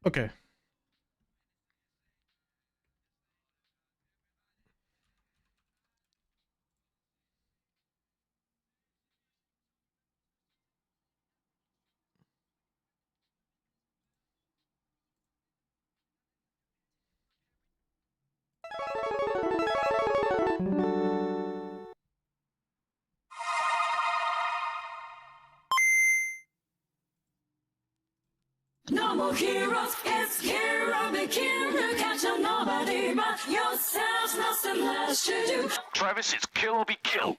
Okay. No more heroes, it's hero begin. You can't show nobody but yourself. Nothing less to do. Travis, it's kill or be killed.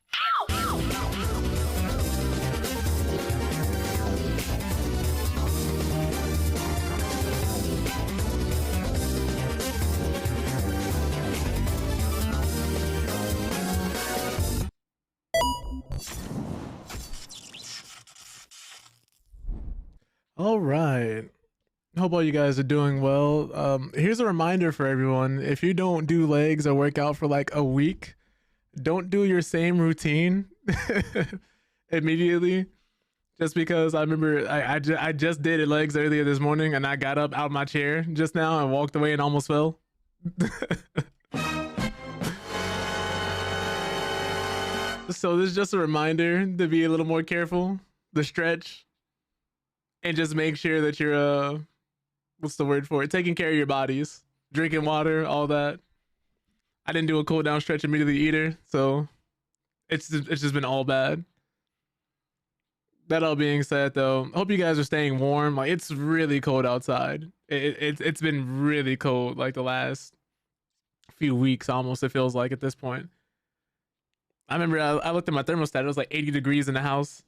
All right. Hope all you guys are doing well. Here's a reminder for everyone. If you don't do legs or work out for like a week, don't do your same routine immediately. Just because I remember I just did legs earlier this morning and I got up out of my chair just now and walked away and almost fell. So this is just a reminder to be a little more careful, the stretch, and just make sure that you're what's the word for it? Taking care of your bodies, drinking water, all that. I didn't do a cool down stretch immediately either, so it's just been all bad. That all being said, though, I hope you guys are staying warm. Like it's really cold outside. It's been really cold like the last few weeks almost. It feels like at this point. I remember I looked at my thermostat. It was like 80 degrees in the house,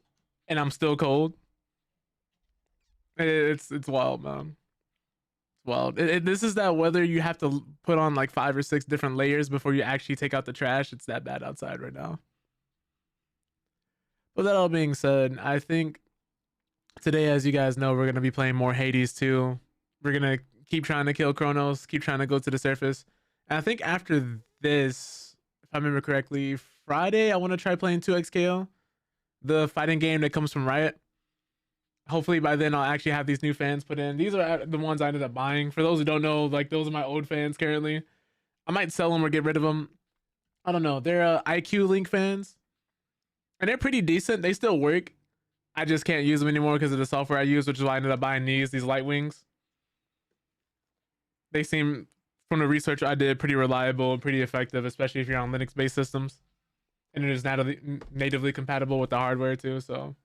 and I'm still cold. It's wild, man. It's wild. This is that weather you have to put on like 5 or 6 different layers before you actually take out the trash. It's that bad outside right now. But that all being said, I think today, as you guys know, we're gonna be playing more Hades 2. We're gonna keep trying to kill Chronos, keep trying to go to the surface. And I think after this, if I remember correctly, Friday, I want to try playing 2XKO, the fighting game that comes from Riot. Hopefully by then I'll actually have these new fans put in. These are the ones I ended up buying. For those who don't know, like those are my old fans currently. I might sell them or get rid of them. I don't know. They're IQ Link fans. And they're pretty decent. They still work. I just can't use them anymore because of the software I use, which is why I ended up buying these light wings. They seem, from the research I did, pretty reliable and pretty effective, especially if you're on Linux-based systems. And it is natively compatible with the hardware too, so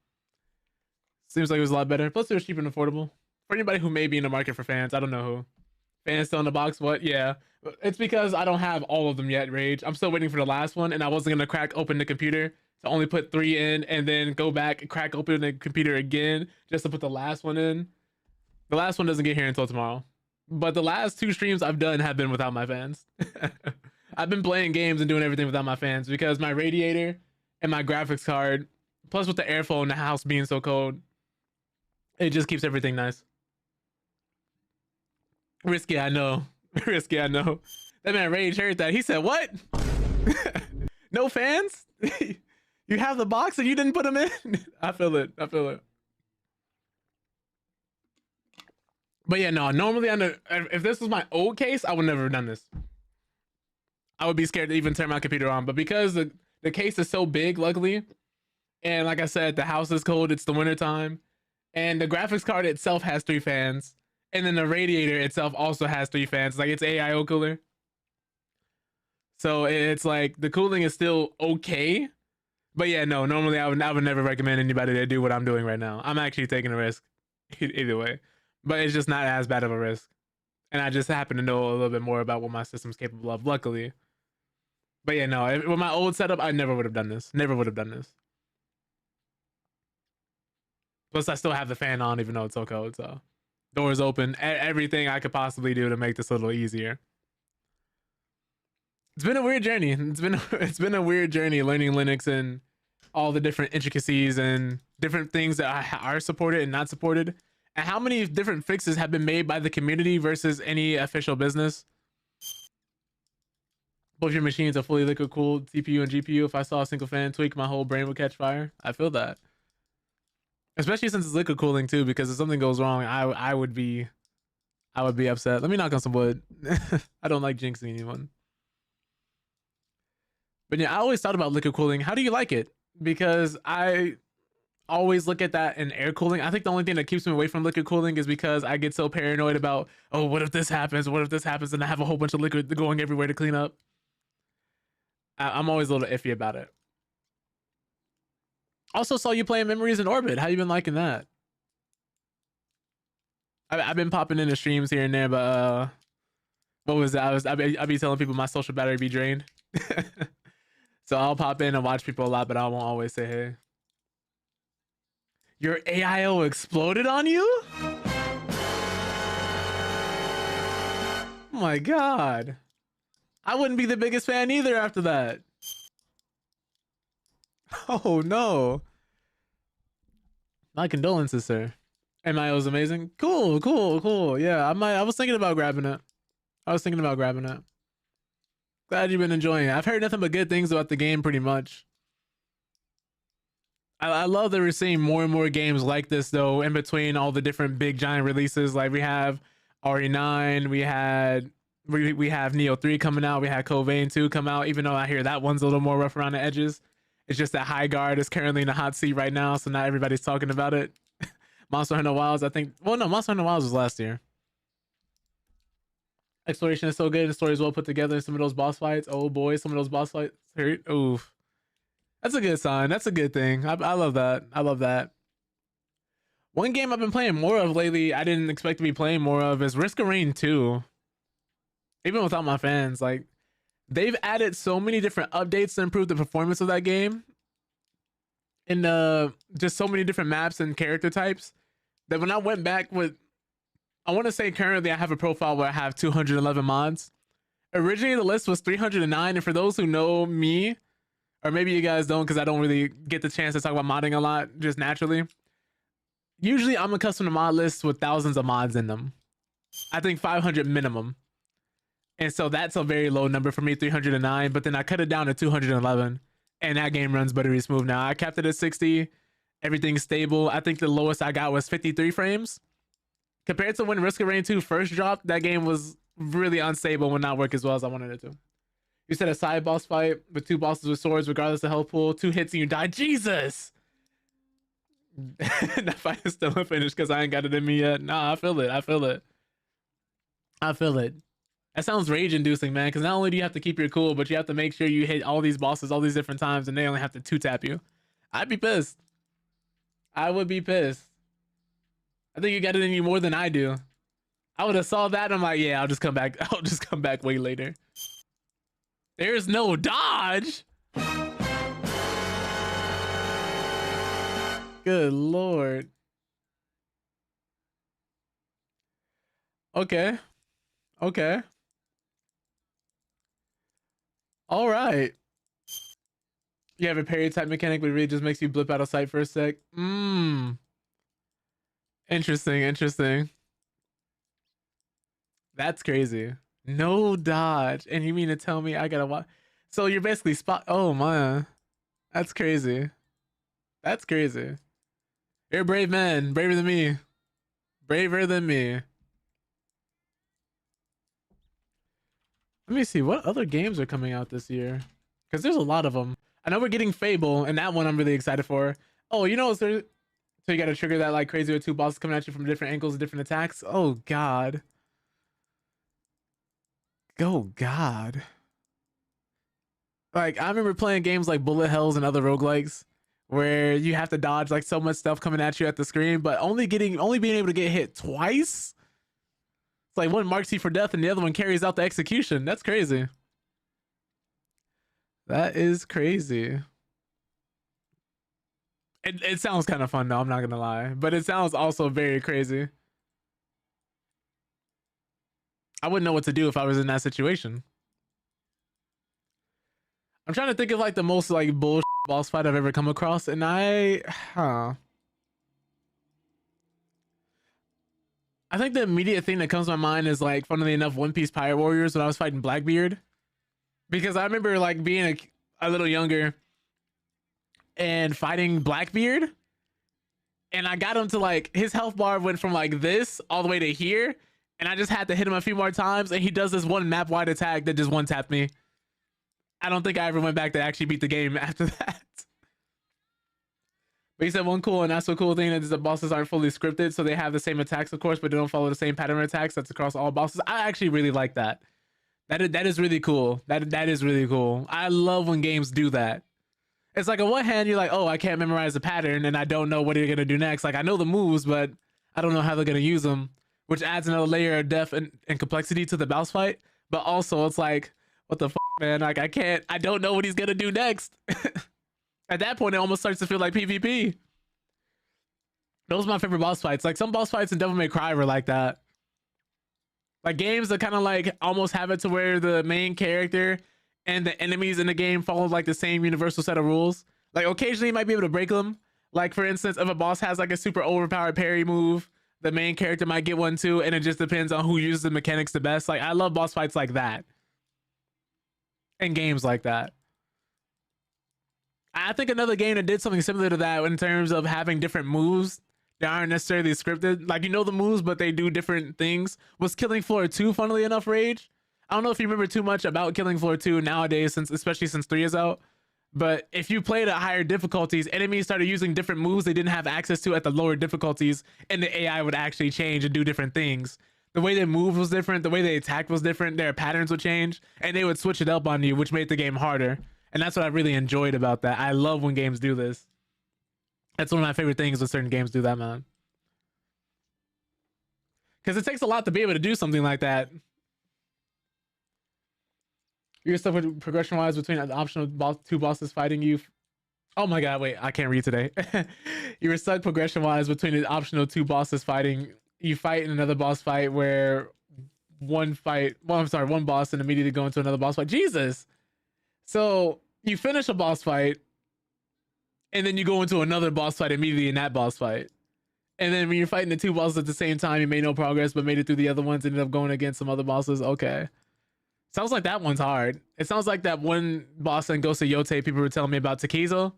seems like it was a lot better. Plus, it was cheap and affordable. For anybody who may be in the market for fans, I don't know who. Fans still in the box? What? Yeah. It's because I don't have all of them yet, Rage. I'm still waiting for the last one, and I wasn't going to crack open the computer to only put 3 in and then go back and crack open the computer again just to put the last one in. The last one doesn't get here until tomorrow. But the last 2 streams I've done have been without my fans. I've been playing games and doing everything without my fans because my radiator and my graphics card, plus with the airflow in the house being so cold, it just keeps everything nice. Risky, I know. Risky, I know. That man Rage heard that. He said, what? No fans? You have the box and you didn't put them in? I feel it. I feel it. But yeah, no, normally if this was my old case, I would never have done this. I would be scared to even turn my computer on. But because the case is so big, luckily, and like I said, the house is cold, it's the winter time, and the graphics card itself has 3 fans, and then the radiator itself also has 3 fans. Like it's AIO cooler. So it's like the cooling is still okay. But yeah, no, normally I would never recommend anybody to do what I'm doing right now. I'm actually taking a risk either way. But it's just not as bad of a risk. And I just happen to know a little bit more about what my system's capable of, luckily. But yeah, no, with my old setup, I never would have done this. Never would have done this. Plus, I still have the fan on, even though it's so cold. So, doors open. Everything I could possibly do to make this a little easier. It's been a weird journey. It's been a weird journey learning Linux and all the different intricacies and different things that are supported and not supported. And how many different fixes have been made by the community versus any official business. Both your machines are fully liquid cooled, CPU and GPU. If I saw a single fan tweak, my whole brain would catch fire. I feel that. Especially since it's liquid cooling too, because if something goes wrong, I would be I would be upset. Let me knock on some wood. I don't like jinxing anyone. But yeah, I always thought about liquid cooling. How do you like it? Because I always look at that in air cooling. I think the only thing that keeps me away from liquid cooling is because I get so paranoid about, oh, what if this happens? What if this happens? And I have a whole bunch of liquid going everywhere to clean up. I'm always a little iffy about it. Also saw you playing Memories in Orbit. How you been liking that? I've been popping into streams here and there, but what was that? I be telling people my social battery be drained. So I'll pop in and watch people a lot, but I won't always say hey. Your AIO exploded on you? Oh my god. I wouldn't be the biggest fan either after that. Oh no. My condolences, sir. MIO is amazing. Cool, cool, cool. Yeah, I was thinking about grabbing it. Glad you've been enjoying it. I've heard nothing but good things about the game pretty much. I love that we're seeing more and more games like this though, in between all the different big giant releases. Like we have RE9, we have Neo 3 coming out, we had Covain 2 come out, even though I hear that one's a little more rough around the edges. It's just that High Guard is currently in the hot seat right now, so not everybody's talking about it. Monster Hunter Wilds, I think, well no, Monster Hunter Wilds was last year. Exploration is so good, the story is well put together, and some of those boss fights, oh boy, some of those boss fights hurt. Oof. That's a good sign. That's a good thing. I love that. I love that. One game I've been playing more of lately, I didn't expect to be playing more of, is Risk of Rain 2. Even without my fans, like, they've added so many different updates to improve the performance of that game. And just so many different maps and character types that when I went back with, I want to say currently I have a profile where I have 211 mods. Originally the list was 309, and for those who know me, or maybe you guys don't because I don't really get the chance to talk about modding a lot just naturally, usually I'm accustomed to mod lists with thousands of mods in them. I think 500 minimum. And so that's a very low number for me, 309, but then I cut it down to 211, and that game runs buttery smooth now. I capped it at 60, everything's stable. I think the lowest I got was 53 frames. Compared to when Risk of Rain 2 first dropped, that game was really unstable and would not work as well as I wanted it to. You said a side boss fight with 2 bosses with swords, regardless of health pool, 2 hits and you die. Jesus! That fight is still unfinished because I ain't got it in me yet. Nah, I feel it. I feel it. I feel it. That sounds rage-inducing, man, because not only do you have to keep your cool, but you have to make sure you hit all these bosses all these different times and they only have to 2-tap you. I'd be pissed. I would be pissed. I think you got it in you more than I do. I would have saw that and I'm like, yeah, I'll just come back. I'll just come back way later. There's no dodge. Good Lord. Okay. Okay. All right. You have a parry type mechanic, but it really just makes you blip out of sight for a sec. Interesting, interesting. That's crazy. No dodge. And you mean to tell me I gotta watch? So you're basically spot. Oh man, that's crazy. That's crazy. You're a brave man, braver than me. Braver than me. Let me see what other games are coming out this year, because there's a lot of them. I know we're getting Fable, and that one I'm really excited for. Oh, you know, so you got to trigger that like crazy with 2 bosses coming at you from different angles, different attacks. Oh God. Oh God. Like I remember playing games like Bullet Hells and other roguelikes where you have to dodge like so much stuff coming at you at the screen, but only being able to get hit twice. It's like one marks you for death and the other one carries out the execution. That's crazy. That is crazy. It sounds kind of fun though, I'm not gonna lie, but it sounds also very crazy. I wouldn't know what to do if I was in that situation. I'm trying to think of like the most like bullshit boss fight I've ever come across, and I think the immediate thing that comes to my mind is like, funnily enough, One Piece Pirate Warriors when I was fighting Blackbeard, because I remember like being a little younger and fighting Blackbeard, and I got him to like his health bar went from like this all the way to here, and I just had to hit him a few more times, and he does this one map wide attack that just one tapped me. I don't think I ever went back to actually beat the game after that. But he said one cool and not so cool thing is the bosses aren't fully scripted, so they have the same attacks, of course, but they don't follow the same pattern of attacks that's across all bosses. I actually really like that. That is really cool. That is really cool. I love when games do that. It's like on one hand, you're like, oh, I can't memorize the pattern and I don't know what you're gonna do next. Like I know the moves, but I don't know how they're gonna use them, which adds another layer of depth and complexity to the boss fight. But also it's like, what the man? Like I don't know what he's gonna do next. At that point, it almost starts to feel like PvP. Those are my favorite boss fights. Like some boss fights in Devil May Cry were like that. Like games that kind of like almost have it to where the main character and the enemies in the game follow like the same universal set of rules. Like occasionally you might be able to break them. Like for instance, if a boss has like a super overpowered parry move, the main character might get one too, and it just depends on who uses the mechanics the best. Like I love boss fights like that. And games like that. I think another game that did something similar to that in terms of having different moves that aren't necessarily scripted, like you know the moves but they do different things, was Killing Floor 2, funnily enough. Rage, I don't know if you remember too much about Killing Floor 2 nowadays, especially since 3 is out, but if you played at higher difficulties, enemies started using different moves they didn't have access to at the lower difficulties, and the AI would actually change and do different things. The way they moved was different, the way they attacked was different, their patterns would change, and they would switch it up on you, which made the game harder. And that's what I really enjoyed about that. I love when games do this. That's one of my favorite things when certain games do that, man. Because it takes a lot to be able to do something like that. You're stuck with progression-wise between the optional two bosses fighting you. Oh my god, wait, I can't read today. You were stuck progression-wise between the optional two bosses fighting. You fight in another boss fight where one boss and immediately go into another boss fight. Jesus! So you finish a boss fight and then you go into another boss fight immediately in that boss fight. And then when you're fighting the two bosses at the same time, you made no progress, but made it through the other ones, ended up going against some other bosses. Okay. Sounds like that one's hard. It sounds like that one boss in Ghost of Yote people were telling me about, Takizo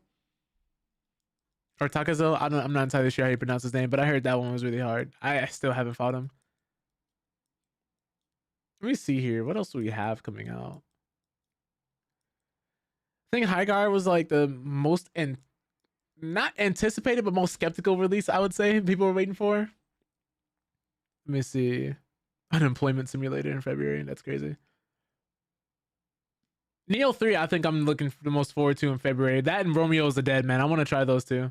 or Takazo. I'm not entirely sure how you pronounce his name, but I heard that one was really hard. I still haven't fought him. Let me see here. What else do we have coming out? I think Hygar was like the most not anticipated, but most skeptical release, I would say people were waiting for. Let me see. Unemployment Simulator in February. That's crazy. Neo 3, I think I'm looking for the most forward to in February. That and Romeo is the Dead, man. I want to try those two.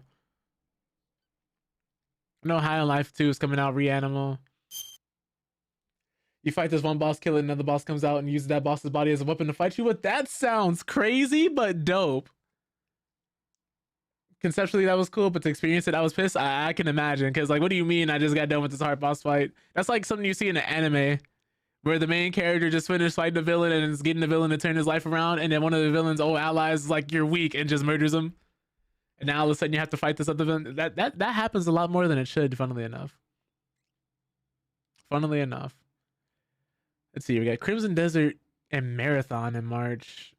I know High on Life 2 is coming out, Reanimal. You fight this one boss, kill it, another boss comes out and uses that boss's body as a weapon to fight you with. That sounds crazy, but dope. Conceptually, that was cool, but to experience it, I was pissed. I can imagine, because like, what do you mean I just got done with this hard boss fight? That's like something you see in an anime, where the main character just finished fighting the villain and is getting the villain to turn his life around, and then one of the villain's old allies is like, you're weak, and just murders him. And now all of a sudden you have to fight this other villain. That happens a lot more than it should, funnily enough. Funnily enough. Let's see, we got Crimson Desert and Marathon in March.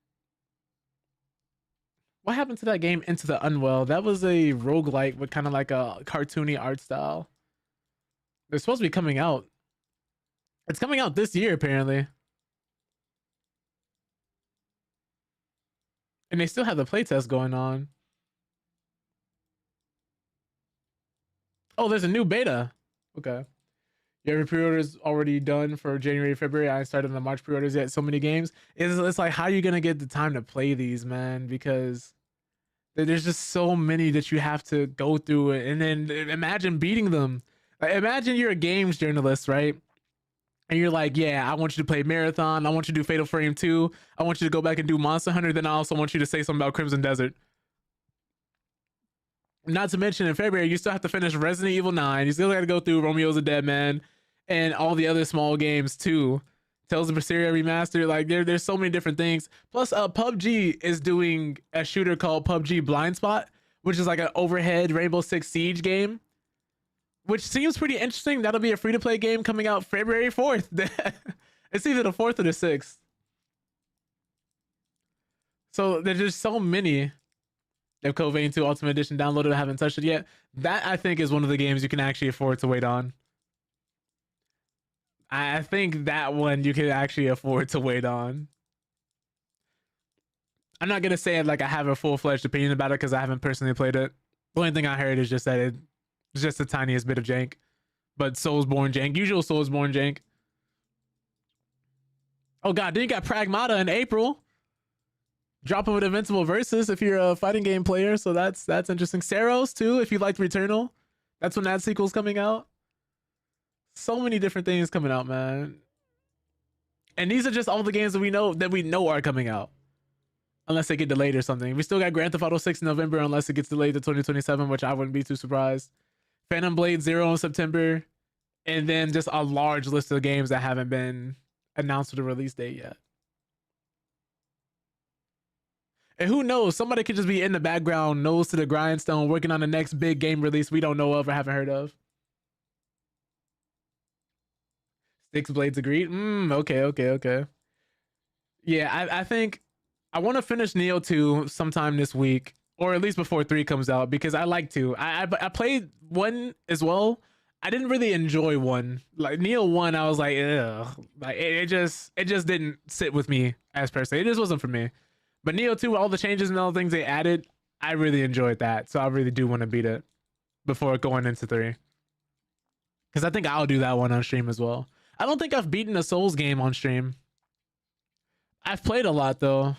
What happened to that game, Into the Unwell? That was a roguelike with kind of like a cartoony art style. They're supposed to be coming out. It's coming out this year, apparently. And they still have the playtest going on. Oh, there's a new beta. Okay. Your pre-orders already done for January, February. I started the March pre-orders yet. So many games. It's like, how are you gonna get the time to play these, man? Because there's just so many that you have to go through it, and then imagine beating them. Like, imagine you're a games journalist, right? And you're like, yeah, I want you to play Marathon. I want you to do Fatal Frame 2. I want you to go back and do Monster Hunter. Then I also want you to say something about Crimson Desert. Not to mention, in February, you still have to finish Resident Evil 9. You still got to go through Romeo's a Dead Man and all the other small games too. Tales of Berseria Remastered. Like, there's so many different things. Plus, PUBG is doing a shooter called PUBG Blind Spot, which is like an overhead Rainbow Six Siege game, which seems pretty interesting. That'll be a free-to-play game coming out February 4th. It's either the 4th or the 6th. So there's just so many. They have Covain 2 Ultimate Edition downloaded. I haven't touched it yet. That, I think, is one of the games you can actually afford to wait on. I think that one you can actually afford to wait on. I'm not gonna say it like I have a full-fledged opinion about it because I haven't personally played it. The only thing I heard is just that it's just the tiniest bit of jank. But Soulsborne jank, usual Soulsborne jank. Oh god, then you got Pragmata in April. Drop of an Invincible Versus if you're a fighting game player, so that's interesting. Saros too, if you liked Returnal. That's when that sequel's coming out. So many different things coming out, man. And these are just all the games that we know are coming out. Unless they get delayed or something. We still got Grand Theft Auto 6 in November unless it gets delayed to 2027, which I wouldn't be too surprised. Phantom Blade 0 in September. And then just a large list of games that haven't been announced with a release date yet. And who knows? Somebody could just be in the background, nose to the grindstone, working on the next big game release we don't know of or haven't heard of. Six Blades agreed. Okay. Yeah, I think I want to finish Neo 2 sometime this week, or at least before 3 comes out, because I like 2. I played 1 as well. I didn't really enjoy 1. Like Neo 1, I was like, ugh. Like it just didn't sit with me as per se. It just wasn't for me. But Neo 2, all the changes and all the things they added, I really enjoyed that. So I really do want to beat it before going into 3. Because I think I'll do that one on stream as well. I don't think I've beaten a Souls game on stream. I've played a lot though.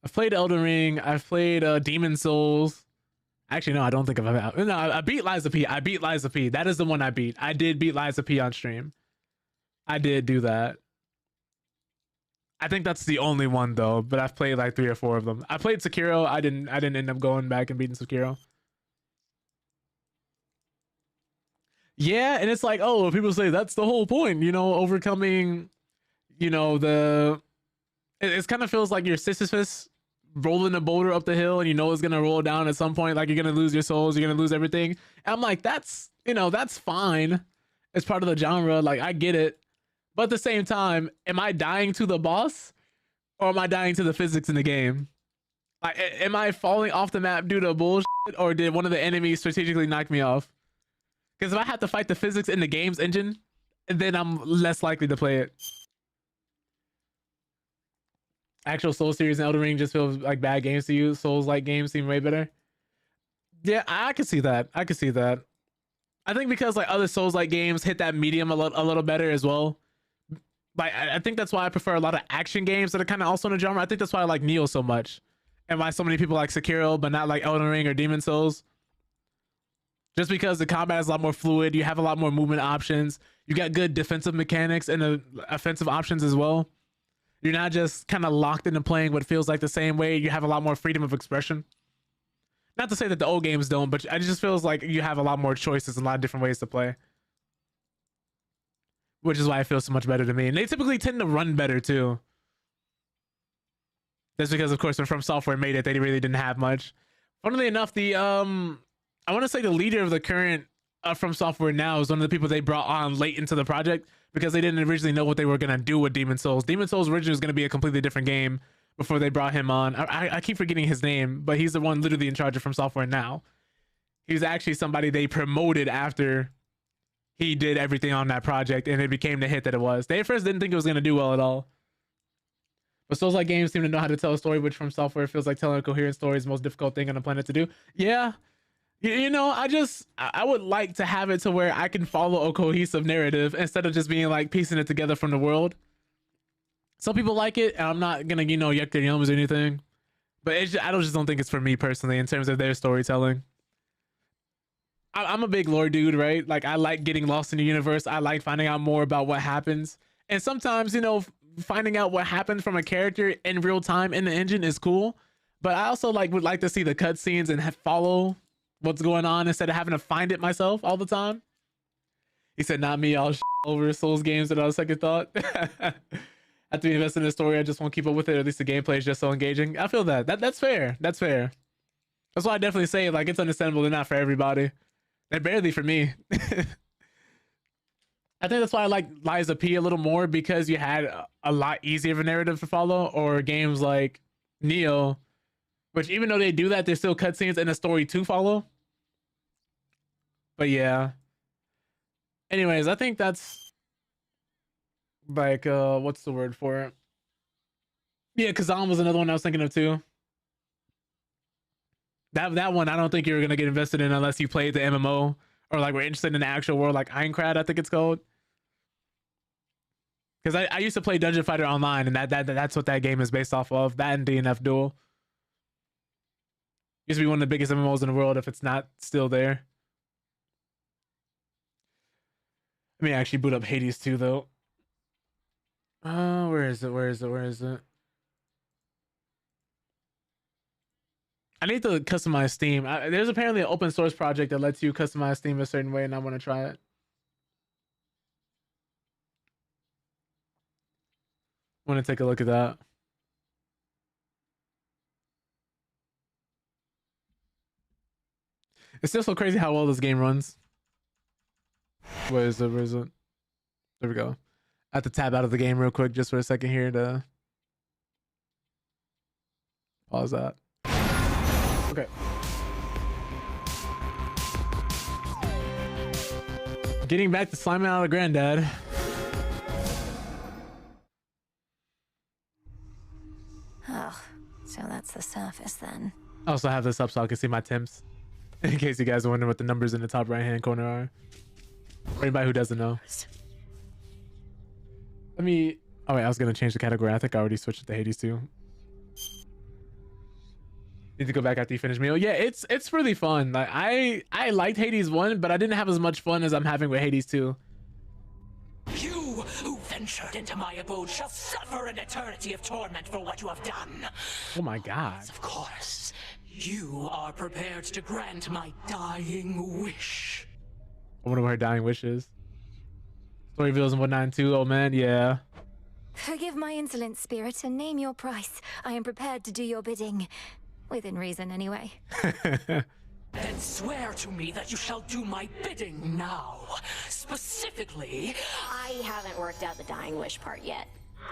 I've played Elden Ring. I've played Demon Souls. Actually, no, I don't think I've. No, I beat Liza P. I beat Liza P. That is the one I beat. I did beat Liza P on stream. I did do that. I think that's the only one though. But I've played like 3 or 4 of them. I played Sekiro. I didn't end up going back and beating Sekiro. Yeah, and it's like, oh, people say that's the whole point, you know, overcoming, you know, it kind of feels like you're Sisyphus rolling a boulder up the hill and you know it's gonna roll down at some point, like you're gonna lose your souls, you're gonna lose everything. And I'm like, that's, you know, that's fine. It's part of the genre, like I get it. But at the same time, am I dying to the boss or am I dying to the physics in the game? Like, am I falling off the map due to bullshit or did one of the enemies strategically knock me off? Because if I have to fight the physics in the game's engine, then I'm less likely to play it. Actual Soul series and Elden Ring just feels like bad games to you. Souls-like games seem way better. Yeah, I can see that. I can see that. I think because like other Souls-like games hit that medium a little better as well. Like I think that's why I prefer a lot of action games that are kind of also in the genre. I think that's why I like Neo so much, and why so many people like Sekiro, but not like Elden Ring or Demon Souls. Just because the combat is a lot more fluid, you have a lot more movement options. You got good defensive mechanics and offensive options as well. You're not just kind of locked into playing what feels like the same way. You have a lot more freedom of expression. Not to say that the old games don't, but it just feels like you have a lot more choices and a lot of different ways to play. Which is why it feels so much better to me. And they typically tend to run better too. That's because, of course, when From Software made it, they really didn't have much. Funnily enough, I want to say the leader of the current From Software now is one of the people they brought on late into the project because they didn't originally know what they were going to do with Demon Souls. Demon Souls originally was going to be a completely different game before they brought him on. I keep forgetting his name, but he's the one literally in charge of From Software now. He's actually somebody they promoted after he did everything on that project and it became the hit that it was. They at first didn't think it was going to do well at all. But Souls-like games seem to know how to tell a story, which From Software feels like telling a coherent story is the most difficult thing on the planet to do. Yeah. You know, I would like to have it to where I can follow a cohesive narrative instead of just being like piecing it together from the world. Some people like it, and I'm not gonna, you know, yuck their yums or anything. But I just don't think it's for me personally in terms of their storytelling. I'm a big lore dude, right? Like I like getting lost in the universe. I like finding out more about what happens. And sometimes, you know, finding out what happens from a character in real time in the engine is cool. But I also would like to see the cutscenes and follow what's going on instead of having to find it myself all the time. He said, not me, I'll over Souls games without a second thought. After we invest in the story, I just won't keep up with it. At least the gameplay is just so engaging. I feel that's fair. That's fair. That's why I definitely say like it's understandable they're not for everybody. They're barely for me. I think that's why I like Liza P a little more, because you had a lot easier of a narrative to follow, or games like Neo, which even though they do that, there's still cutscenes and a story to follow. But yeah. Anyways, I think that's Like what's the word for it? Yeah, Kazan was another one I was thinking of too. That one I don't think you're gonna get invested in unless you played the MMO or like we're interested in the actual world, like Aincrad, I think it's called. Because I used to play Dungeon Fighter Online, and that's what that game is based off of. That and DNF Duel used to be one of the biggest MMOs in the world if it's not still there. Let me actually boot up Hades too, though. Oh, where is it? Where is it? Where is it? I need to customize Steam. There's apparently an open source project that lets you customize Steam a certain way, and I want to try it. Want to take a look at that. It's still so crazy how well this game runs. Where is it? Where is it? There we go. I have to tab out of the game real quick just for a second here to pause that. Okay. Getting back to slamming out of Granddad. Oh, so that's the surface then. I also have this up so I can see my temps. In case you guys are wondering what the numbers in the top right hand corner are. For anybody who doesn't know. Let me... Oh wait, I was going to change the category. I think I already switched it to Hades too. Need to go back after you finish meal. Yeah, it's really fun. Like I liked Hades 1, but I didn't have as much fun as I'm having with Hades 2. You who ventured into my abode shall suffer an eternity of torment for what you have done. Oh my god. Of course, you are prepared to grant my dying wish. I wonder what her dying wish is. Story reveals in 192. Oh man, yeah. Forgive my insolent spirit and name your price. I am prepared to do your bidding. Within reason, anyway. Then swear to me that you shall do my bidding now. Specifically, I haven't worked out the dying wish part yet.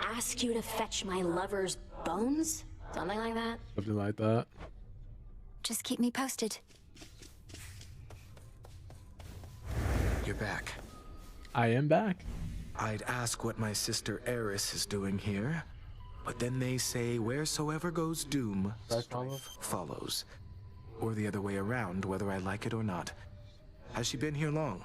Ask you to fetch my lover's bones? Something like that? Something like that. Just keep me posted. You're back. I am back. I'd ask what my sister Eris is doing here, but then they say wheresoever goes doom, strife follows. Or the other way around, whether I like it or not. Has she been here long?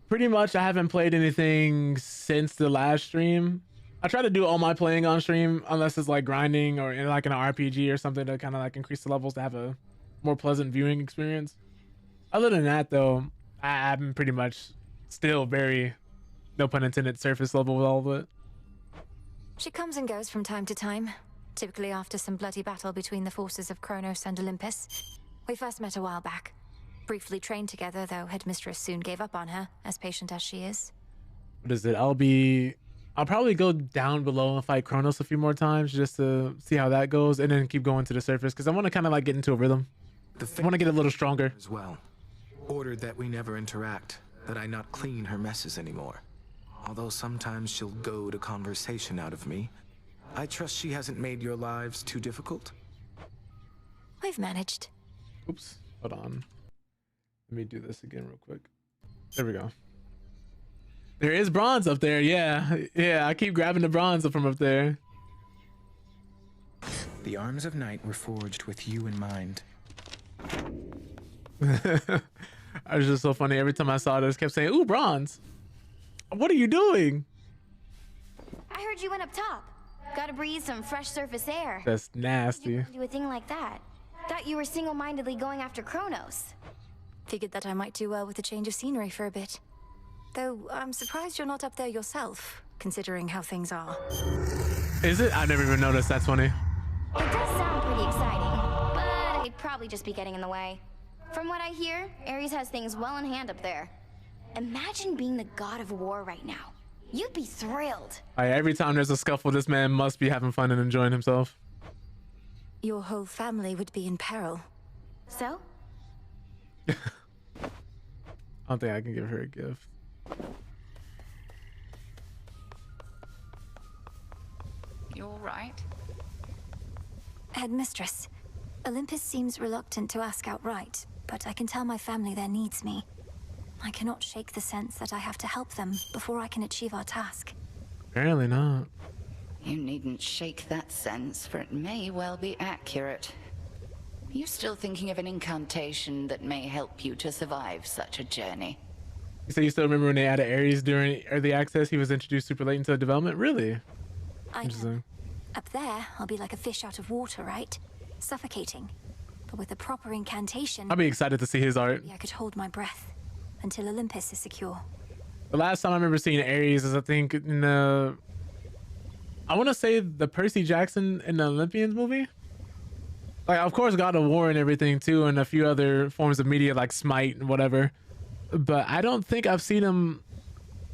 Pretty much, I haven't played anything since the last stream. I try to do all my playing on stream, unless it's like grinding or in like an RPG or something to kind of like increase the levels to have a more pleasant viewing experience. Other than that, though, I'm pretty much still very, no pun intended, surface level with all of it. She comes and goes from time to time, typically after some bloody battle between the forces of Chronos and Olympus. We first met a while back. Briefly trained together, though Headmistress soon gave up on her, as patient as she is. What is it? I'll probably go down below and fight Chronos a few more times just to see how that goes, and then keep going to the surface because I want to kind of like get into a rhythm. I want to get a little stronger as well. Ordered that we never interact, that I not clean her messes anymore. Although sometimes she'll goad a conversation out of me. I trust she hasn't made your lives too difficult? We've managed. Oops, hold on. Let me do this again real quick. There we go. There is bronze up there. Yeah, I keep grabbing the bronze from up there. The arms of night were forged with you in mind. I was just so funny. Every time I saw this, kept saying, "Ooh, bronze. What are you doing?" I heard you went up top. Gotta breathe some fresh surface air. That's nasty. Do a thing like that. Thought you were single-mindedly going after Chronos. Figured that I might do well with a change of scenery for a bit. Though I'm surprised you're not up there yourself, considering how things are. Is it? I never even noticed. That's funny. It does sound pretty exciting, but I'd probably just be getting in the way. From what I hear, Ares has things well in hand up there. Imagine being the god of war right now. You'd be thrilled. Every time there's a scuffle, this man must be having fun and enjoying himself. Your whole family would be in peril. So? I don't think I can give her a gift. You all right? Headmistress, Olympus seems reluctant to ask outright, but I can tell my family there needs me. I cannot shake the sense that I have to help them before I can achieve our task. Apparently not. You needn't shake that sense, for it may well be accurate. Are you still thinking of an incantation that may help you to survive such a journey? You say you still remember when they added Ares during early access? He was introduced super late into the development? Really? Interesting. Up there, I'll be like a fish out of water, right? Suffocating. But with a proper incantation, I'll be excited to see his art. maybe I could hold my breath until Olympus is secure. The last time I remember seeing Ares is, I think, in the... I want to say the Percy Jackson in the Olympians movie. Like, of course, God of War and everything, too, and a few other forms of media like Smite and whatever. But I don't think I've seen him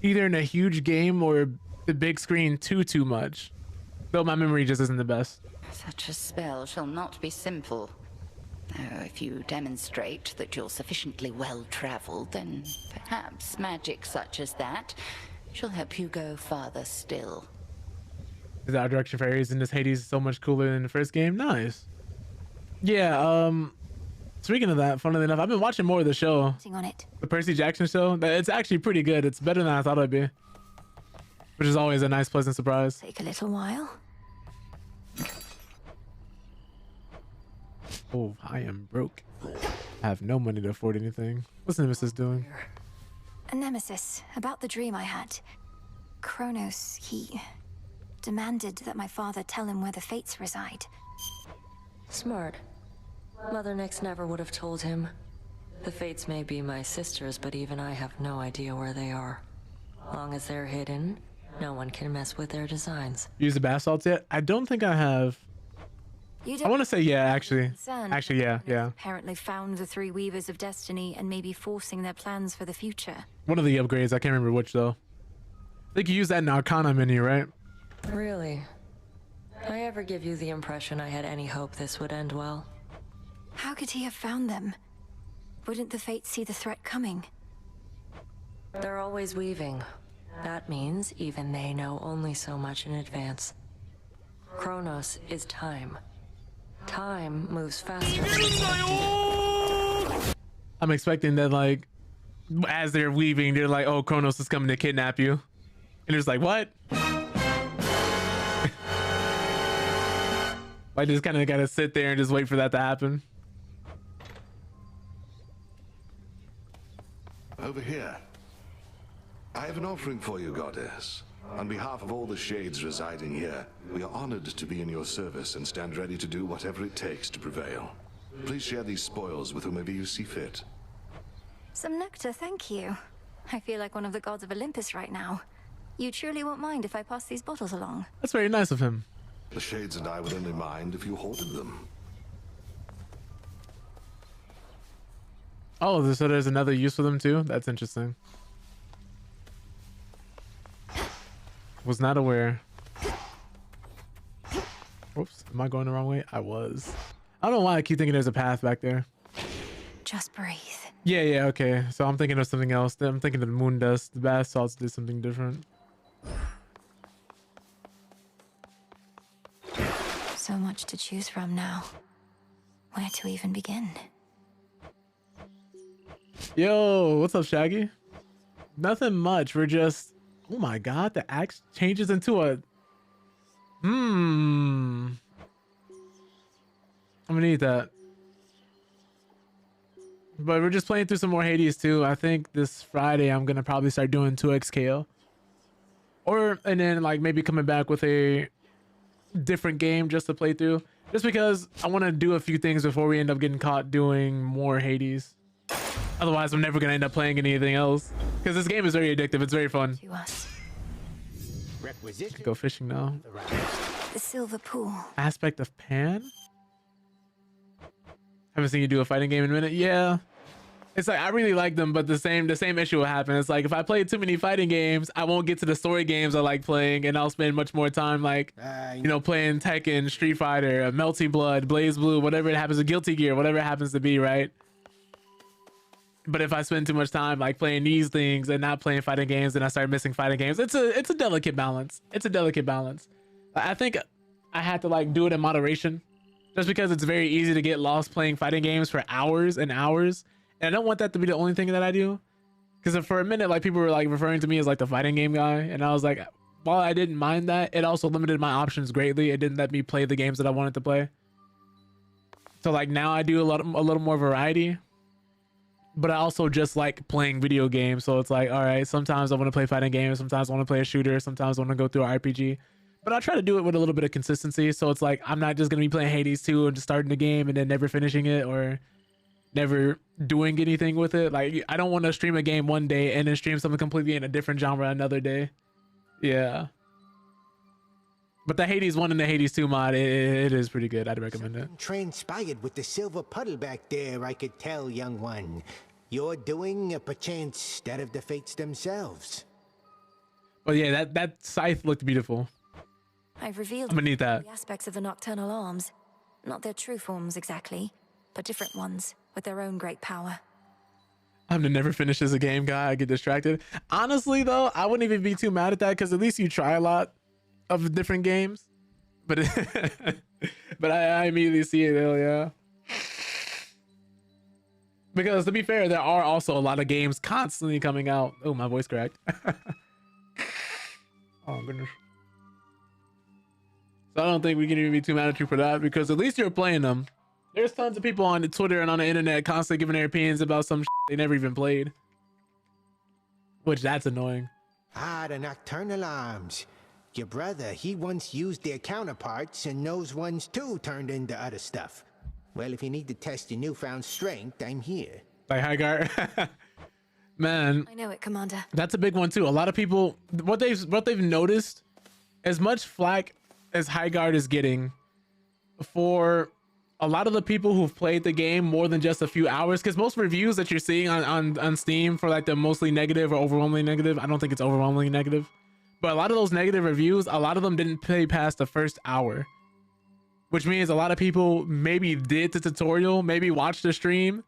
either in a huge game or the big screen too much. Though my memory just isn't the best. Such a spell shall not be simple. Though if you demonstrate that you're sufficiently well-traveled, then perhaps magic such as that shall help you go farther still. Is the art direction for Ares in this Hades so much cooler than the first game? Nice. Yeah, speaking of that, funnily enough, I've been watching more of the show. On it. The Percy Jackson show. It's actually pretty good. It's better than I thought it'd be. Which is always a nice, pleasant surprise. Take a little while. Oh, I am broke. I have no money to afford anything. What's Nemesis doing? A nemesis, about the dream I had. Chronos, he demanded that my father tell him where the fates reside. Smart. Mother Nyx never would have told him. The fates may be my sisters, but even I have no idea where they are. Long as they're hidden, no one can mess with their designs. Use the bath salts yet? I don't think I have. I want to say yeah, actually. Actually, yeah. Apparently found the three Weavers of Destiny and may be forcing their plans for the future. One of the upgrades, I can't remember which though. I think you use that in the Arcana menu, right? Really? I ever give you the impression I had any hope this would end well? How could he have found them? Wouldn't the fates see the threat coming? They're always weaving. That means even they know only so much in advance. Chronos is time. Time moves faster. I'm expecting that, like, as they're weaving, they're like, oh, Chronos is coming to kidnap you. And it's like, what? I just kind of gotta sit there and just wait for that to happen. Over here. I have an offering for you, Goddess. On behalf of all the shades residing here, we are honored to be in your service and stand ready to do whatever it takes to prevail. Please share these spoils with whomever you see fit. Some nectar, thank you. I feel like one of the gods of Olympus right now. You truly won't mind if I pass these bottles along? That's very nice of him. The shades and I would only mind if you hoarded them. Oh, so there's another use for them too? That's interesting. Was not aware. Whoops, am I going the wrong way? I was. I don't know why I keep thinking there's a path back there. Just breathe. Yeah, okay. So I'm thinking of something else. I'm thinking of the moon dust. The bath salts did something different. So much to choose from now. Where to even begin? Yo, what's up, Shaggy? Nothing much. We're just... Oh my god, the axe changes into a... I'm gonna need that. But we're just playing through some more Hades too. I think this Friday I'm gonna probably start doing 2x KO. And then like maybe coming back with a different game just to play through. Just because I want to do a few things before we end up getting caught doing more Hades. Otherwise, I'm never gonna end up playing anything else. Because this game is very addictive. It's very fun. To us. Go fishing now. The silver pool. Aspect of Pan? Haven't seen you do a fighting game in a minute. Yeah. It's like I really like them, but the same issue will happen. It's like if I play too many fighting games, I won't get to the story games I like playing, and I'll spend much more time like playing Tekken, Street Fighter, Melty Blood, Blaze Blue, whatever it happens to, Guilty Gear, whatever it happens to be, right? But if I spend too much time like playing these things and not playing fighting games, then I start missing fighting games. It's a delicate balance. It's a delicate balance. I think I had to like do it in moderation, just because it's very easy to get lost playing fighting games for hours and hours. And I don't want that to be the only thing that I do. Because for a minute, like people were like referring to me as like the fighting game guy. And I was like, while I didn't mind that, it also limited my options greatly. It didn't let me play the games that I wanted to play. So like now I do a little more variety, but I also just like playing video games. So it's like, all right, sometimes I want to play fighting games, sometimes I want to play a shooter, sometimes I want to go through an RPG, but I try to do it with a little bit of consistency. So it's like, I'm not just going to be playing Hades 2 and just starting the game and then never finishing it or never doing anything with it. Like, I don't want to stream a game one day and then stream something completely in a different genre another day. Yeah. But the Hades 1 and the Hades 2 mod, it is pretty good. I'd recommend it. Transpired with the silver puddle back there, I could tell, young one. You're doing, perchance, that of the fates themselves. But yeah, that scythe looked beautiful. I've revealed I'm gonna need that. the aspects of the nocturnal arms. Not their true forms exactly, but different ones with their own great power. I'm the never finish as a game guy. I get distracted. Honestly, though, I wouldn't even be too mad at that because at least you try a lot of different games. But but I immediately see it though, yeah. Because to be fair, there are also a lot of games constantly coming out. Oh, my voice cracked. Oh goodness. So I don't think we can even be too mad at you for that because at least you're playing them. There's tons of people on the Twitter and on the internet constantly giving their opinions about some shit they never even played. Which that's annoying. Ah, the nocturnal arms. Your brother, he once used their counterparts and those ones too turned into other stuff. Well, if you need to test your newfound strength, I'm here. Like Hagar. Man. I know it, Commander. That's a big one too. A lot of people, what they've noticed, as much flack as Highguard is getting for a lot of the people who've played the game more than just a few hours, because most reviews that you're seeing on Steam for like the mostly negative or overwhelmingly negative, I don't think it's overwhelmingly negative, but a lot of those negative reviews, a lot of them didn't play past the first hour, which means a lot of people maybe did the tutorial, maybe watched the stream,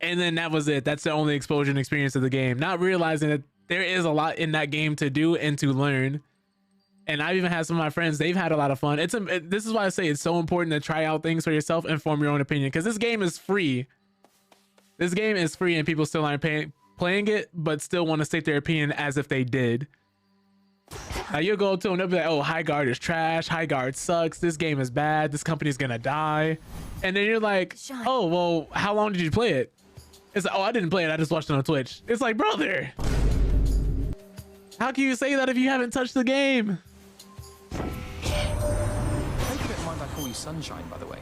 and then that was it. That's the only exposure and experience of the game, not realizing that there is a lot in that game to do and to learn. And I've even had some of my friends, they've had a lot of fun. This is why I say it's so important to try out things for yourself and form your own opinion, because this game is free. This game is free and people still aren't playing it, but still want to state their opinion as if they did. Now you'll go to them, they'll be like, oh, Highguard is trash, Highguard sucks, this game is bad, this company's gonna die. And then you're like, oh, well, how long did you play it? It's like, oh, I didn't play it, I just watched it on Twitch. It's like, brother, how can you say that if you haven't touched the game? I hope you don't mind I call you Sunshine, by the way.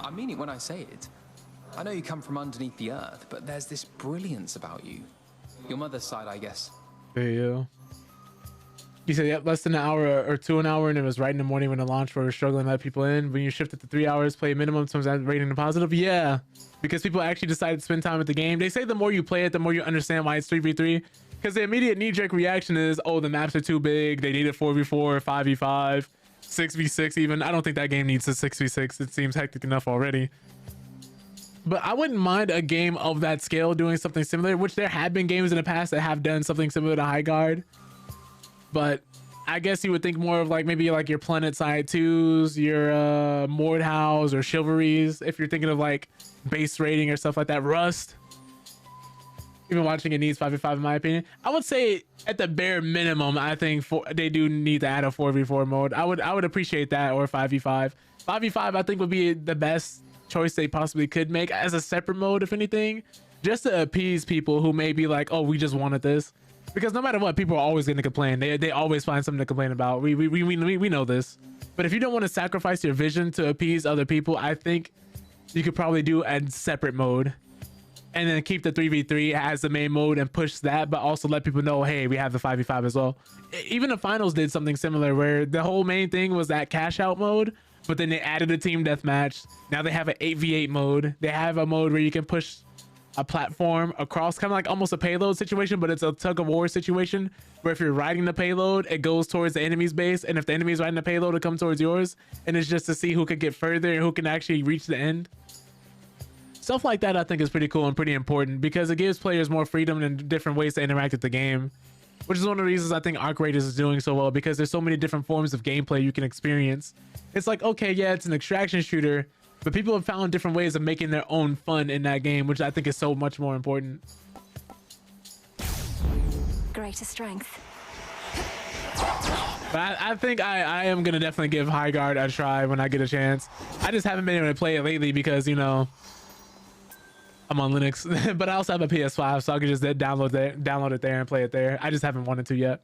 I mean it when I say it. I know you come from underneath the earth, but there's this brilliance about you. Your mother's side, I guess. There you go. You said, yep, less than an hour or two an hour, and it was right in the morning when the launch were struggling to let people in. When you shifted to 3 hours, play minimum, sometimes rating the positive. Yeah, because people actually decided to spend time with the game. They say the more you play it, the more you understand why it's 3v3. Because the immediate knee-jerk reaction is, oh, the maps are too big. They need a 4v4, 5v5, 6v6 even. I don't think that game needs a 6v6. It seems hectic enough already. But I wouldn't mind a game of that scale doing something similar, which there have been games in the past that have done something similar to Highguard. But I guess you would think more of like maybe like your Planet Side 2s, your Mordhaus or Chivalries, if you're thinking of like base rating or stuff like that. Rust. Even watching it needs 5v5 in my opinion. I would say at the bare minimum, I think they do need to add a 4v4 mode. I would appreciate that, or 5v5. 5v5 I think would be the best choice they possibly could make as a separate mode, if anything, just to appease people who may be like, oh, we just wanted this. Because no matter what, people are always going to complain. They always find something to complain about. We know this. But if you don't want to sacrifice your vision to appease other people, I think you could probably do a separate mode. And then keep the 3v3 as the main mode and push that, but also let people know, hey, we have the 5v5 as well. Even the finals did something similar where the whole main thing was that cash out mode, but then they added a team deathmatch. Now they have an 8v8 mode. They have a mode where you can push a platform across, kind of like almost a payload situation, but it's a tug of war situation where if you're riding the payload, it goes towards the enemy's base, and if the enemy's riding the payload, it comes towards yours, and it's just to see who could get further and who can actually reach the end. Stuff like that I think is pretty cool and pretty important because it gives players more freedom and different ways to interact with the game, which is one of the reasons I think Arc Raiders is doing so well, because there's so many different forms of gameplay you can experience. It's like, okay, yeah, it's an extraction shooter, but people have found different ways of making their own fun in that game, which I think is so much more important. Greater strength. But I think I am gonna definitely give High Guard a try when I get a chance. I just haven't been able to play it lately because, you know, I'm on Linux, but I also have a PS5, so I can just download it there and play it there. I just haven't wanted to yet.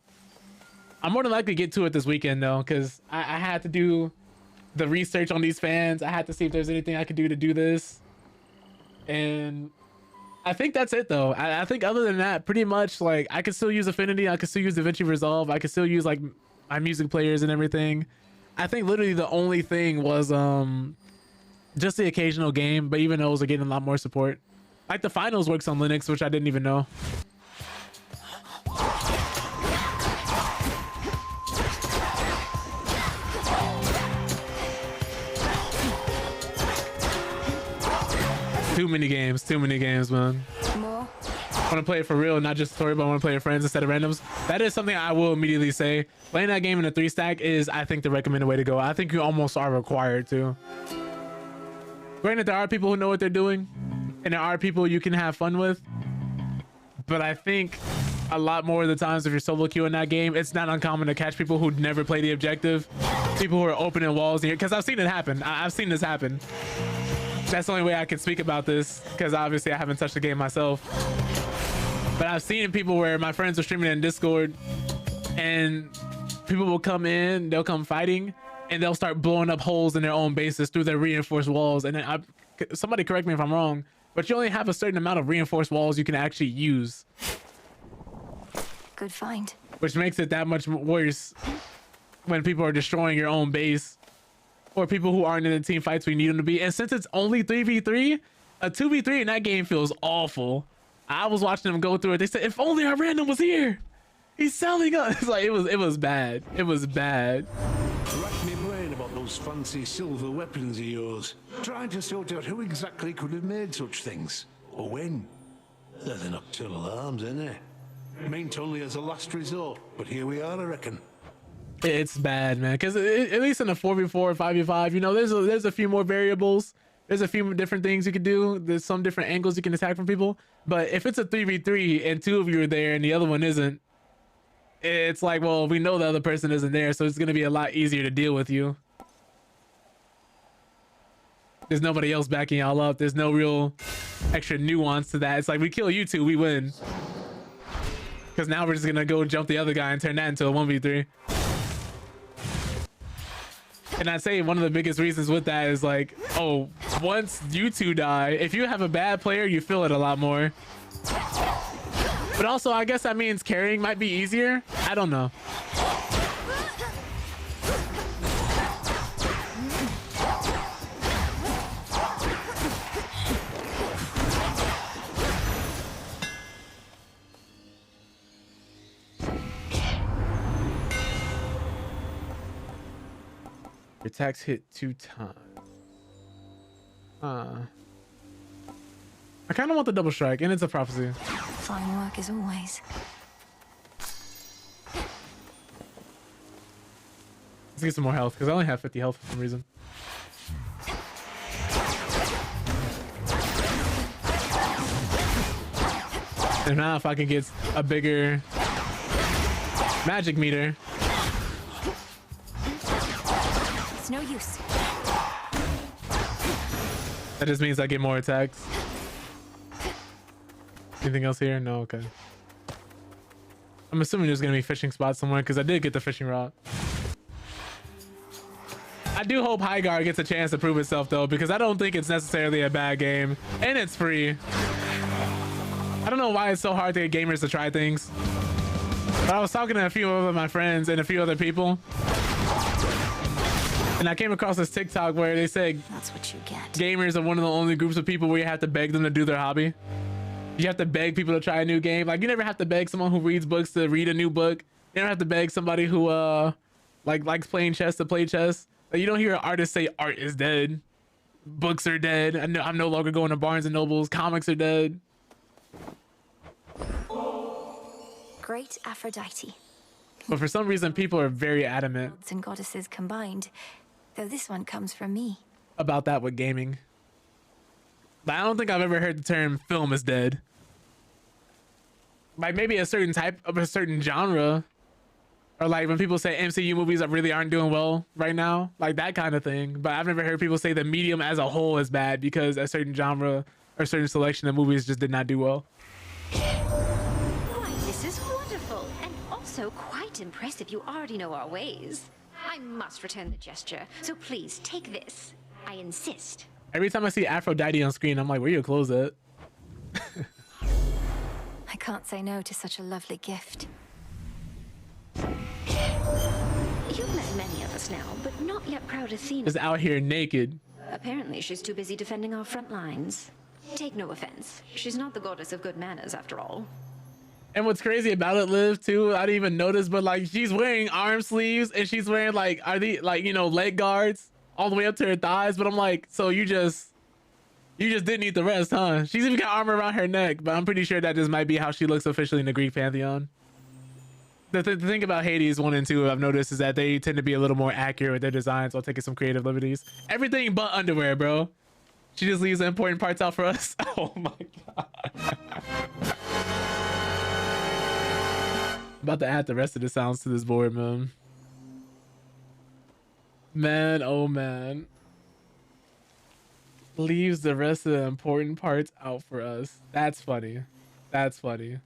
I'm more than likely to get to it this weekend though, because I had to do the research on these fans. I had to see if there's anything I could do to do this, and I think that's it though. I think other than that, pretty much like I could still use Affinity, I could still use DaVinci Resolve, I could still use like my music players and everything. I think literally the only thing was just the occasional game, but even those are getting a lot more support. Like the finals works on Linux, which I didn't even know. Too many games, man. More? I want to play it for real, not just story, but I want to play with friends instead of randoms. That is something I will immediately say. Playing that game in a 3-stack is, I think, the recommended way to go. I think you almost are required to. Granted, there are people who know what they're doing, and there are people you can have fun with. But I think a lot more of the times, if you're solo queue in that game, it's not uncommon to catch people who never play the objective. People who are opening walls here, because I've seen it happen. I've seen this happen. That's the only way I can speak about this, because obviously I haven't touched the game myself. But I've seen people where my friends are streaming in Discord, and people will come in, they'll come fighting, and they'll start blowing up holes in their own bases through their reinforced walls. And then somebody correct me if I'm wrong, but you only have a certain amount of reinforced walls you can actually use. Good find. Which makes it that much worse when people are destroying your own base, or people who aren't in the team fights we need them to be. And since it's only 3v3, a 2v3 in that game feels awful. I was watching them go through it. They said, if only our random was here. He's selling us. It's like, it was bad. It was bad. Rack me brain about those fancy silver weapons of yours. Trying to sort out who exactly could have made such things. Or when. They're nocturnal arms, ain't they? Meant only as a last resort. But here we are, I reckon. It's bad, man, because at least in a 4v4 or 5v5, you know, there's a few more variables. There's a few different things you could do. There's some different angles you can attack from people. But if it's a 3v3 and 2 of you are there and the other one isn't, it's like, well, we know the other person isn't there, so it's going to be a lot easier to deal with you. There's nobody else backing y'all up. There's no real extra nuance to that. It's like, we kill you two, we win. Because now we're just going to go jump the other guy and turn that into a 1v3. And I'd say one of the biggest reasons with that is like, oh, once you two die, if you have a bad player, you feel it a lot more. But also, I guess that means carrying might be easier. I don't know. Your attacks hit 2 times. I kind of want the double strike, and it's a prophecy. Fine work as always. Let's get some more health, because I only have 50 health for some reason. And now if I can get a bigger magic meter. It's no use. That just means I get more attacks. Anything else here? No, okay. I'm assuming there's gonna be fishing spots somewhere because I did get the fishing rod. I do hope High Guard gets a chance to prove itself though, because I don't think it's necessarily a bad game, and it's free. I don't know why it's so hard to get gamers to try things, but I was talking to a few of my friends and a few other people, and I came across this TikTok where they said that's what you get. Gamers are one of the only groups of people where you have to beg them to do their hobby. You have to beg people to try a new game. Like, you never have to beg someone who reads books to read a new book. You never have to beg somebody who likes playing chess to play chess. Like, you don't hear an artist say art is dead, books are dead. I'm no longer going to Barnes and Nobles. Comics are dead. Great Aphrodite. But for some reason, people are very adamant Gods and goddesses combined, though this one comes from me. about that with gaming. But I don't think I've ever heard the term film is dead. Like, maybe a certain type of a certain genre, Or like when people say MCU movies that really aren't doing well right now, like that kind of thing. But I've never heard people say the medium as a whole is bad because a certain genre or certain selection of movies just did not do well. Why, this is wonderful, and also quite impressive. You already know our ways. I must return the gesture, so please take this. I insist. Every time I see Aphrodite on screen, I'm like, where your clothes at? I can't say no to such a lovely gift. You've met many of us now, but not yet proud Athena. Just out here naked. Apparently, she's too busy defending our front lines. Take no offense. She's not the goddess of good manners, after all. And what's crazy about it, Liv, too, I didn't even notice, but like she's wearing arm sleeves and she's wearing like, are they like, you know, leg guards all the way up to her thighs? But I'm like, so you just didn't eat the rest, huh? She's even got armor around her neck, but I'm pretty sure that just might be how she looks officially in the Greek pantheon. The thing about Hades 1 and 2 I've noticed is that they tend to be a little more accurate with their designs while taking some creative liberties. Everything but underwear, bro. She just leaves the important parts out for us. Oh my god. About to add the rest of the sounds to this board, man. Man, oh man. Leaves the rest of the important parts out for us. That's funny. That's funny.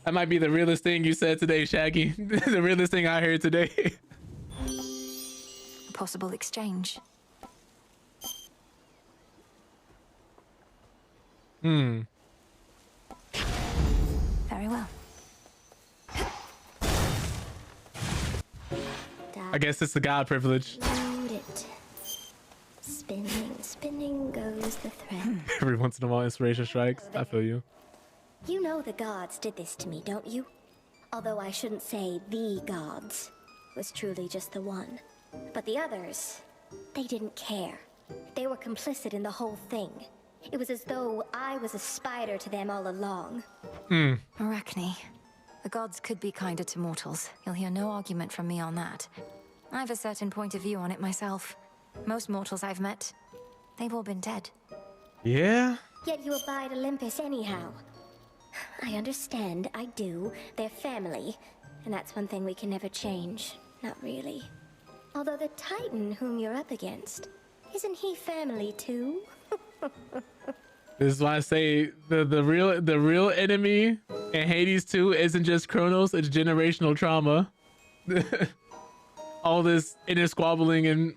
That might be the realest thing you said today, Shaggy. The realest thing I heard today. A possible exchange. Hmm. Very well. I guess it's the god privilege. Load it. Spinning, spinning goes the thread. Every once in a while, inspiration strikes. I feel you. You know the gods did this to me, don't you? Although I shouldn't say the gods. It was truly just the one. But the others, they didn't care. They were complicit in the whole thing. It was as though I was a spider to them all along. Arachne. The gods could be kinder to mortals. You'll hear no argument from me on that. I have a certain point of view on it myself. Most mortals I've met, they've all been dead. Yeah? Yet you abide Olympus anyhow. I understand, I do. They're family. And that's one thing we can never change. Not really. Although the Titan whom you're up against, isn't he family too? This is why I say the real enemy in Hades 2 isn't just Chronos, it's generational trauma. All this inner squabbling and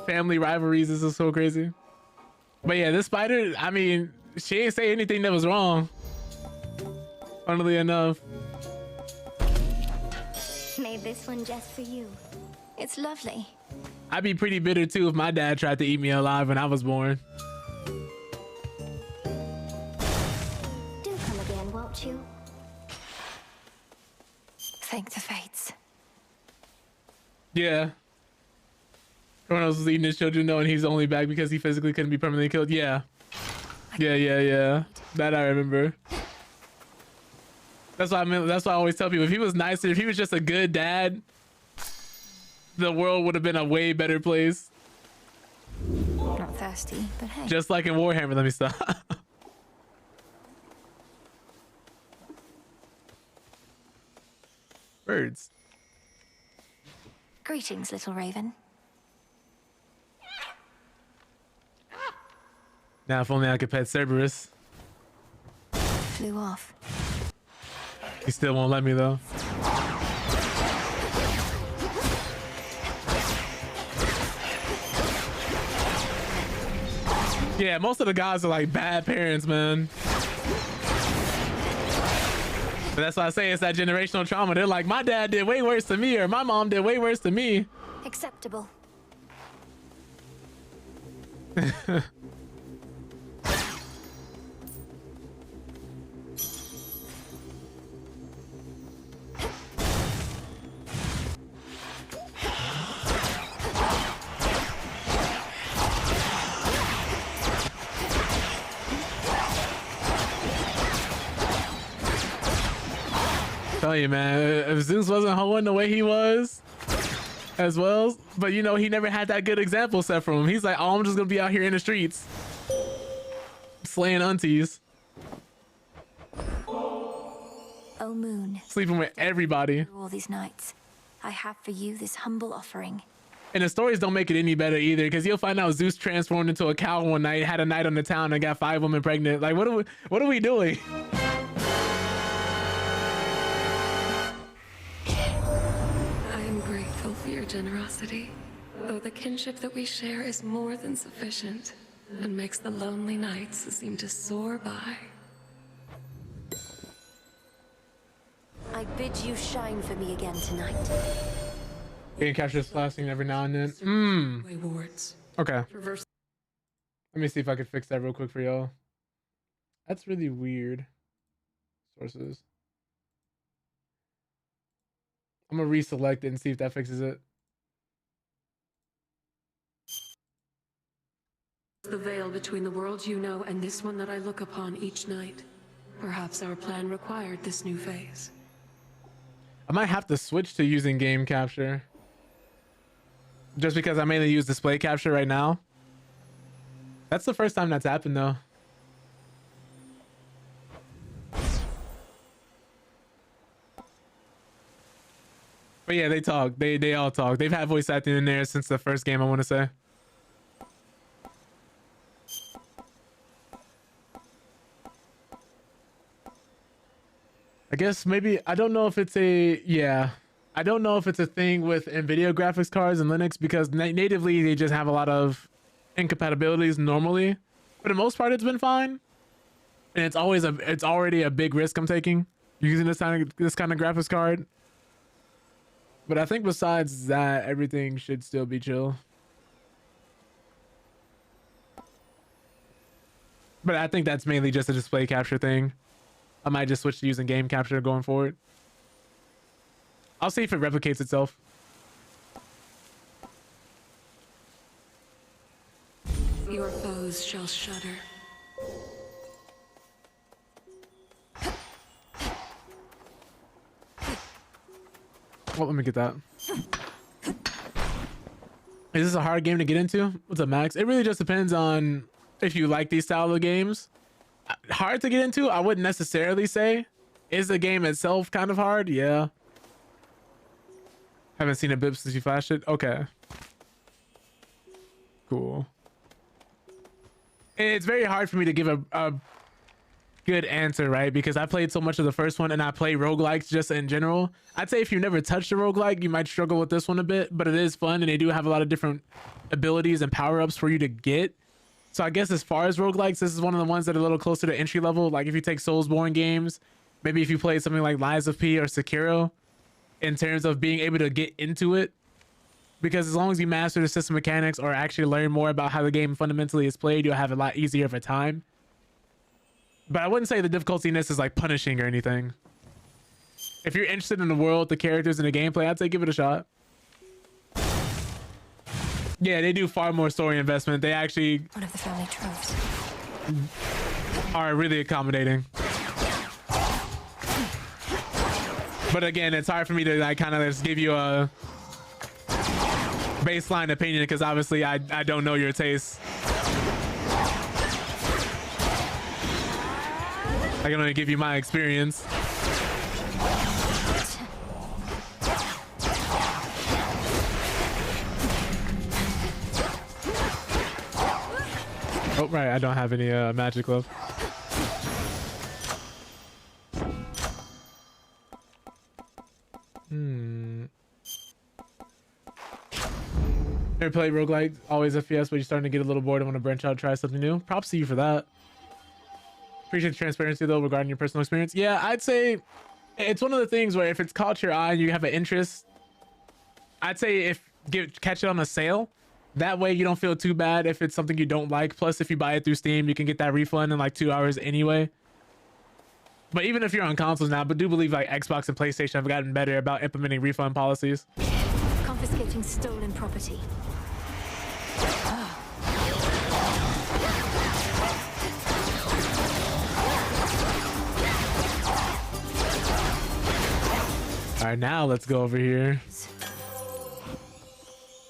family rivalries is just so crazy. But yeah, this spider, I mean, she ain't say anything that was wrong. Funnily enough. Made this one just for you. It's lovely. I'd be pretty bitter too if my dad tried to eat me alive when I was born. Do come again, won't you? Thank the fates. Yeah. Chronos was eating his children though, and he's only back because he physically couldn't be permanently killed. Yeah. Yeah. That I remember. That's why that's why I always tell people, if he was nicer, if he was just a good dad, the world would have been a way better place. Not thirsty, but hey. Just like in Warhammer, let me stop. Birds. Greetings, little raven. Now, if only I could pet Cerberus. Flew off. He still won't let me though. Yeah, most of the guys are like bad parents, man. But that's why I say it's that generational trauma. They're like, my dad did way worse to me, or my mom did way worse to me. Acceptable. Tell you, man, if Zeus wasn't hoeing the way he was as well, but you know, he never had that good example set from him. He's like, oh, I'm just gonna be out here in the streets slaying aunties. A O moon, Sleeping with everybody. through all these nights, I have for you this humble offering. And the stories don't make it any better either, because you'll find out Zeus transformed into a cow one night, had a night on the town, and got 5 women pregnant. Like, what are we doing? I am grateful for your generosity, though the kinship that we share is more than sufficient and makes the lonely nights seem to soar by. I bid you shine for me again tonight. You can capture this last thing every now and then. Okay. Let me see if I can fix that real quick for y'all. That's really weird. Sources. I'm gonna reselect it and see if that fixes it. The veil between the world you know and this one that I look upon each night. Perhaps our plan required this new phase. I might have to switch to using game capture. Just because I mainly use display capture right now. That's the first time that's happened though. But yeah, they talk. They all talk. They've had voice acting in there since the first game, I want to say. I guess maybe, I don't know if it's a, yeah. I don't know if it's a thing with NVIDIA graphics cards and Linux, because natively they just have a lot of incompatibilities normally. For the most part, it's been fine. And it's already a big risk I'm taking using this kind of graphics card. But I think besides that, everything should still be chill. But I think that's mainly just a display capture thing. I might just switch to using game capture going forward. I'll see if it replicates itself. Your foes shall shudder. Well, let me get that. Is this a hard game to get into? What's up, Max? It really just depends on if you like these style of games. Hard to get into, I wouldn't necessarily say. Is the game itself kind of hard? Yeah. Haven't seen a bip since you flashed it. Okay. Cool. It's very hard for me to give a good answer, right? Because I played so much of the first one and I play roguelikes just in general. I'd say if you've never touched a roguelike, you might struggle with this one a bit, but it is fun and they do have a lot of different abilities and power-ups for you to get. So I guess as far as roguelikes, this is one of the ones that are a little closer to entry level. Like if you take Soulsborne games, maybe if you play something like Lies of P or Sekiro, in terms of being able to get into it. Because as long as you master the system mechanics or actually learn more about how the game fundamentally is played, you'll have a lot easier of a time. But I wouldn't say the difficulty in this is like punishing or anything. If you're interested in the world, the characters, and the gameplay, I'd say give it a shot. Yeah, they do far more story investment. They actually one of the family troves are really accommodating. But again, it's hard for me to like kind of just give you a baseline opinion because obviously I don't know your tastes. I can only give you my experience. Oh, right, I don't have any magic left. Never played roguelike, always FPS, but you're starting to get a little bored and want to branch out and try something new. Props to you for that. Appreciate the transparency though regarding your personal experience. Yeah, I'd say it's one of the things where if it's caught your eye and you have an interest, I'd say catch it on a sale. That way you don't feel too bad if it's something you don't like. Plus, if you buy it through Steam, you can get that refund in like 2 hours anyway. But even if you're on consoles now, but do believe like Xbox and PlayStation have gotten better about implementing refund policies. confiscating stolen property. All right, now let's go over here.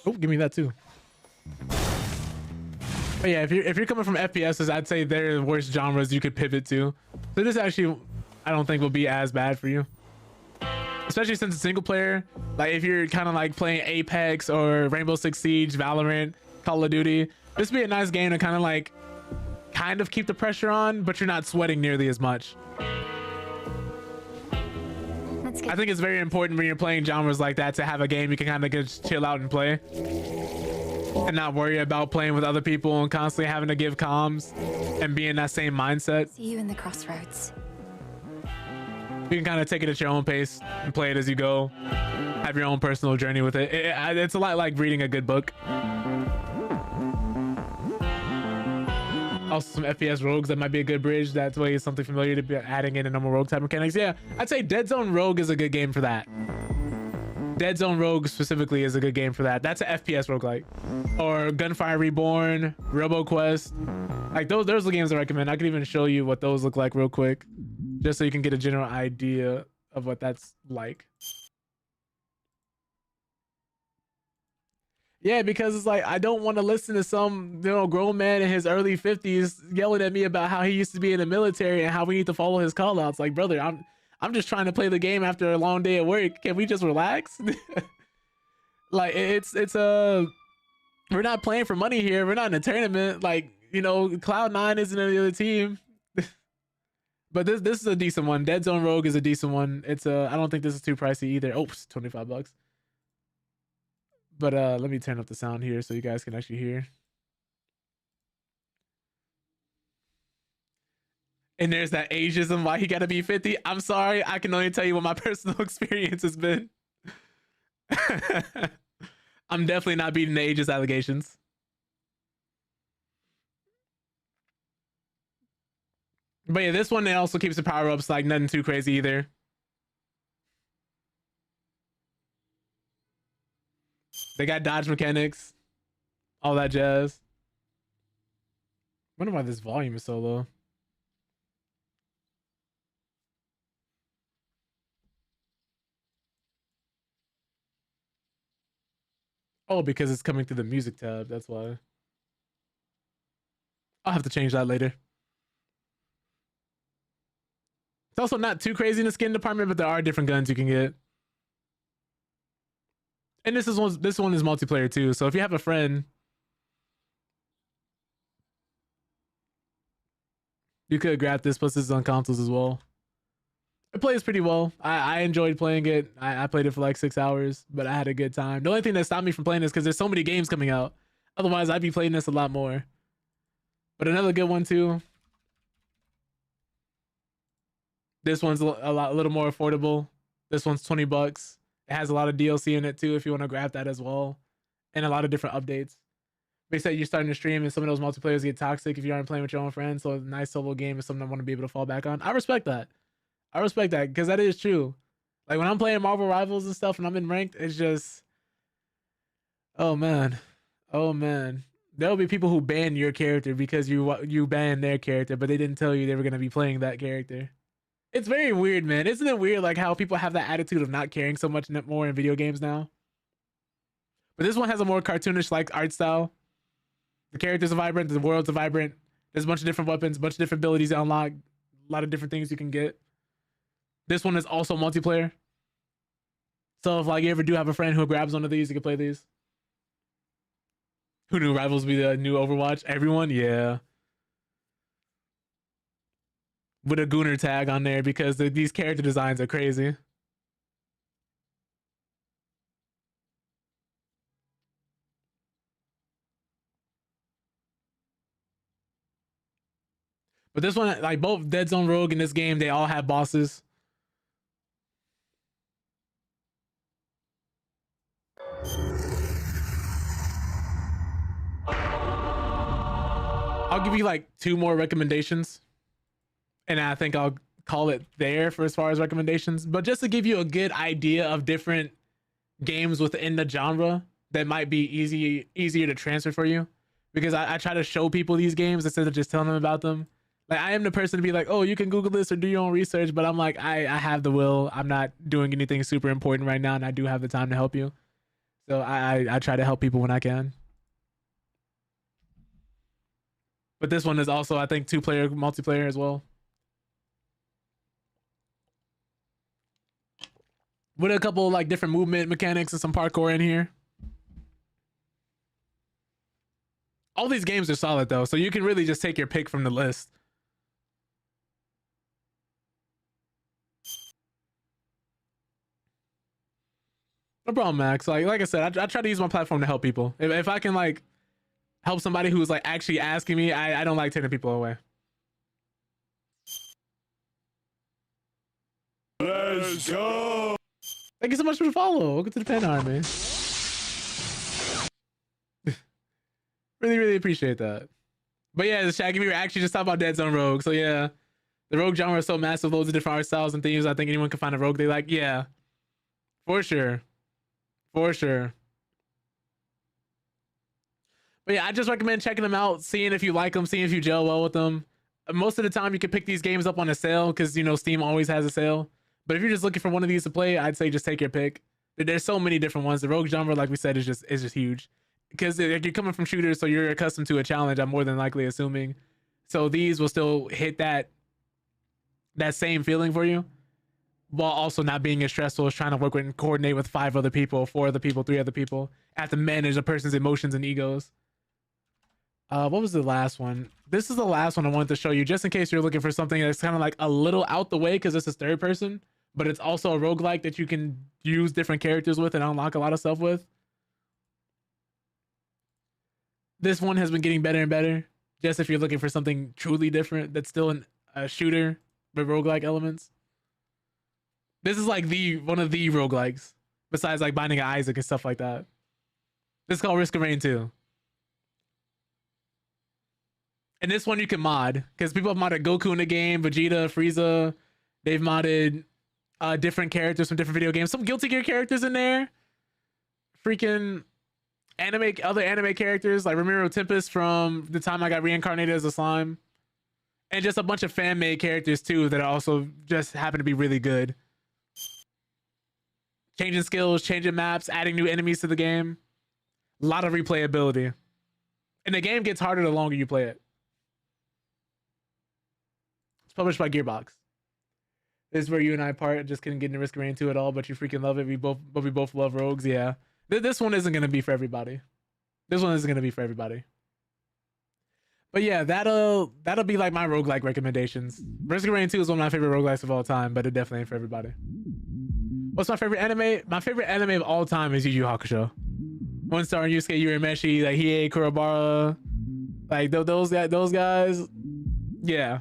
Oh, give me that too. But yeah, if you're coming from FPSs, I'd say they're the worst genres you could pivot to. So this actually, I don't think will be as bad for you. Especially since it's single player. Like if you're kind of like playing Apex or Rainbow Six Siege, Valorant, Call of Duty, this would be a nice game to kind of keep the pressure on, but you're not sweating nearly as much. I think it's very important when you're playing genres like that to have a game you can kind of just chill out and play and not worry about playing with other people and constantly having to give comms and be in that same mindset. See you in the crossroads. You can kind of take it at your own pace and play it as you go. Have your own personal journey with it. It's a lot like reading a good book. Also some FPS rogues that might be a good bridge. That's way something familiar to be adding in a normal rogue type mechanics. Yeah, I'd say Dead Zone Rogue is a good game for that. Dead Zone Rogue specifically is a good game for that. That's an FPS roguelike. Or Gunfire Reborn, RoboQuest. Like those are the games I recommend. I can even show you what those look like real quick, just so you can get a general idea of what that's like. Yeah, because it's like I don't want to listen to some grown man in his early 50s yelling at me about how he used to be in the military and how we need to follow his call outs. Like, brother, I'm just trying to play the game after a long day at work. Can we just relax? Like we're not playing for money here. We're not in a tournament. Like, Cloud9 isn't in the other team. But this is a decent one. Dead Zone Rogue is a decent one. I don't think this is too pricey either. Oh, it's $25. But let me turn up the sound here so you guys can actually hear. And there's that ageism, why he gotta be 50. I'm sorry, I can only tell you what my personal experience has been. I'm definitely not beating the ageist allegations. But yeah, this one, it also keeps the power-ups like nothing too crazy either. They got dodge mechanics, all that jazz. Wonder why this volume is so low. Oh, because it's coming through the music tab. That's why. I'll have to change that later. It's also not too crazy in the skin department, but there are different guns you can get. And this one is multiplayer too. So if you have a friend, you could grab this. Plus, this is on consoles as well. It plays pretty well. I enjoyed playing it. I played it for like 6 hours, but I had a good time. The only thing that stopped me from playing this because there's so many games coming out. Otherwise, I'd be playing this a lot more. But another good one too. This one's a little more affordable. This one's $20. It has a lot of DLC in it too if you want to grab that as well. And a lot of different updates. They say you're starting to stream and some of those multiplayers get toxic if you aren't playing with your own friends. So a nice solo game is something I want to be able to fall back on. I respect that. I respect that because that is true. Like when I'm playing Marvel Rivals and stuff and I'm in ranked, it's just, oh man. There'll be people who ban your character because you banned their character, but they didn't tell you they were going to be playing that character. It's very weird, man. Isn't it weird like how people have that attitude of not caring so much more in video games now? But this one has a more cartoonish like art style. The characters are vibrant, the worlds are vibrant. There's a bunch of different weapons, a bunch of different abilities to unlock, a lot of different things you can get. This one is also multiplayer. So if like you ever do have a friend who grabs one of these, you can play these. Who knew Rivals would be the new Overwatch? Everyone? Yeah. With a Gooner tag on there because these character designs are crazy. But this one, like both Dead Zone Rogue in this game, they all have bosses. I'll give you like 2 more recommendations. And I think I'll call it there for as far as recommendations. But just to give you a good idea of different games within the genre that might be easier to transfer for you. Because I try to show people these games instead of just telling them about them. Like I am the person to be like, oh, you can Google this or do your own research. But I'm like, I have the will. I'm not doing anything super important right now. And I do have the time to help you. So I try to help people when I can. But this one is also, I think, 2-player multiplayer as well. with a couple like different movement mechanics and some parkour in here. All these games are solid though, so you can really just take your pick from the list. No problem, Max. Like I said, I try to use my platform to help people. If I can like help somebody who's like actually asking me, I don't like turning people away. Let's go. Thank you so much for the follow. Welcome to the Pen Army. Really appreciate that. But yeah, Shaggy, we were actually just talking about Dead Zone Rogue. So yeah, the Rogue genre is so massive, loads of different art styles and themes. I think anyone can find a Rogue they like. Yeah, for sure. For sure. But yeah, I just recommend checking them out, seeing if you like them, seeing if you gel well with them. Most of the time, you can pick these games up on a sale because, you know, Steam always has a sale. But if you're just looking for one of these to play, I'd say just take your pick. There's so many different ones. The Rogue genre, like we said, is just huge. Because you're coming from shooters, so you're accustomed to a challenge, I'm more than likely assuming. So these will still hit that same feeling for you, while also not being as stressful as trying to work with and coordinate with 5 other people, 4 other people, 3 other people. Have to manage a person's emotions and egos. What was the last one? This is the last one I wanted to show you, just in case you're looking for something that's kind of like a little out the way, because this is third person, but it's also a roguelike that you can use different characters with and unlock a lot of stuff with. This one has been getting better and better, just if you're looking for something truly different that's still a shooter with roguelike elements. This is like one of the roguelikes, besides like Binding of Isaac and stuff like that. This is called Risk of Rain 2. And this one you can mod, because people have modded Goku in the game, Vegeta, Frieza. They've modded different characters from different video games. Some Guilty Gear characters in there. Freaking other anime characters like Ramiro Tempest from the time I got reincarnated as a slime. And just a bunch of fan-made characters too that also just happen to be really good. Changing skills, changing maps, adding new enemies to the game. A lot of replayability. And the game gets harder the longer you play it. It's published by Gearbox. This is where you and I part. Just couldn't get into Risk of Rain 2 at all, but you freaking love it. We both love rogues, yeah. This one isn't gonna be for everybody. This one isn't gonna be for everybody. But yeah, that'll be like my roguelike recommendations. Risk of Rain 2 is one of my favorite roguelikes of all time, but it definitely ain't for everybody. What's my favorite anime? My favorite anime of all time is Yu Yu Hakusho. One Star and Yusuke Urameshi, like Hiei Kurobara, like those guys. Yeah.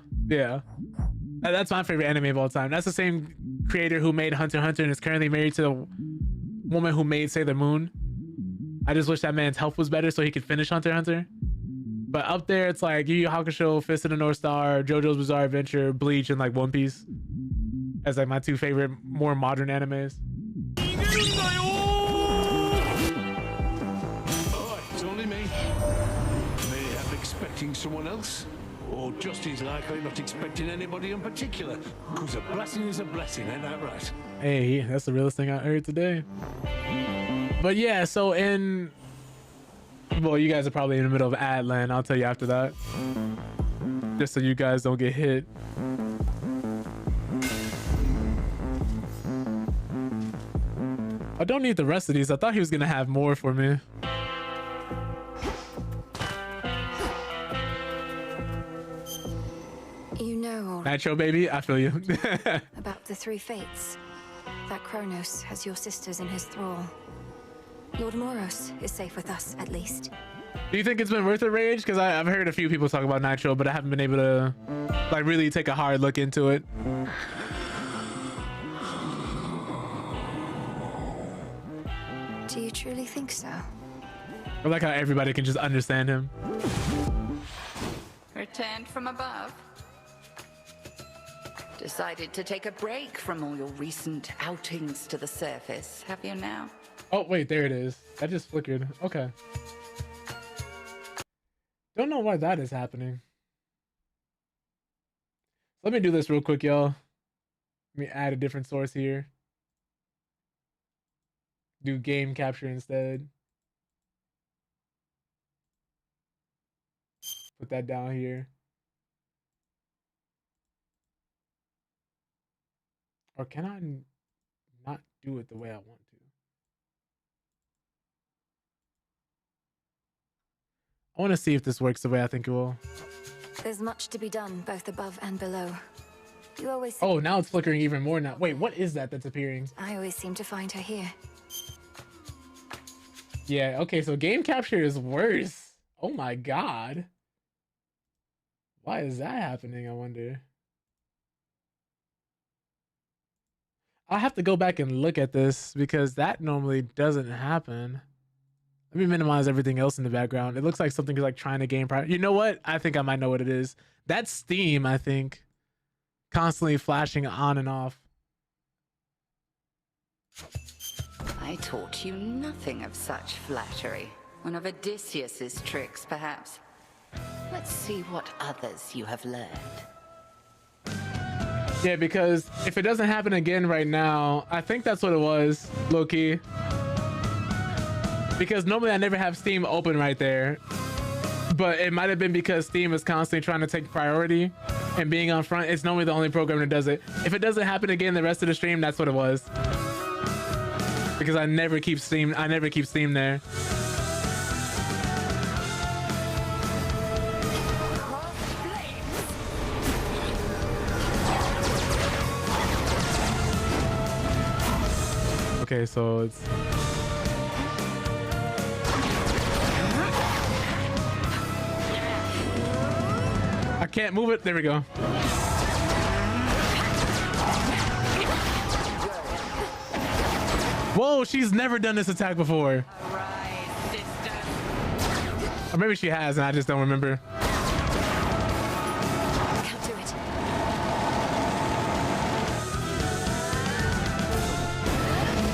That's my favorite anime of all time. That's the same creator who made Hunter x Hunter and is currently married to the woman who made Sailor Moon. I just wish that man's health was better so he could finish Hunter x Hunter. But up there, it's like Yu Yu Hakusho, Fist of the North Star, JoJo's Bizarre Adventure, Bleach, and like One Piece. As like my 2 favorite, more modern animes. Oh, it's only me. May I'm expecting someone else, or just as likely not expecting anybody in particular. Because a blessing is a blessing, ain't that right? Hey, that's the realest thing I heard today. But yeah, so well, you guys are probably in the middle of ad land. I'll tell you after that. Just so you guys don't get hit. I don't need the rest of these. I thought he was going to have more for me. You know Nitro, baby. I feel you. about the 3 fates. That Chronos has your sisters in his thrall. Lord Moros is safe with us, at least. Do you think it's been worth it, Rage? Because I've heard a few people talk about Nitro, but I haven't been able to like really take a hard look into it. Do you truly think so? I like how everybody can just understand him. Returned from above. Decided to take a break from all your recent outings to the surface, have you now? Oh, wait, there it is. That just flickered. Okay. Don't know why that is happening. Let me do this real quick, y'all. Let me add a different source here. Do game capture instead. Put that down here. Or can I not do it the way I want to. I want to see if this works the way I think it will. There's much to be done, both above and below. You always. Oh, now it's flickering even more now. Wait, what is that that's appearing? I always seem to find her here. Yeah, okay, so game capture is worse. Oh my god. Why is that happening, I wonder? I'll have to go back and look at this because that normally doesn't happen. Let me minimize everything else in the background. It looks like something is like trying to gain private. You know what? I think I might know what it is. That's Steam, I think. Constantly flashing on and off. I taught you nothing of such flattery. One of Odysseus's tricks, perhaps. Let's see what others you have learned. Yeah, because if it doesn't happen again right now, I think that's what it was, low-key. Because normally I never have Steam open right there. But it might have been because Steam is constantly trying to take priority and being on front. It's normally the only program that does it. If it doesn't happen again the rest of the stream, that's what it was. Because I never keep Steam there. Okay, so it's I can't move it. There we go. Whoa, she's never done this attack before. Or maybe she has and I just don't remember. Can't do it.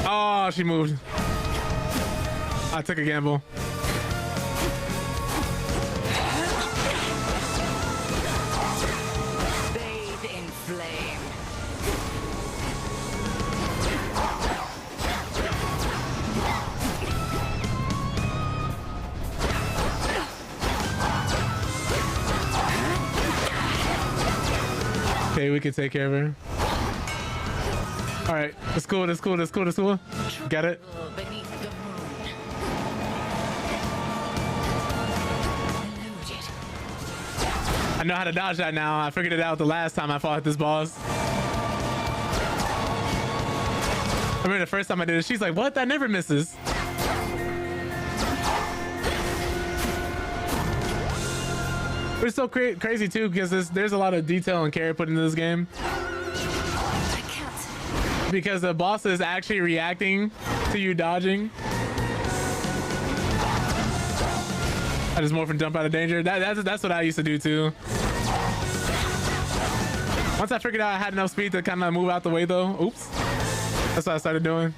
Oh, she moved. I took a gamble. Bathe in flame. Okay, we can take care of her. All right, that's cool. That's cool. That's cool. That's cool. Got it. Beneath the moon. Eluded. I know how to dodge that now. I figured it out the last time I fought this boss. I remember the first time I did it, she's like, what? That never misses. But it's so crazy too because there's a lot of detail and care put into this game. Because the boss is actually reacting to you dodging. I just morph and jump out of danger. That's what I used to do too. Once I figured out I had enough speed to kind of move out the way though. Oops. That's what I started doing.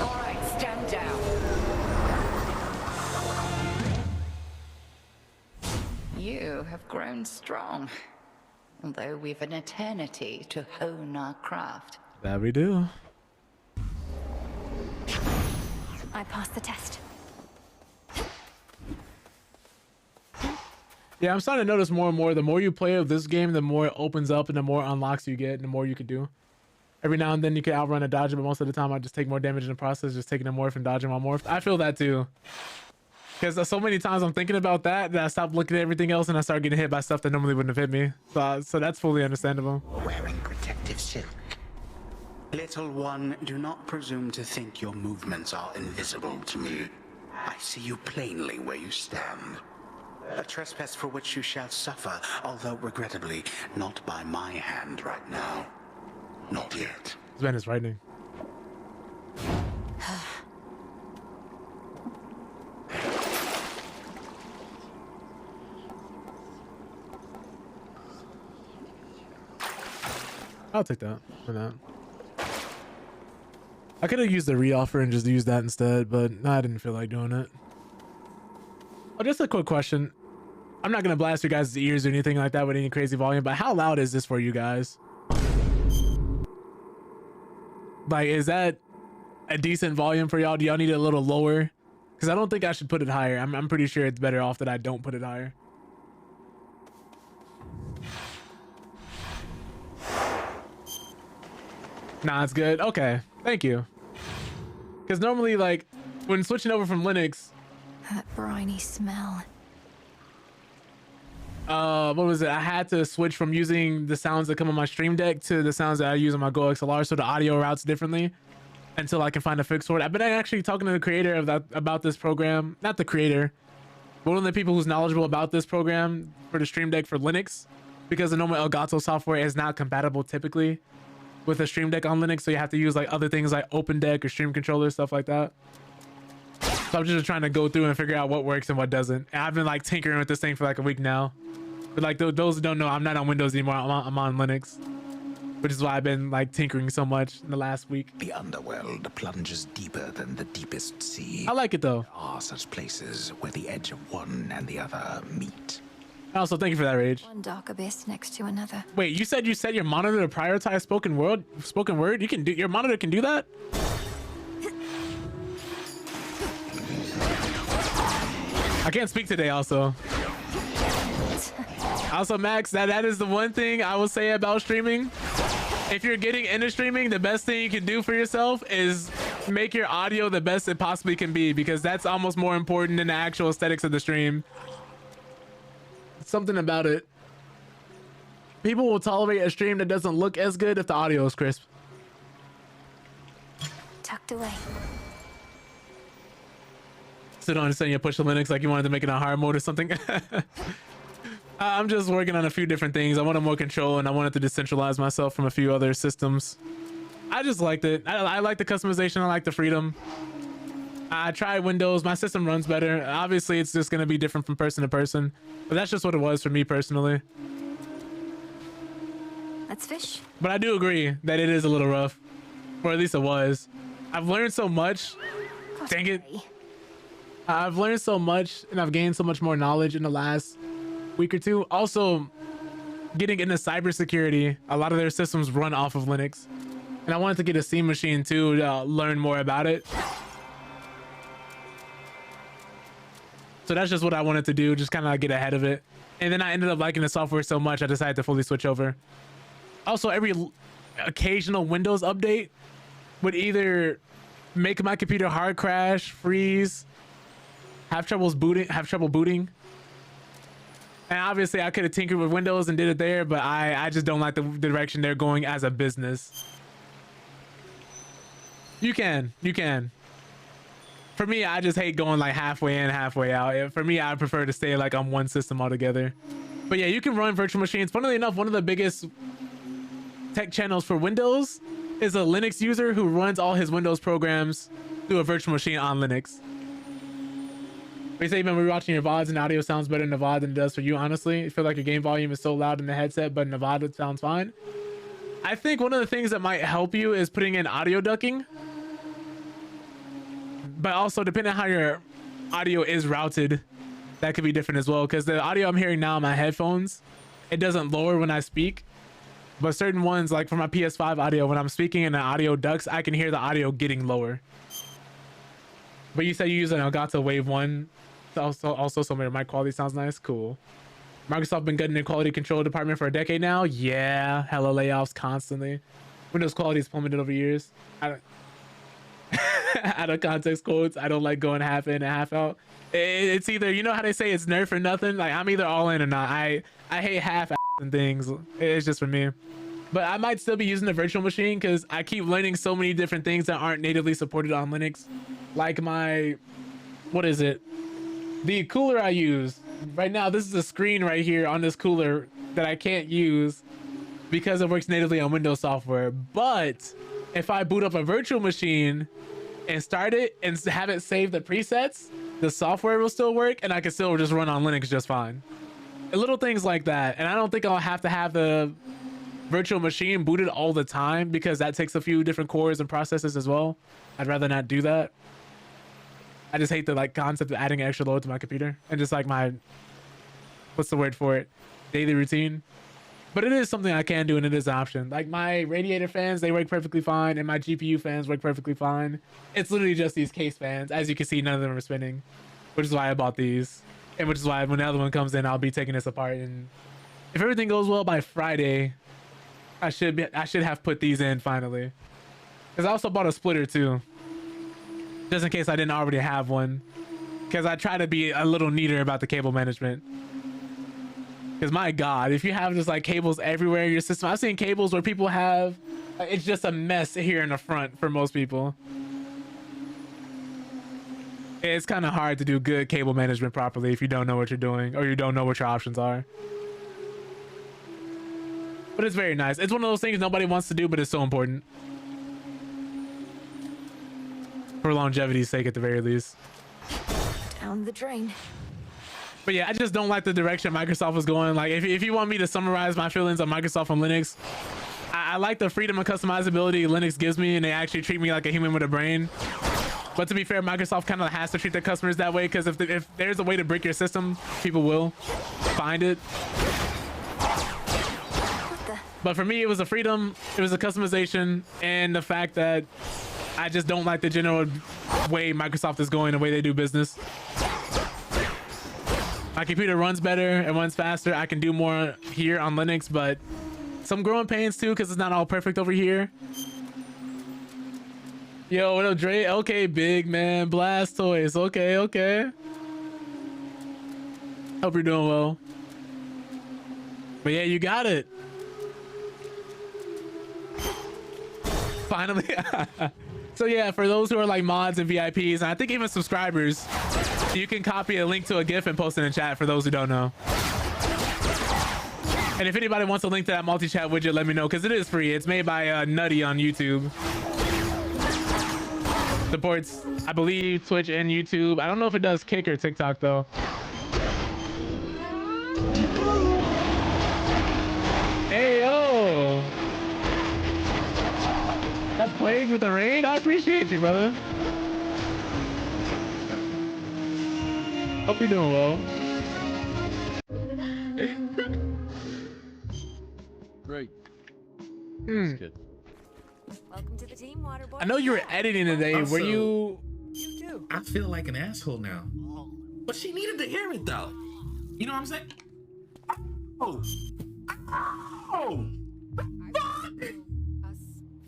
All right, stand down. You have grown strong. Although we've an eternity to hone our craft. That we do. I passed the test. Yeah, I'm starting to notice more and more. The more you play of this game, the more it opens up and the more unlocks you get and the more you can do. Every now and then you can outrun a dodge, but most of the time I just take more damage in the process, just taking a morph and dodging while morphed. I feel that too. Because so many times I'm thinking about that I stop looking at everything else and I start getting hit by stuff that normally wouldn't have hit me. So that's fully understandable. Wearing protective silk. Little one, do not presume to think your movements are invisible to me. I see you plainly where you stand. A trespass for which you shall suffer, although regrettably not by my hand right now. Not yet. This man is frightening. I'll take that for that. I could have used the re-offer and just used that instead, but I didn't feel like doing it. Oh, just a quick question. I'm not gonna blast your guys' ears or anything like that with any crazy volume, but how loud is this for you guys? Like, is that a decent volume for y'all? Do y'all need it a little lower? Because I don't think I should put it higher. I'm pretty sure it's better off that I don't put it higher. Nah, it's good. Okay, thank you. Because normally, like, when switching over from Linux, That briny smell. what was it? I had to switch from using the sounds that come on my Stream Deck to the sounds that I use on my Go XLR, so the audio routes differently until I can find a fix for it. I've been actually talking to the creator of that about this program, not the creator, but one of the people who's knowledgeable about this program for the Stream Deck for Linux, because the normal Elgato software is not compatible typically with a Stream Deck on Linux, so you have to use like other things like Open Deck or Stream Controller, stuff like that. So I'm just trying to go through and figure out what works and what doesn't. And I've been like tinkering with this thing for like a week now. But like those who don't know, I'm not on Windows anymore. I'm on Linux, which is why I've been like tinkering so much in the last week. The underworld plunges deeper than the deepest sea. I like it though. There are such places where the edge of one and the other meet. Also, thank you for that, Rage. One dark abyss next to another. Wait, you said you set your monitor to prioritize spoken word? You can do, your monitor can do that? I can't speak today also. Also, Max, that is the one thing I will say about streaming. If you're getting into streaming, the best thing you can do for yourself is make your audio the best it possibly can be, because that's almost more important than the actual aesthetics of the stream. Something about it. People will tolerate a stream that doesn't look as good if the audio is crisp. Tucked away. So don't understand you push the Linux like you wanted to make it on hard mode or something. I'm just working on a few different things. I wanted more control and I wanted to decentralize myself from a few other systems. I just liked it. I like the customization. I like the freedom. I tried Windows. My system runs better. Obviously, it's just going to be different from person to person. But that's just what it was for me personally. Let's fish. But I do agree that it is a little rough. Or at least it was. I've learned so much. Dang it. I've learned so much and I've gained so much more knowledge in the last week or two. Also, getting into cybersecurity, a lot of their systems run off of Linux. And I wanted to get a Steam machine too to learn more about it. So that's just what I wanted to do, just kind of get ahead of it. And then I ended up liking the software so much, I decided to fully switch over. Also, every occasional Windows update would either make my computer hard crash, freeze, have trouble booting. And obviously I could have tinkered with Windows and did it there, but I just don't like the direction they're going as a business. You can. For me, I just hate going like halfway in, halfway out. For me, I prefer to stay like on one system altogether. But yeah, you can run virtual machines. Funnily enough, one of the biggest tech channels for Windows is a Linux user who runs all his Windows programs through a virtual machine on Linux. They say when we're watching your VODs and audio sounds better in the VOD than it does for you, honestly. I feel like your game volume is so loud in the headset, but in the VOD it sounds fine. I think one of the things that might help you is putting in audio ducking. But also, depending on how your audio is routed, that could be different as well. Because the audio I'm hearing now on my headphones, it doesn't lower when I speak. But certain ones, like for my PS5 audio, when I'm speaking in the audio ducts, I can hear the audio getting lower. But you said you use an Elgato Wave 1. Also, some of your mic quality sounds nice. Cool. Microsoft been gutting their quality control department for a decade now. Yeah, hella layoffs constantly. Windows quality has plummeted over years. Out of context quotes, I don't like going half in and half out. It's either, you know how they say it's nerf or nothing. Like I'm either all in or not. I hate half and things. It's just for me. But I might still be using the virtual machine because I keep learning so many different things that aren't natively supported on Linux. Like my, what is it? The cooler I use right now. This is a screen right here on this cooler that I can't use because it works natively on Windows software. But if I boot up a virtual machine and start it and have it save the presets, the software will still work and I can still just run on Linux just fine. Little things like that. And I don't think I'll have to have the virtual machine booted all the time because that takes a few different cores and processes as well. I'd rather not do that. I just hate the like concept of adding extra load to my computer and just like my, what's the word for it? Daily routine. But it is something I can do and it is an option. Like my radiator fans, they work perfectly fine, and my GPU fans work perfectly fine. It's literally just these case fans. As you can see, none of them are spinning, which is why I bought these. And which is why when the other one comes in, I'll be taking this apart. And if everything goes well by Friday, I should have put these in finally. Because I also bought a splitter too, just in case I didn't already have one. Because I try to be a little neater about the cable management. Because my God, if you have just like cables everywhere in your system, I've seen cables where people have, it's just a mess here in the front for most people. It's kind of hard to do good cable management properly if you don't know what you're doing or you don't know what your options are. But it's very nice. It's one of those things nobody wants to do, but it's so important. For longevity's sake, at the very least. Down the drain. But yeah, I just don't like the direction Microsoft was going. Like, if you want me to summarize my feelings on Microsoft and Linux, I like the freedom and customizability Linux gives me, and they actually treat me like a human with a brain. But to be fair, Microsoft kind of has to treat their customers that way, because if there's a way to break your system, people will find it. But for me, it was a freedom, it was a customization, and the fact that I just don't like the general way Microsoft is going, the way they do business. My computer runs better, it runs faster. I can do more here on Linux, but some growing pains too, because it's not all perfect over here. Yo, what up, Dre? Okay, big man. Blast toys. Okay, okay. Hope you're doing well. But yeah, you got it. Finally. So yeah, for those who are like mods and VIPs, and I think even subscribers, you can copy a link to a GIF and post it in chat for those who don't know. And if anybody wants a link to that multi-chat widget, let me know, because it is free. It's made by Nutty on YouTube. Supports, I believe, Twitch and YouTube. I don't know if it does Kick or TikTok though. Hey yo! That Plague with the raid? I appreciate you, brother. Hope you're doing well. Great. Hmm. Good. Welcome to the team, Waterboy. I know you were editing today. Also, were you? I feel like an asshole now. But she needed to hear it though. You know what I'm saying? Oh. Oh. Us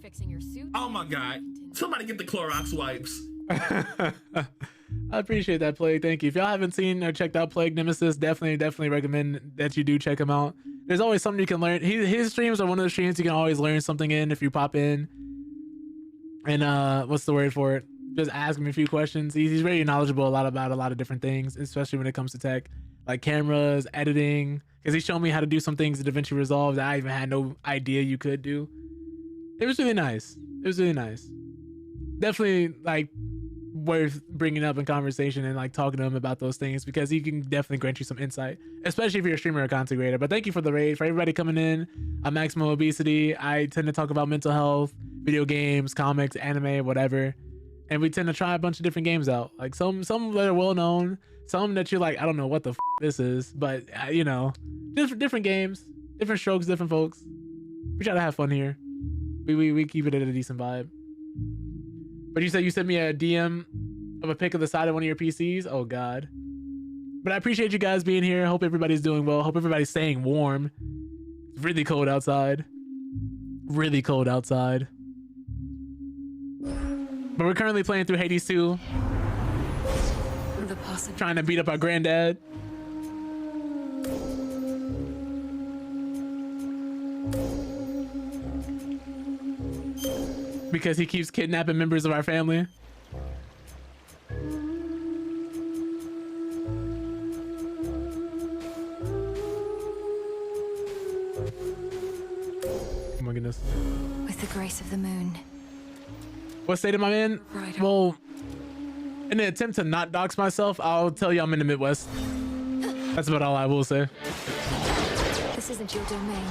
fixing your suit. Oh my God. Somebody get the Clorox wipes. I appreciate that, Plague. Thank you. If y'all haven't seen or checked out Plague Nemesis, definitely recommend that you do check him out. There's always something you can learn. His streams are one of the streams you can always learn something in if you pop in. And what's the word for it? Just ask him a few questions. He's very knowledgeable about a lot of different things, especially when it comes to tech, like cameras, editing. Because he showed me how to do some things in DaVinci Resolve that I even had no idea you could do. It was really nice. It was really nice. Definitely like worth bringing up in conversation and like talking to him about those things, because he can definitely grant you some insight, especially if you're a streamer or content creator. But thank you for the raid. For everybody coming in, I'm Maximum Obesity. I tend to talk about mental health, video games, comics, anime, whatever. And we tend to try a bunch of different games out. Like some that are well known, some that you're like, I don't know what the this is, but you know, different games, different strokes, different folks. We try to have fun here. We keep it at a decent vibe. But you said you sent me a DM of a pic of the side of one of your PCs. Oh God. But I appreciate you guys being here. Hope everybody's doing well. Hope everybody's staying warm. It's really cold outside. Really cold outside. But we're currently playing through Hades 2. Trying to beat up our granddad. Because he keeps kidnapping members of our family. Oh my goodness. With the grace of the moon. What state am I in? Well, in an attempt to not dox myself, I'll tell you I'm in the Midwest. That's about all I will say. This isn't your domain.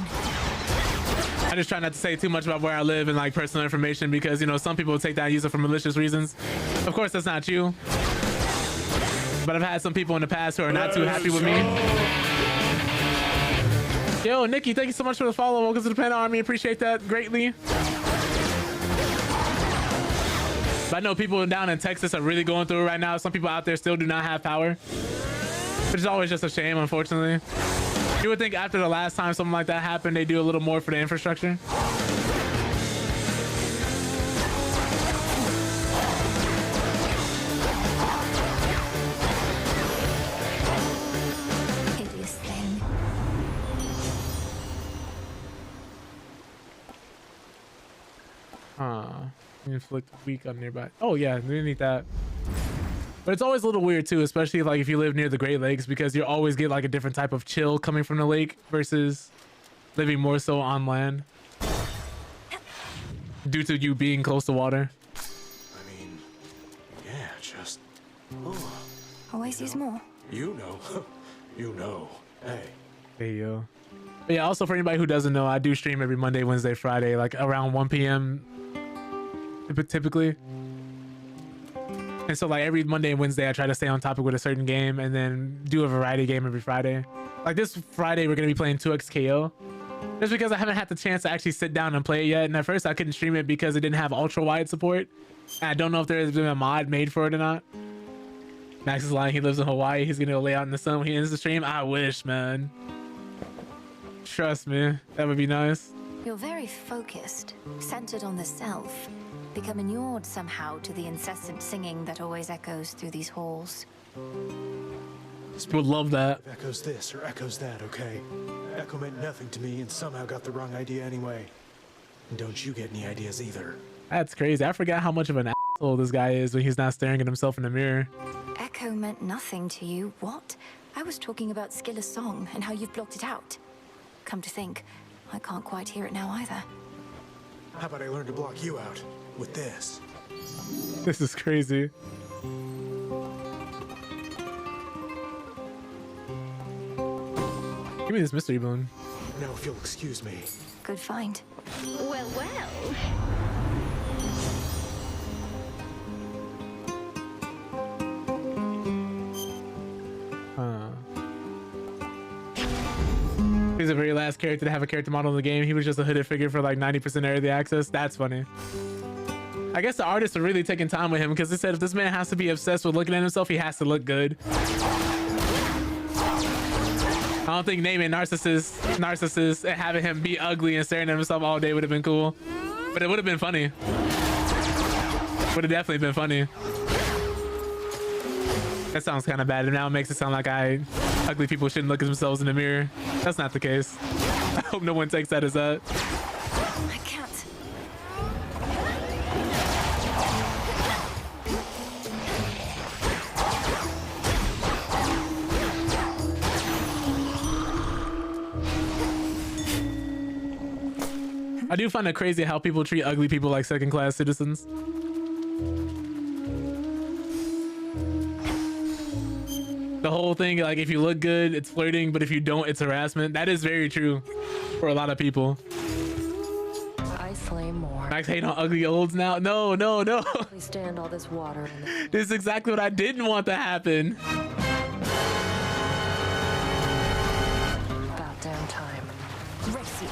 I just try not to say too much about where I live and like personal information, because you know some people take that and use it for malicious reasons. Of course that's not you, but I've had some people in the past who are not too happy with me. Yo, Nikki, thank you so much for the follow. Welcome to the Panda Army. Appreciate that greatly. But I know people down in Texas are really going through it right now. Some people out there still do not have power, which is always just a shame, unfortunately. You would think after the last time something like that happened, they do a little more for the infrastructure. Inflict weak on nearby. Oh yeah, we need that. But it's always a little weird too, especially like if you live near the Great Lakes, because you always get like a different type of chill coming from the lake versus living more so on land due to you being close to water. I mean, yeah, just... Always use more. You know. You know. Hey. Hey, yo. But yeah, also for anybody who doesn't know, I do stream every Monday, Wednesday, Friday, like around 1 p.m. typically. And so like every Monday and Wednesday, I try to stay on topic with a certain game and then do a variety game every Friday. Like this Friday, we're going to be playing 2XKO. Just because I haven't had the chance to actually sit down and play it yet. And at first I couldn't stream it because it didn't have ultra wide support. And I don't know if there has been a mod made for it or not. Max is lying, he lives in Hawaii. He's going to go lay out in the sun when he ends the stream. I wish, man. Trust me, that would be nice. You're very focused, centered on the self. Become inured somehow to the incessant singing that always echoes through these halls. Would love that. Echoes this or echoes that, okay? Echo meant nothing to me and somehow got the wrong idea anyway. And don't you get any ideas either. That's crazy. I forgot how much of an asshole this guy is when he's not staring at himself in the mirror. Echo meant nothing to you. What? I was talking about Skiller's song and how you've blocked it out. Come to think, I can't quite hear it now either. How about I learn to block you out with this? This is crazy. Give me this mystery bone. Now, if you'll excuse me. Good find. Well, well. He's the very last character to have a character model in the game. He was just a hooded figure for like 90% of the access. That's funny. I guess the artists are really taking time with him because they said if this man has to be obsessed with looking at himself, he has to look good. I don't think naming narcissist and having him be ugly and staring at himself all day would have been cool, but it would have been funny. Would have definitely been funny. That sounds kind of bad, and now it makes it sound like ugly people shouldn't look at themselves in the mirror. That's not the case. I hope no one takes that as that. I can't. I do find it crazy how people treat ugly people like second-class citizens. The whole thing, like if you look good, it's flirting, but if you don't, it's harassment. That is very true for a lot of people. I slay more. Max hate on ugly olds now. No, no, no. Please stand all this water. This is exactly what I didn't want to happen. About damn time. Race you.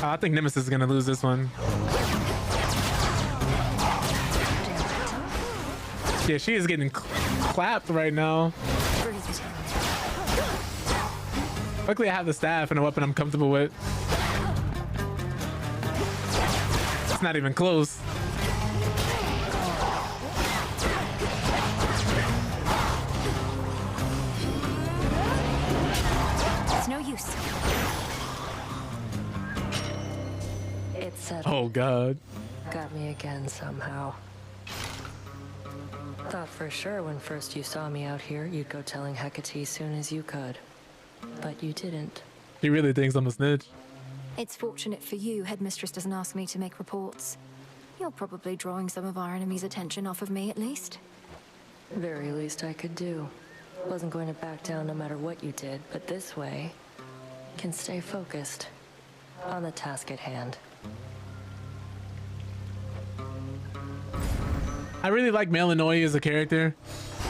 I think Nemesis is gonna lose this one. Yeah, she is getting clapped right now. Luckily, I have the staff and a weapon I'm comfortable with. It's not even close. It's no use. It's set. Oh, God. Got me again somehow. Thought for sure when first you saw me out here, you'd go telling Hecate soon as you could. But you didn't. He really thinks I'm a snitch. It's fortunate for you, Headmistress doesn't ask me to make reports. You're probably drawing some of our enemy's attention off of me, at least. Very least I could do. Wasn't going to back down no matter what you did, but this way, can stay focused on the task at hand. I really like Melanoi as a character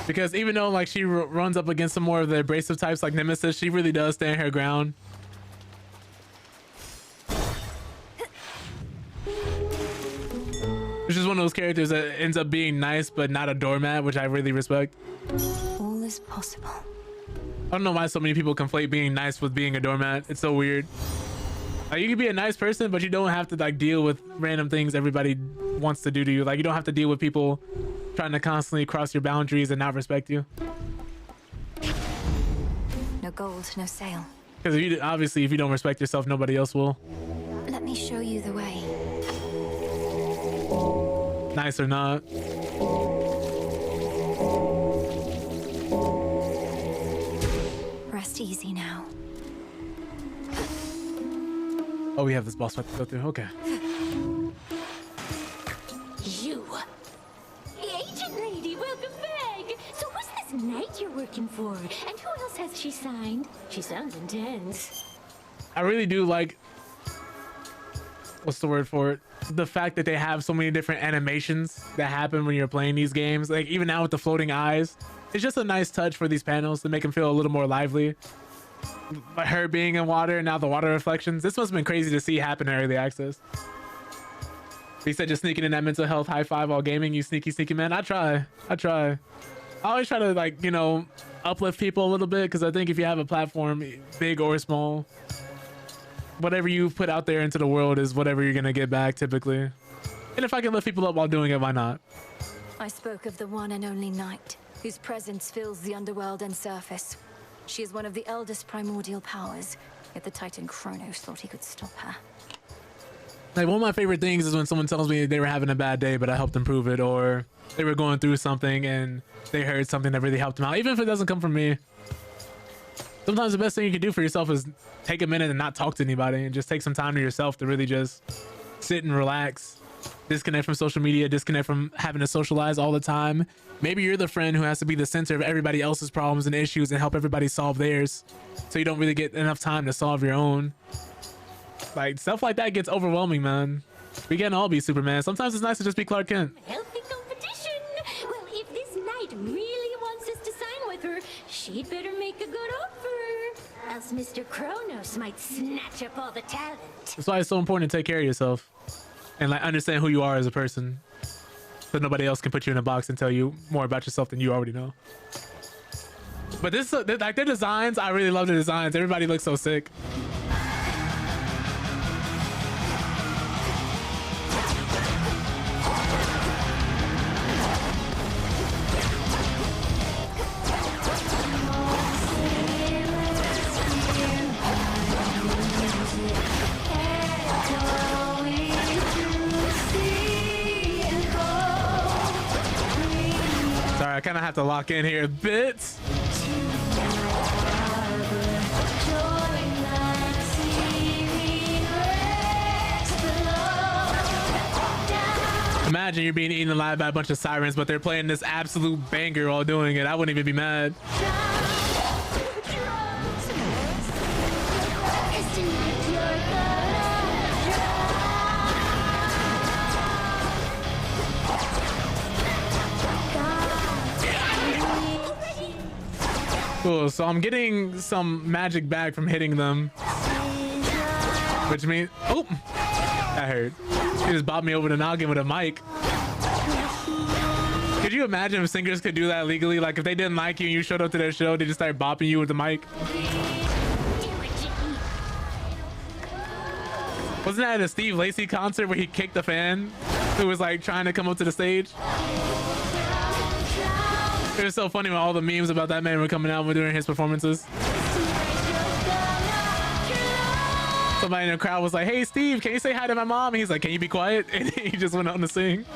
because even though like she runs up against some more of the abrasive types like Nemesis, she really does stand her ground. She's just one of those characters that ends up being nice but not a doormat, which I really respect. All is possible. I don't know why so many people conflate being nice with being a doormat. It's so weird. Like you can be a nice person, but you don't have to like deal with random things everybody wants to do to you. Like you don't have to deal with people trying to constantly cross your boundaries and not respect you. No gold, no sale. Because obviously, if you don't respect yourself, nobody else will. Let me show you the way. Nice or not. Rest easy now. Oh, we have this boss fight to go through. Okay. You. Agent lady, welcome back. So who's this knight you're working for? And who else has she signed? She sounds intense. I really do like, what's the word for it? The fact that they have so many different animations that happen when you're playing these games. Like even now with the floating eyes, it's just a nice touch for these panels to make them feel a little more lively. But her being in water and now the water reflections, this must have been crazy to see happen in early access. He said just sneaking in that mental health high five while gaming, you sneaky man. I try. I always try to, like, you know, uplift people a little bit, because I think if you have a platform, big or small, whatever you put out there into the world is whatever you're gonna get back typically. And if I can lift people up while doing it, why not? I spoke of the one and only night, whose presence fills the underworld and surface. She is one of the eldest primordial powers, yet the Titan Chronos thought he could stop her. Like, one of my favorite things is when someone tells me they were having a bad day, but I helped improve it, or they were going through something and they heard something that really helped them out, even if it doesn't come from me. Sometimes the best thing you can do for yourself is take a minute and not talk to anybody and just take some time to yourself to really just sit and relax, disconnect from social media, disconnect from having to socialize all the time. Maybe you're the friend who has to be the center of everybody else's problems and issues and help everybody solve theirs, so you don't really get enough time to solve your own. Like, stuff like that gets overwhelming, man. We can't all be Superman. Sometimes it's nice to just be Clark Kent. Healthy competition. Well, if this knight really wants us to sign with her, she'd better make a good offer. Else Mr. Chronos might snatch up all the talent. That's why it's so important to take care of yourself and, like, understand who you are as a person, so nobody else can put you in a box and tell you more about yourself than you already know. But this, like, their designs, I really love the designs. Everybody looks so sick. Sorry, I kind of have to lock in here a bit. Imagine you're being eaten alive by a bunch of sirens, but they're playing this absolute banger while doing it. I wouldn't even be mad. Cool, so I'm getting some magic back from hitting them, which means, oh, that hurt. He just bopped me over the noggin with a mic. Could you imagine if singers could do that legally? Like, if they didn't like you and you showed up to their show, they just started bopping you with the mic. Wasn't that at a Steve Lacy concert where he kicked a fan who was, like, trying to come up to the stage? It was so funny when all the memes about that man were coming out when during his performances. Somebody in the crowd was like, "Hey Steve, can you say hi to my mom?" And he's like, "Can you be quiet?" And he just went on to sing.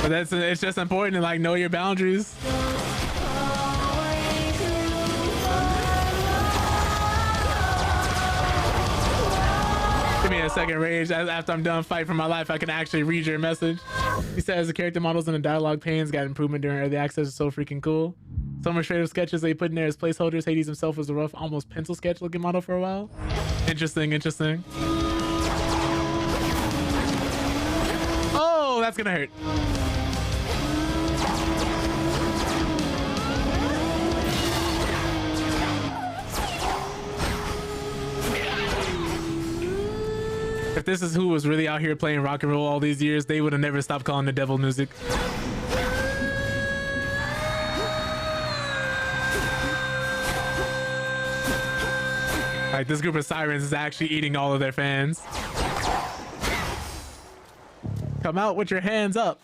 But it's just important to, like, know your boundaries. Give me a second, Rage. After I'm done fighting for my life, I can actually read your message. He says the character models and the dialogue panes got improvement during early access. Is so freaking cool. Some illustrative sketches they put in there as placeholders. Hades himself was a rough, almost pencil sketch looking model for a while. Interesting. Oh, that's gonna hurt. If this is who was really out here playing rock and roll all these years, they would have never stopped calling the devil music. Like, this group of sirens is actually eating all of their fans. Come out with your hands up.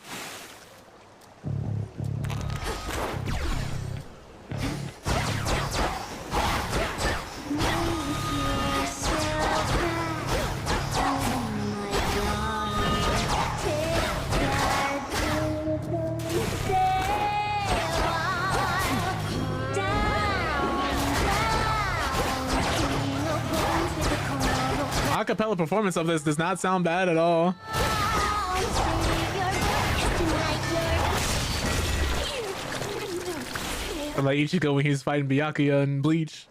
acapella performance of this does not sound bad at all. Like Ichigo when he was fighting Byakuya and Bleach.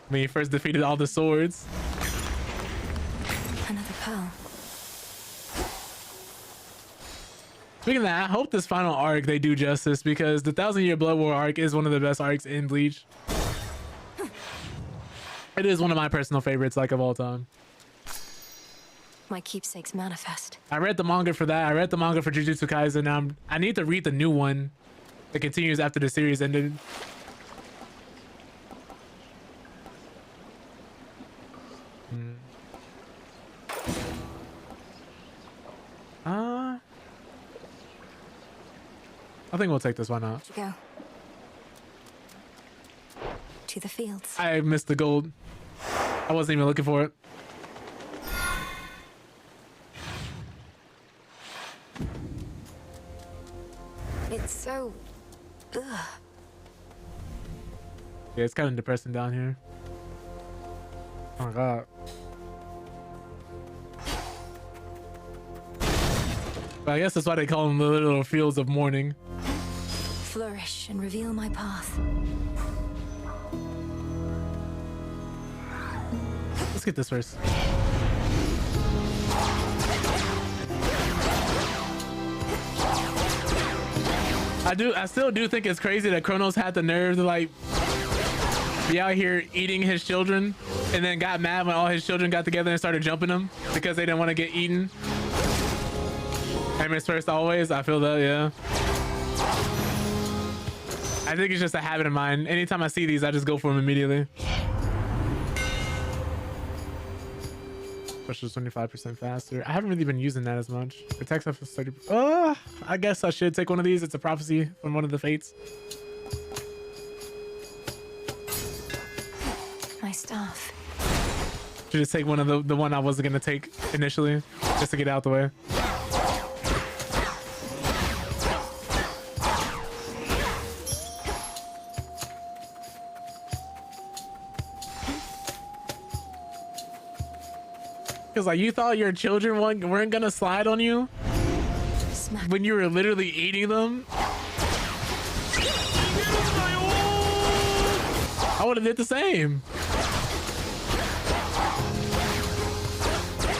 When he first defeated all the swords. Another pearl. Speaking of that, I hope this final arc they do justice because the 1,000-Year Blood War arc is one of the best arcs in Bleach. It is one of my personal favorites, like, of all time. My keepsake's manifest. I read the manga for that. I read the manga for Jujutsu Kaisen. I need to read the new one that continues after the series ended. I think we'll take this one out. Go. To the fields. I missed the gold. I wasn't even looking for it. It's so... Ugh. Yeah, it's kind of depressing down here. Oh my god. But I guess that's why they call them the little fields of mourning. Flourish and reveal my path. Let's get this first. I still do think it's crazy that Chronos had the nerve to like be out here eating his children and then got mad when all his children got together and started jumping him because they didn't want to get eaten. Aim is first always. I feel that, yeah. I think it's just a habit of mine. Anytime I see these, I just go for them immediately. Push is 25% faster. I haven't really been using that as much. Protects up to 30%. I guess I should take one of these. It's a prophecy from one of the fates. My staff. Should just take one of the one I wasn't gonna take initially, just to get out the way. Because like you thought your children weren't gonna slide on you when you were literally eating them. I would have did the same.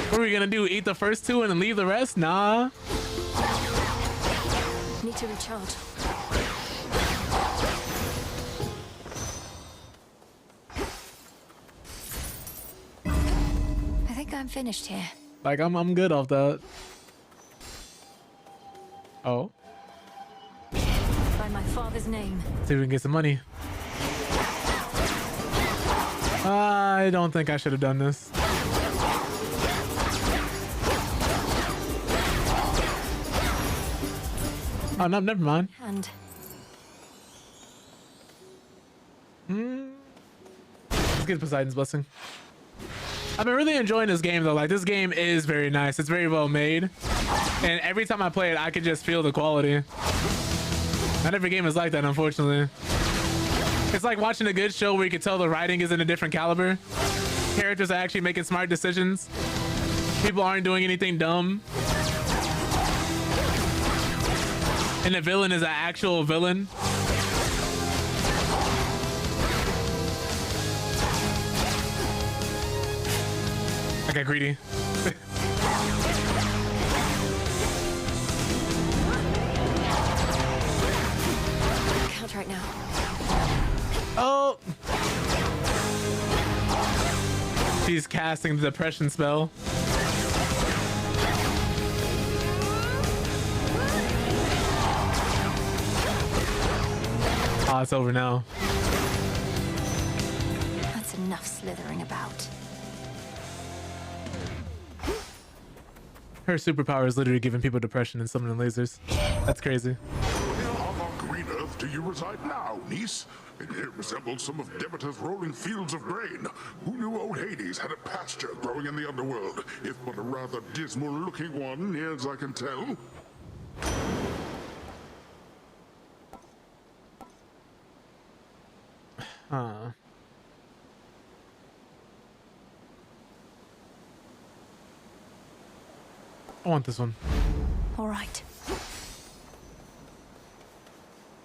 What are we gonna do? Eat the first two and then leave the rest? Nah. Need to recharge. I think I'm finished here. Like I'm good off that. Oh. By my father's name. See if we can get some money. I don't think I should have done this. Oh no, never mind. And let's get Poseidon's blessing. I've been really enjoying this game though. Like this game is very nice. It's very well made. And every time I play it, I can just feel the quality. Not every game is like that, unfortunately. It's like watching a good show where you can tell the writing is in a different caliber. Characters are actually making smart decisions. People aren't doing anything dumb. And the villain is an actual villain. I got greedy. count right now. Oh! She's casting the depression spell. Oh, it's over now. That's enough slithering about. Her superpower is literally giving people depression and summoning lasers. That's crazy. Where on the green earth do you reside now, niece? It here resembles some of Demeter's rolling fields of grain. Who knew old Hades had a pasture growing in the underworld, if but a rather dismal-looking one, near as I can tell? I want this one. All right.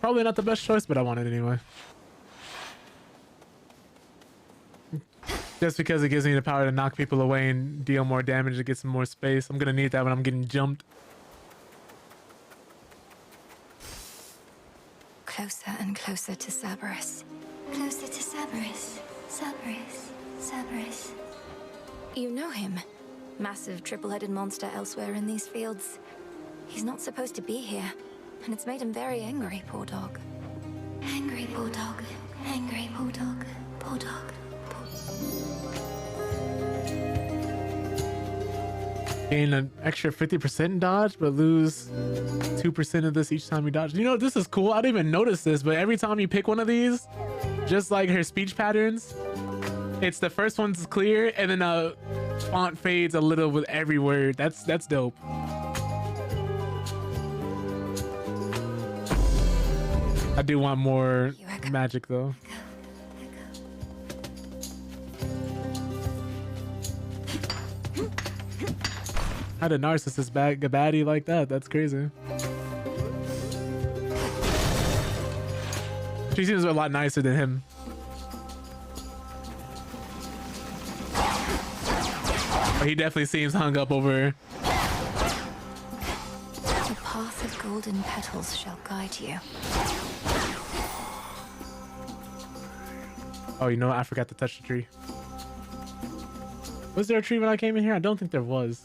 Probably not the best choice, but I want it anyway. Just because it gives me the power to knock people away and deal more damage to get some more space. I'm gonna need that when I'm getting jumped. Closer and closer to Cerberus. Closer to Cerberus. Cerberus. Cerberus. You know him. Massive triple-headed monster elsewhere in these fields. He's not supposed to be here, and it's made him very angry, poor dog. Angry poor dog. Angry poor dog. Poor dog. Gain an extra 50% dodge, but lose 2% of this each time you dodge. You know, this is cool. I didn't even notice this, but every time you pick one of these, just like her speech patterns, it's the first one's clear, and then font fades a little with every word. That's dope. I do want more magic though. How did narcissist bag a baddie like that? That's crazy. She seems a lot nicer than him. But he definitely seems hung up over her. The path of golden petals shall guide you. Oh, you know what? I forgot to touch the tree. Was there a tree when I came in here? I don't think there was.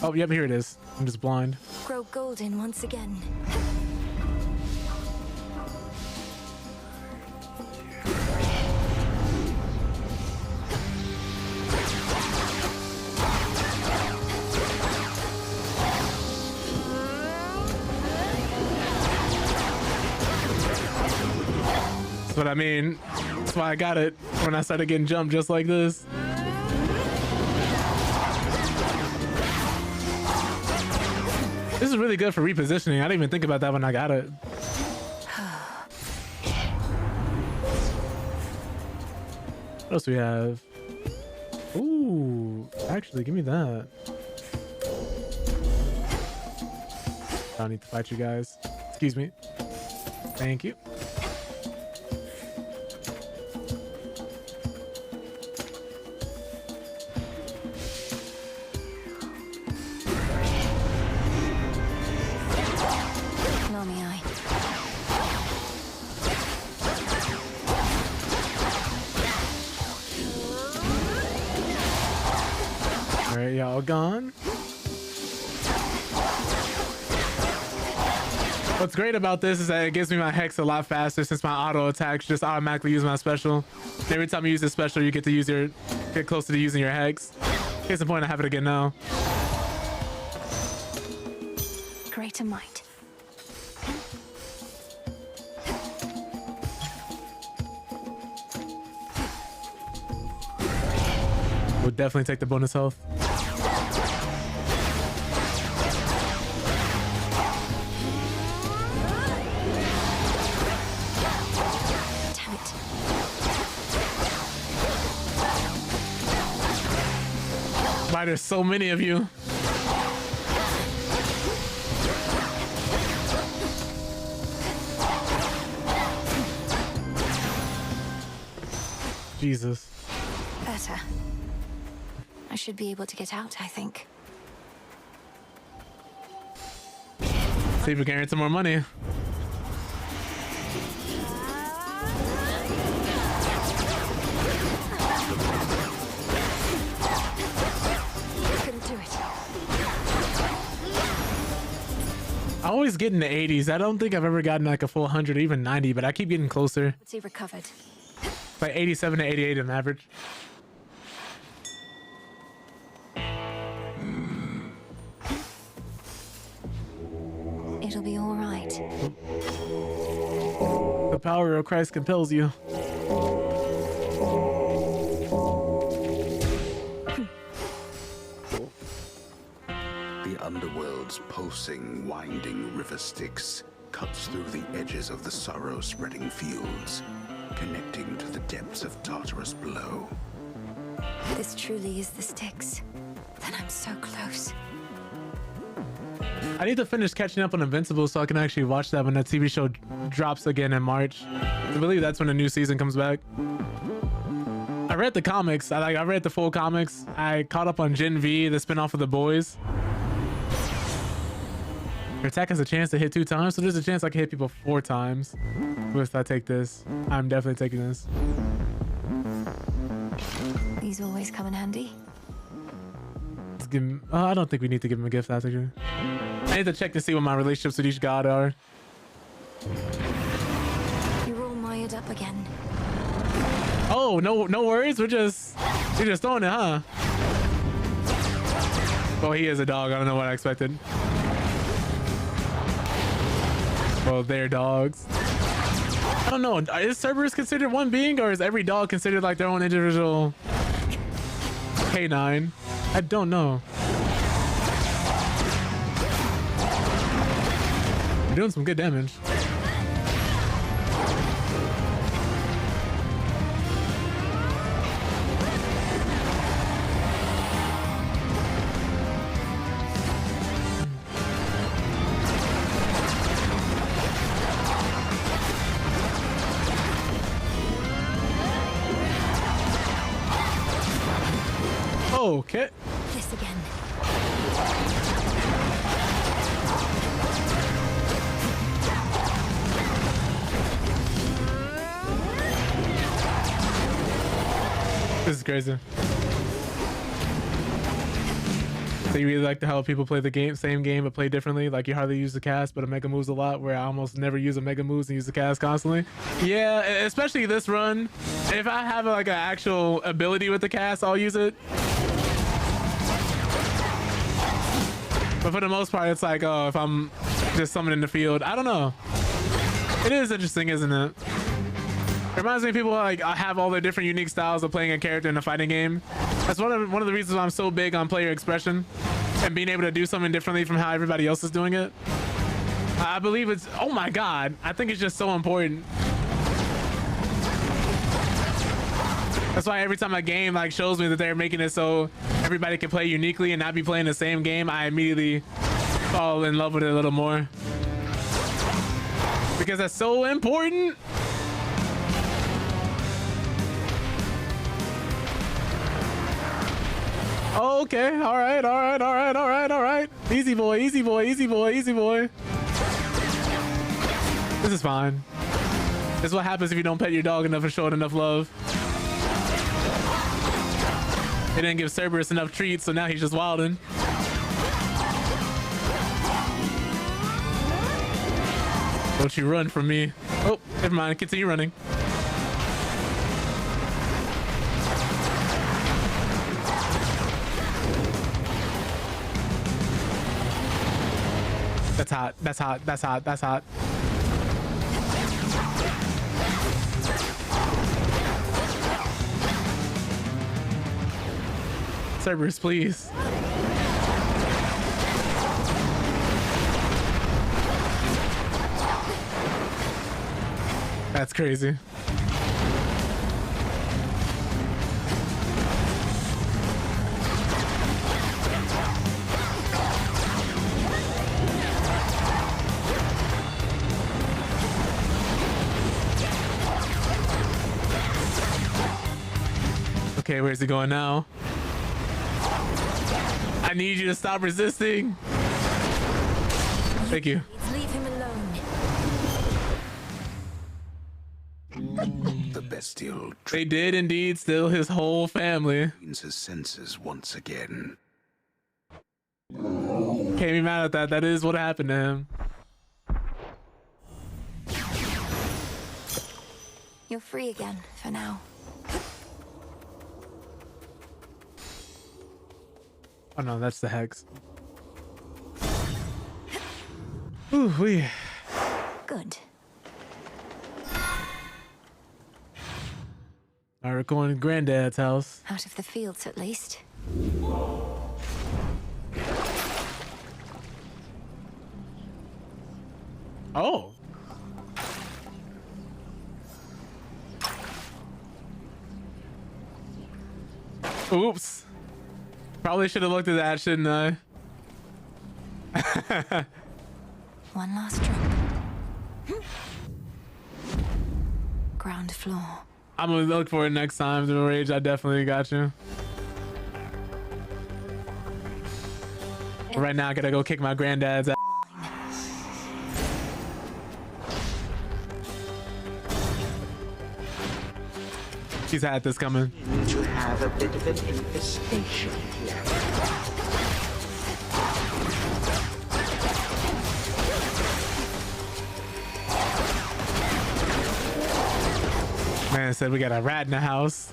Oh, yep, here it is. I'm just blind. Grow golden once again. That's what I mean. That's why I got it when I started getting jumped just like this. This is really good for repositioning. I didn't even think about that when I got it. What else do we have? Ooh, actually, give me that. I don't need to fight you guys. Excuse me. Thank you. Alright, y'all gone. What's great about this is that it gives me my hex a lot faster since my auto attacks just automatically use my special. Every time you use this special, you get closer to using your hex. Case in point, I have it again now. Greater might. Would definitely take the bonus health. Damn it. Why there's so many of you? Jesus. Better. I should be able to get out, I think. See if we can earn some more money. Couldn't do it. I always get in the 80s. I don't think I've ever gotten like a full 100 or even 90, but I keep getting closer. Let's see, recovered. Like 87 to 88 on average. It'll be all right. The power of Christ compels you. The underworld's pulsing, winding river Styx cuts through the edges of the sorrow-spreading fields, connecting to the depths of Tartarus below. This truly is the Styx. Then I'm so close. I need to finish catching up on Invincible so I can actually watch that when that TV show drops again in March. I believe that's when the new season comes back. I read the comics. I read the full comics. I caught up on Gen V, the spinoff of The Boys. Your attack has a chance to hit 2 times, so there's a chance I can hit people 4 times. If I take this, I'm definitely taking this. These always come in handy. Let's give him, I don't think we need to give him a gift actually. I need to check to see what my relationships with each god are. You're all mired up again. Oh, no worries. We're just throwing it, huh? Oh, he is a dog. I don't know what I expected. Well, they're dogs. I don't know. Is Cerberus considered one being, or is every dog considered like their own individual canine? I don't know. We're doing some good damage. Okay. This again. This is crazy. So you really like to how people play the same game but play differently? Like you hardly use the cast, but a mega moves a lot, where I almost never use a mega moves and use the cast constantly. Yeah, especially this run. If I have like an actual ability with the cast, I'll use it. But for the most part, it's like, oh, if I'm just summoning the field, I don't know. It is interesting, isn't it? It reminds me of people like have all their different unique styles of playing a character in a fighting game. That's one of the reasons why I'm so big on player expression and being able to do something differently from how everybody else is doing it. I believe it's, oh my God, I think it's just so important. That's why every time a game like shows me that they're making it so everybody can play uniquely and not be playing the same game, I immediately fall in love with it a little more. Because that's so important. Okay, all right. Easy boy. This is fine. This is what happens if you don't pet your dog enough and show it enough love. They didn't give Cerberus enough treats, so now he's just wilding. Don't you run from me. Oh, never mind. Continue running. That's hot. That's hot. That's hot. That's hot. Cerberus, please. That's crazy. Okay, where's he going now? I need you to stop resisting. Thank you. Leave him alone. The bestial. They did indeed steal his whole family. His senses once again. Can't be mad at that. That is what happened to him. You're free again for now. Oh no, that's the hex. Ooh, wee. Good. Alright, we're going to Granddad's house. Out of the fields, at least. Oh. Oops. Probably should have looked at that, shouldn't I? One last drop. Ground floor. I'm gonna look for it next time. The rage, I definitely got you. But right now, I gotta go kick my granddad's ass. She's had this coming. To have a bit of an infestation here. Man said we got a rat in the house.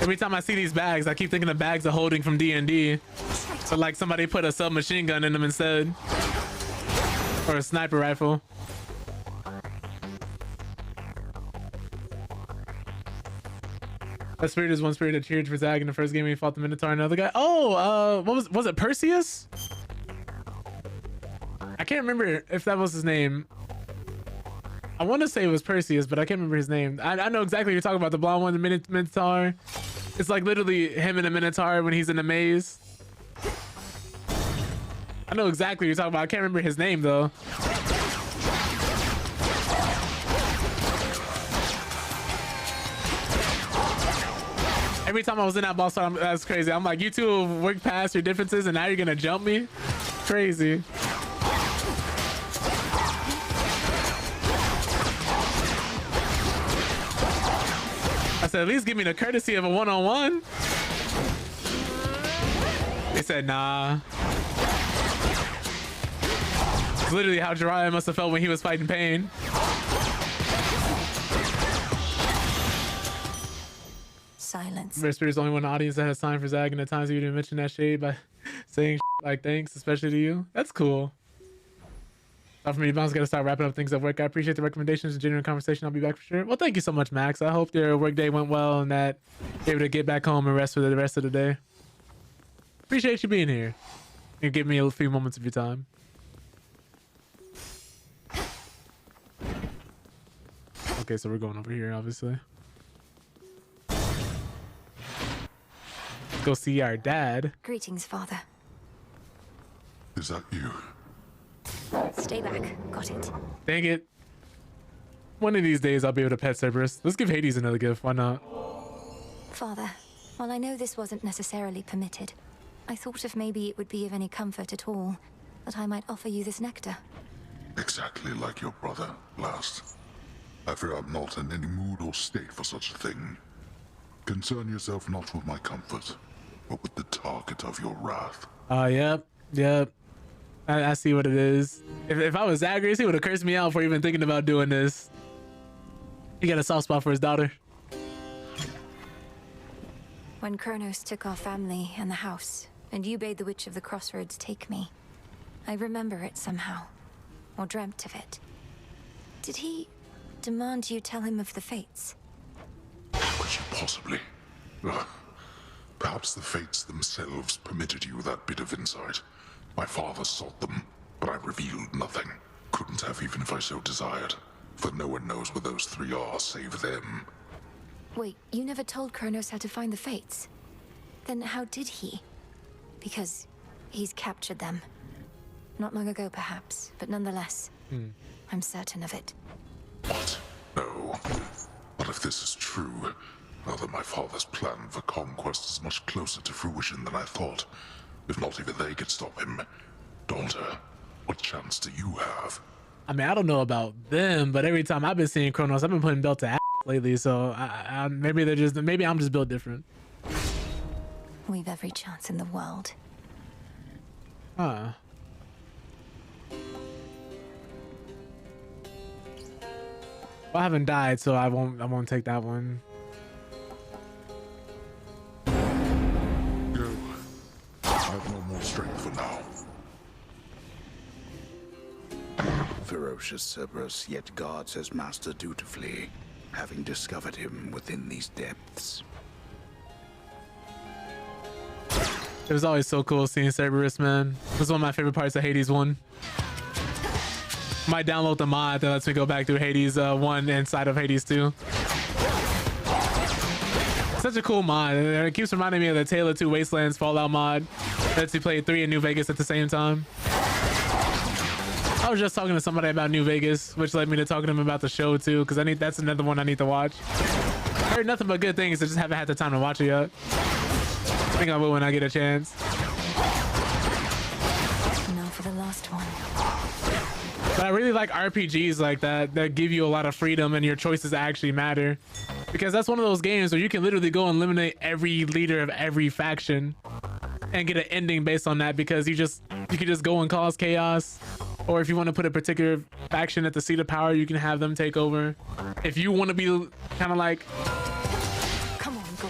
Every time I see these bags, I keep thinking of bags of holding from D&D. But like somebody put a submachine gun in them instead. Or a sniper rifle. That spirit is one spirit that cheered for Zag in the first game when he fought the Minotaur and another guy. Oh, what was it Perseus? I can't remember if that was his name. I want to say it was Perseus, but I can't remember his name. I know exactly what you're talking about. The blonde one, the Minotaur. It's like literally him and the Minotaur when he's in the maze. I know exactly what you're talking about. I can't remember his name though. Every time I was in that boss fight, that's crazy. I'm like, you two work past your differences and now you're gonna jump me? Crazy. I said, at least give me the courtesy of a one-on-one. They said, nah. It's literally how Jiraiya must have felt when he was fighting pain. Silence. Vesper is the only one in the audience that has time for Zag, and at times you didn't mention that shade by saying like thanks, especially to you. That's cool. For me, Bounce gotta start wrapping up things at work. I appreciate the recommendations and genuine conversation. I'll be back for sure. Well, thank you so much, Max. I hope your work day went well and that you're able to get back home and rest for the rest of the day. Appreciate you being here and give me a few moments of your time. Okay, so we're going over here, obviously. Go see our dad. Greetings, Father. Is that you? Stay back. Got it. Dang it. One of these days I'll be able to pet Cerberus. Let's give Hades another gift. Why not? Father, while I know this wasn't necessarily permitted, I thought if maybe it would be of any comfort at all that I might offer you this nectar. Exactly like your brother, last. I fear I'm not in any mood or state for such a thing. Concern yourself not with my comfort, but with the target of your wrath. Yep. I see what it is. If I was Zagreus, he would have cursed me out for even thinking about doing this. He got a soft spot for his daughter. When Chronos took our family and the house, and you bade the Witch of the Crossroads take me, I remember it somehow, or dreamt of it. Did he demand you tell him of the fates? How could you possibly? Perhaps the fates themselves permitted you that bit of insight. My father sought them, but I revealed nothing. Couldn't have even if I so desired, for no one knows where those three are save them. Wait, you never told Chronos how to find the fates? Then how did he? Because he's captured them. Not long ago, perhaps, but nonetheless, I'm certain of it. What? No. But if this is true, now that my father's plan for conquest is much closer to fruition than I thought, if not even they could stop him. Daughter, what chance do you have? I mean, I don't know about them, but every time I've been seeing Chronos, I've been putting belt to ass lately, so maybe I'm just built different. We've every chance in the world. Huh. Well, I haven't died, so I won't take that one. Go. I have no more strength for now. Ferocious Cerberus yet guards his master dutifully, having discovered him within these depths. It was always so cool seeing Cerberus, man. It was one of my favorite parts of Hades 1. Might download the mod that lets me go back through Hades 1 inside of Hades 2. Such a cool mod. It keeps reminding me of the Tale of Two Wastelands Fallout mod. Lets you play 3 in New Vegas at the same time. I was just talking to somebody about New Vegas, which led me to talking to him about the show too, because that's another one I need to watch. I heard nothing but good things. I just haven't had the time to watch it yet. I think I will when I get a chance. Now for the last one. But I really like RPGs like that give you a lot of freedom and your choices actually matter. Because that's one of those games where you can literally go and eliminate every leader of every faction and get an ending based on that, because you can just go and cause chaos. Or if you want to put a particular faction at the seat of power, you can have them take over. If you want to be kind of like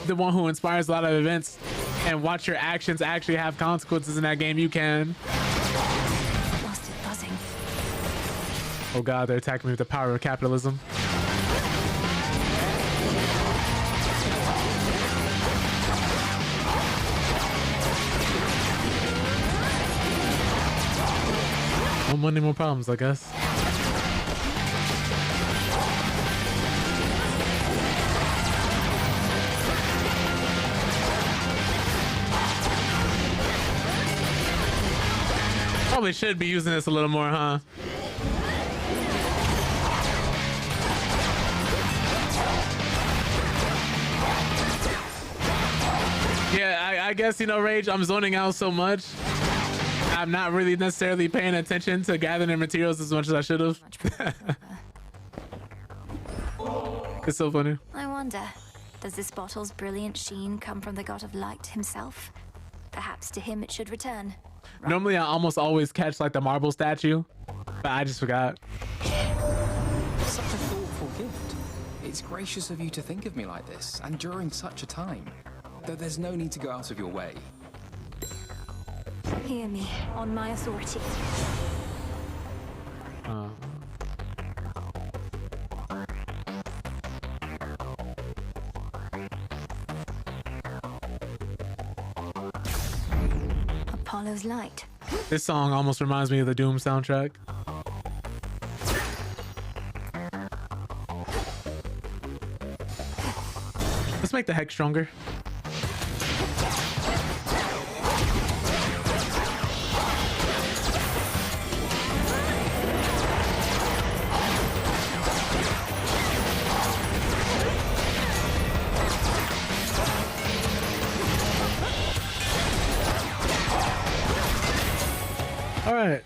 the one who inspires a lot of events and watch your actions actually have consequences in that game, you can. Lost it buzzing. Oh god, they're attacking me with the power of capitalism. More money, more problems, I guess. Probably should be using this a little more, huh? Yeah, I guess, you know, Rage, I'm zoning out so much. I'm not really necessarily paying attention to gathering the materials as much as I should have. It's so funny. I wonder, does this bottle's brilliant sheen come from the god of light himself? Perhaps to him it should return. Normally I almost always catch like the marble statue, but I just forgot. Such a thoughtful gift. It's gracious of you to think of me like this, and during such a time. Though there's no need to go out of your way. Hear me, on my authority. Apollo's light. This song almost reminds me of the Doom soundtrack. Let's make the hex stronger. All right.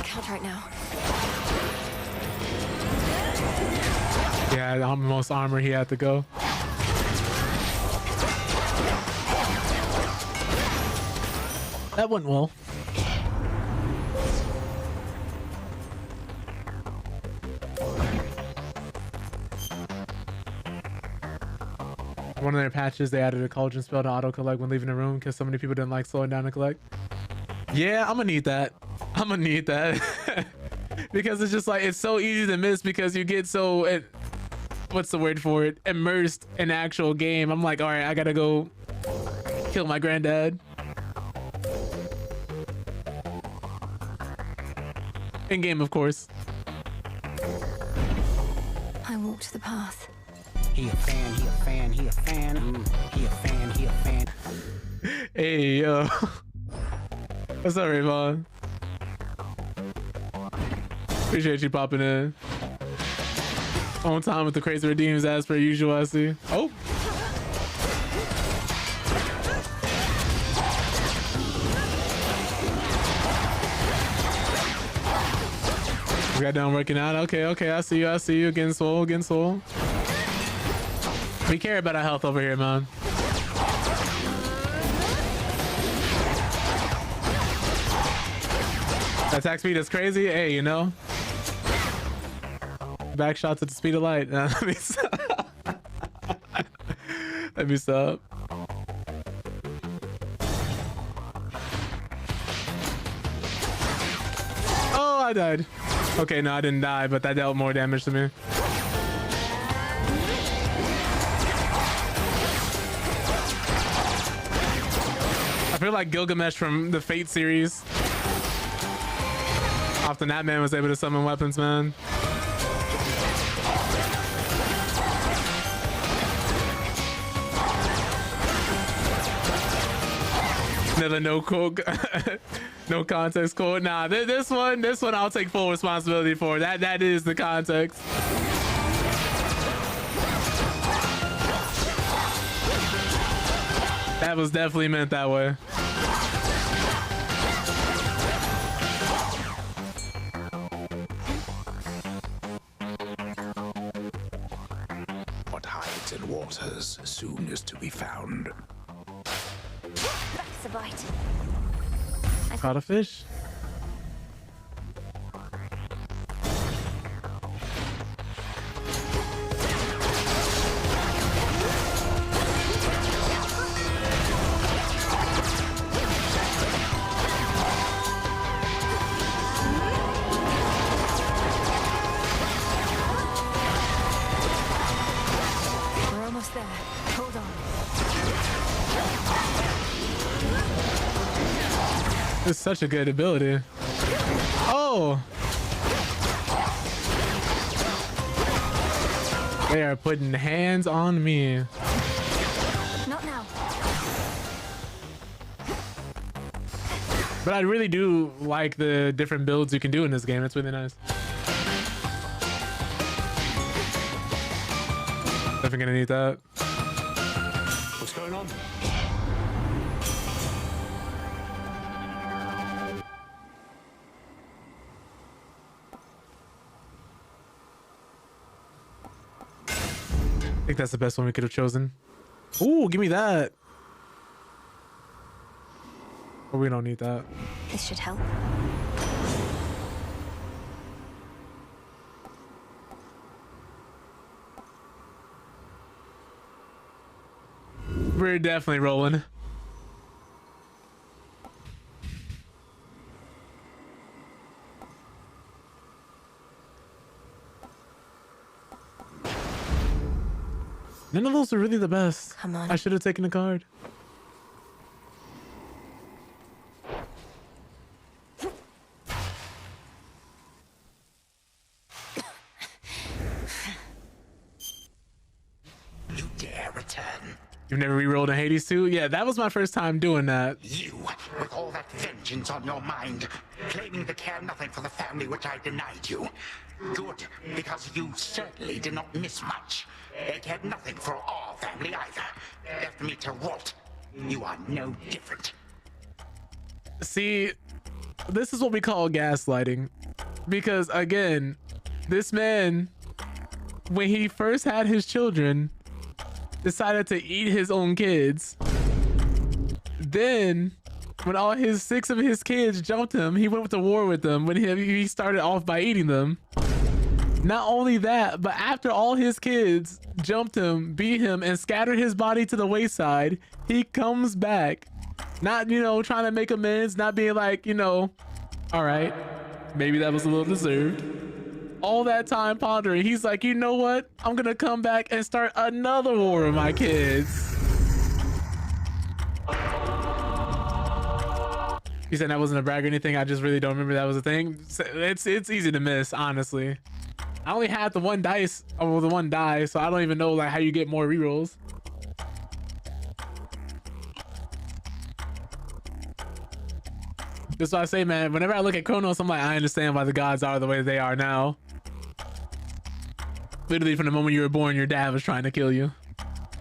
Can't right now. Yeah, the most armor he had to go. That went well. One of their patches, they added a cauldron spell to auto collect when leaving the room because so many people didn't like slowing down to collect. Yeah, I'm gonna need that. I'm gonna need that. Because it's just like, it's so easy to miss because you get so, what's the word for it? Immersed in the actual game. I'm like, all right, I gotta go kill my granddad. In game, of course. I walked the path. He a fan, he a fan, he a fan. He a fan, he a fan. Hey, yo. What's up, Rayvon? Appreciate you popping in. On time with the crazy redeems as per usual, I see. Oh. We got done working out. Okay, I see you. Getting swole. We care about our health over here, man. Attack speed is crazy. Hey, you know. Back shots at the speed of light. Let me stop. Let me stop. Oh, I died. Okay, no, I didn't die, but that dealt more damage to me. I feel like Gilgamesh from the Fate series. Often that man was able to summon weapons, man. Another no quote, no context quote. Nah, this one I'll take full responsibility for. That is the context. That was definitely meant that way. What hides in waters soon is to be found. That's a bite. Caught a fish. We're almost there. Hold on. It's such a good ability. Oh! They are putting hands on me. Not now. But I really do like the different builds you can do in this game. It's really nice. Definitely gonna need that. What's going on? I think that's the best one we could have chosen. Ooh, give me that. But we don't need that. This should help. We're definitely rolling. None of those are really the best. Come on. I should have taken a card. You dare return? You've never re-rolled a Hades 2? Yeah, that was my first time doing that. You, with all that vengeance on your mind, claiming to care nothing for the family which I denied you. Good, because you certainly did not miss much. It cared nothing for our family either. Left me to rot. You are no different. See, this is what we call gaslighting. Because again, this man, when he first had his children, decided to eat his own kids. Then, when all 6 of his kids jumped him, he went to war with them when he started off by eating them. Not only that, but after all his kids jumped him, beat him, and scattered his body to the wayside, he comes back. Not, you know, trying to make amends, not being like, you know, all right, maybe that was a little deserved. All that time pondering, he's like, you know what? I'm gonna come back and start another war with my kids. He said that wasn't a brag or anything. I just really don't remember that was a thing. It's easy to miss, honestly. I only had the one dice, the one die, so I don't even know like how you get more rerolls. That's why I say, man, whenever I look at Chronos, I'm like, I understand why the gods are the way they are now. Literally from the moment you were born, your dad was trying to kill you.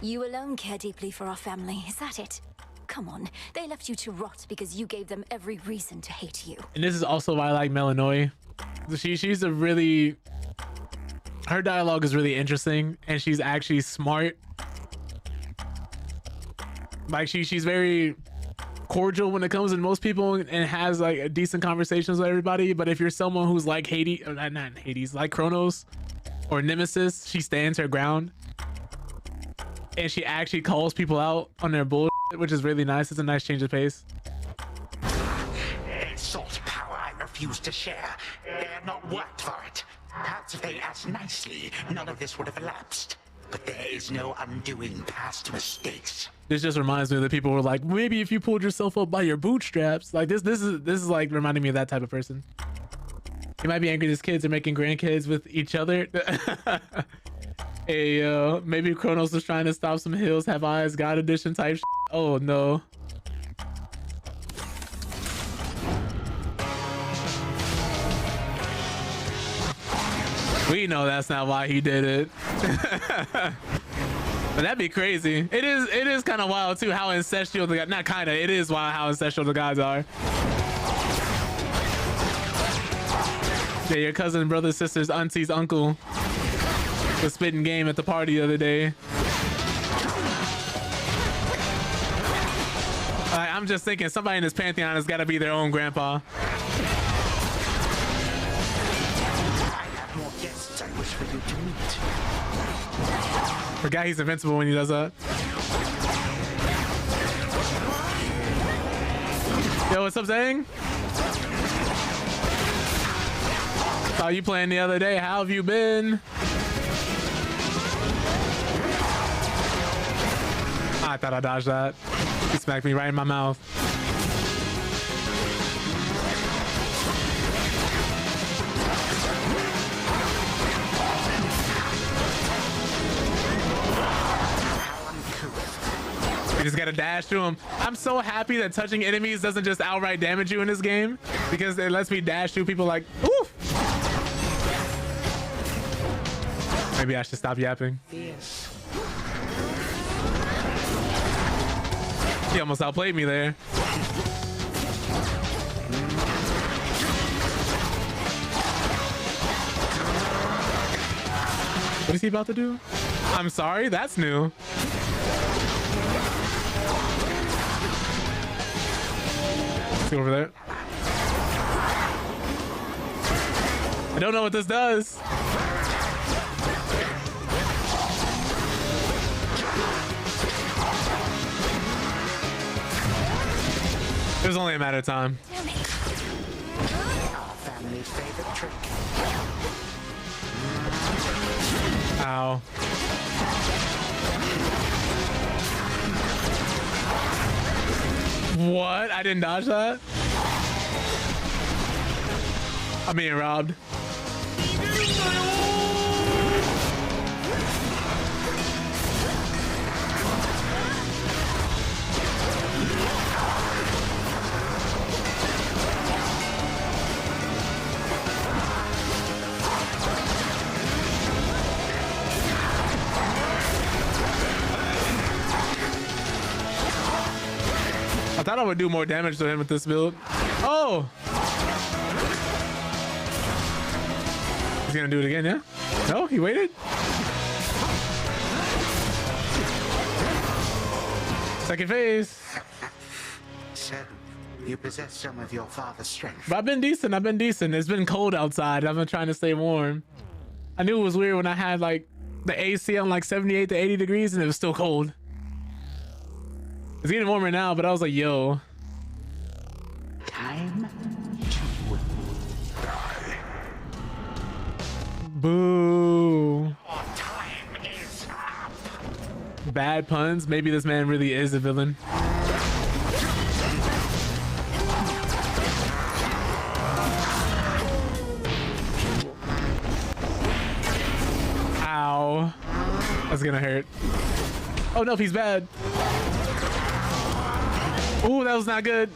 You alone care deeply for our family, is that it? Come on, they left you to rot because you gave them every reason to hate you. And this is also why I like Melanoy. She's a really... Her dialogue is really interesting, and she's actually smart. Like, she's very cordial when it comes to most people and has like decent conversations with everybody. But if you're someone who's like Hades, or not Hades, like Chronos or Nemesis, she stands her ground. And she actually calls people out on their bullshit, which is really nice. It's a nice change of pace. Salt power I refuse to share. They have not worked for it. Perhaps if they asked nicely, none of this would have elapsed. But there is no undoing past mistakes. This just reminds me that people were like, maybe if you pulled yourself up by your bootstraps. Like this is like reminding me of that type of person. He might be angry his kids are making grandkids with each other. Hey, maybe Chronos was trying to stop some hills, have eyes, God edition type shit. Oh no. We know that's not why he did it. But that'd be crazy. It is kind of wild too how ancestral the guy, not kind of, it is wild how ancestral the guys are. Yeah, your cousin, brother, sisters, auntie's uncle was spitting game at the party the other day. I'm just thinking somebody in this pantheon has got to be their own grandpa. More guests I wish for you to meet. Forgot he's invincible when he does that. Yo, what's up, Zang? Saw you playing the other day. How have you been? I thought I dodged that. He smacked me right in my mouth. You just gotta dash through them. I'm so happy that touching enemies doesn't just outright damage you in this game, because it lets me dash through people like, oof. Maybe I should stop yapping. Yes. He almost outplayed me there. What is he about to do? I'm sorry, that's new. Let's go over there. I don't know what this does. It was only a matter of time. Our family's favorite trick. Ow. What? I didn't dodge that? I'm being robbed. I thought I would do more damage to him with this build. Oh! He's gonna do it again, yeah? No, he waited? Second phase. So, you possess some of your father's strength. But I've been decent. It's been cold outside. I've been trying to stay warm. I knew it was weird when I had like the AC on like 78 to 80 degrees and it was still cold. It's getting warmer now, but I was like, yo. Time to die. Boo. Time is up. Bad puns. Maybe this man really is a villain. Ow. That's gonna hurt. Oh no, he's bad. Ooh, that was not good.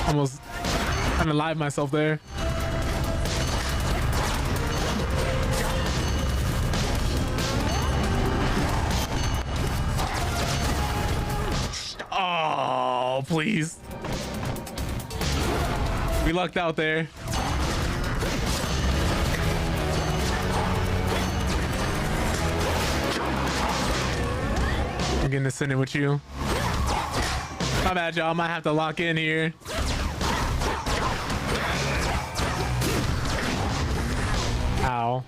Almost unalive myself there. Oh, please. We lucked out there. I'm getting to send it with you. My bad, y'all. I might have to lock in here. Ow.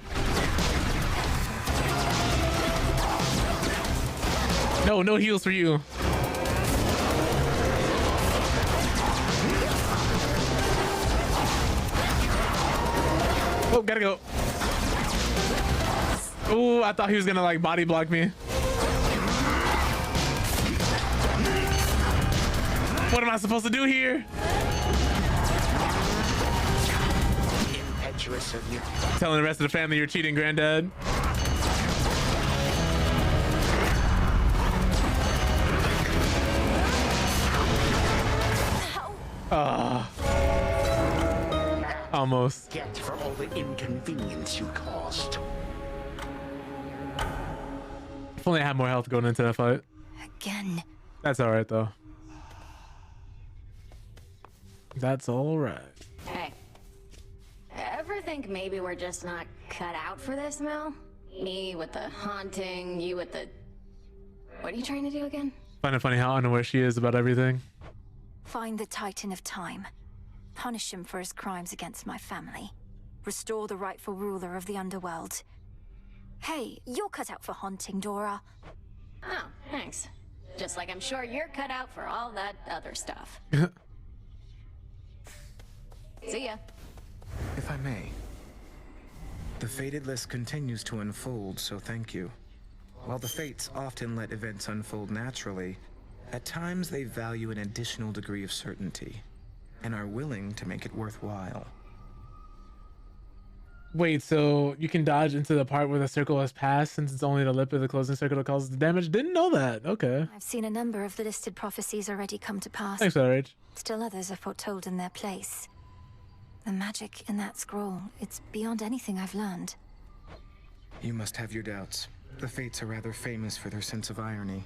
No heals for you. Oh, gotta go. Ooh, I thought he was gonna like body block me. What am I supposed to do here? Impetuous of you. Telling the rest of the family you're cheating, Granddad. Almost. Get for all the inconvenience you caused. If only I had more health going into that fight. Again. That's all right though. That's all right. Hey. Ever think maybe we're just not cut out for this, Mel? Me with the haunting, you with the... What are you trying to do again? Find it funny how unaware she is about everything. Find the Titan of Time. Punish him for his crimes against my family. Restore the rightful ruler of the underworld. Hey, you're cut out for haunting, Dora. Oh, thanks. Just like I'm sure you're cut out for all that other stuff. See ya. If I may. The fated list continues to unfold, so thank you. While the fates often let events unfold naturally, at times they value an additional degree of certainty, and are willing to make it worthwhile. Wait, so you can dodge into the part where the circle has passed since it's only the lip of the closing circle that causes the damage? Didn't know that. Okay. I've seen a number of the listed prophecies already come to pass. Thanks for that, Rach. Still others are foretold in their place. The magic in that scroll, it's beyond anything I've learned. You must have your doubts. The fates are rather famous for their sense of irony.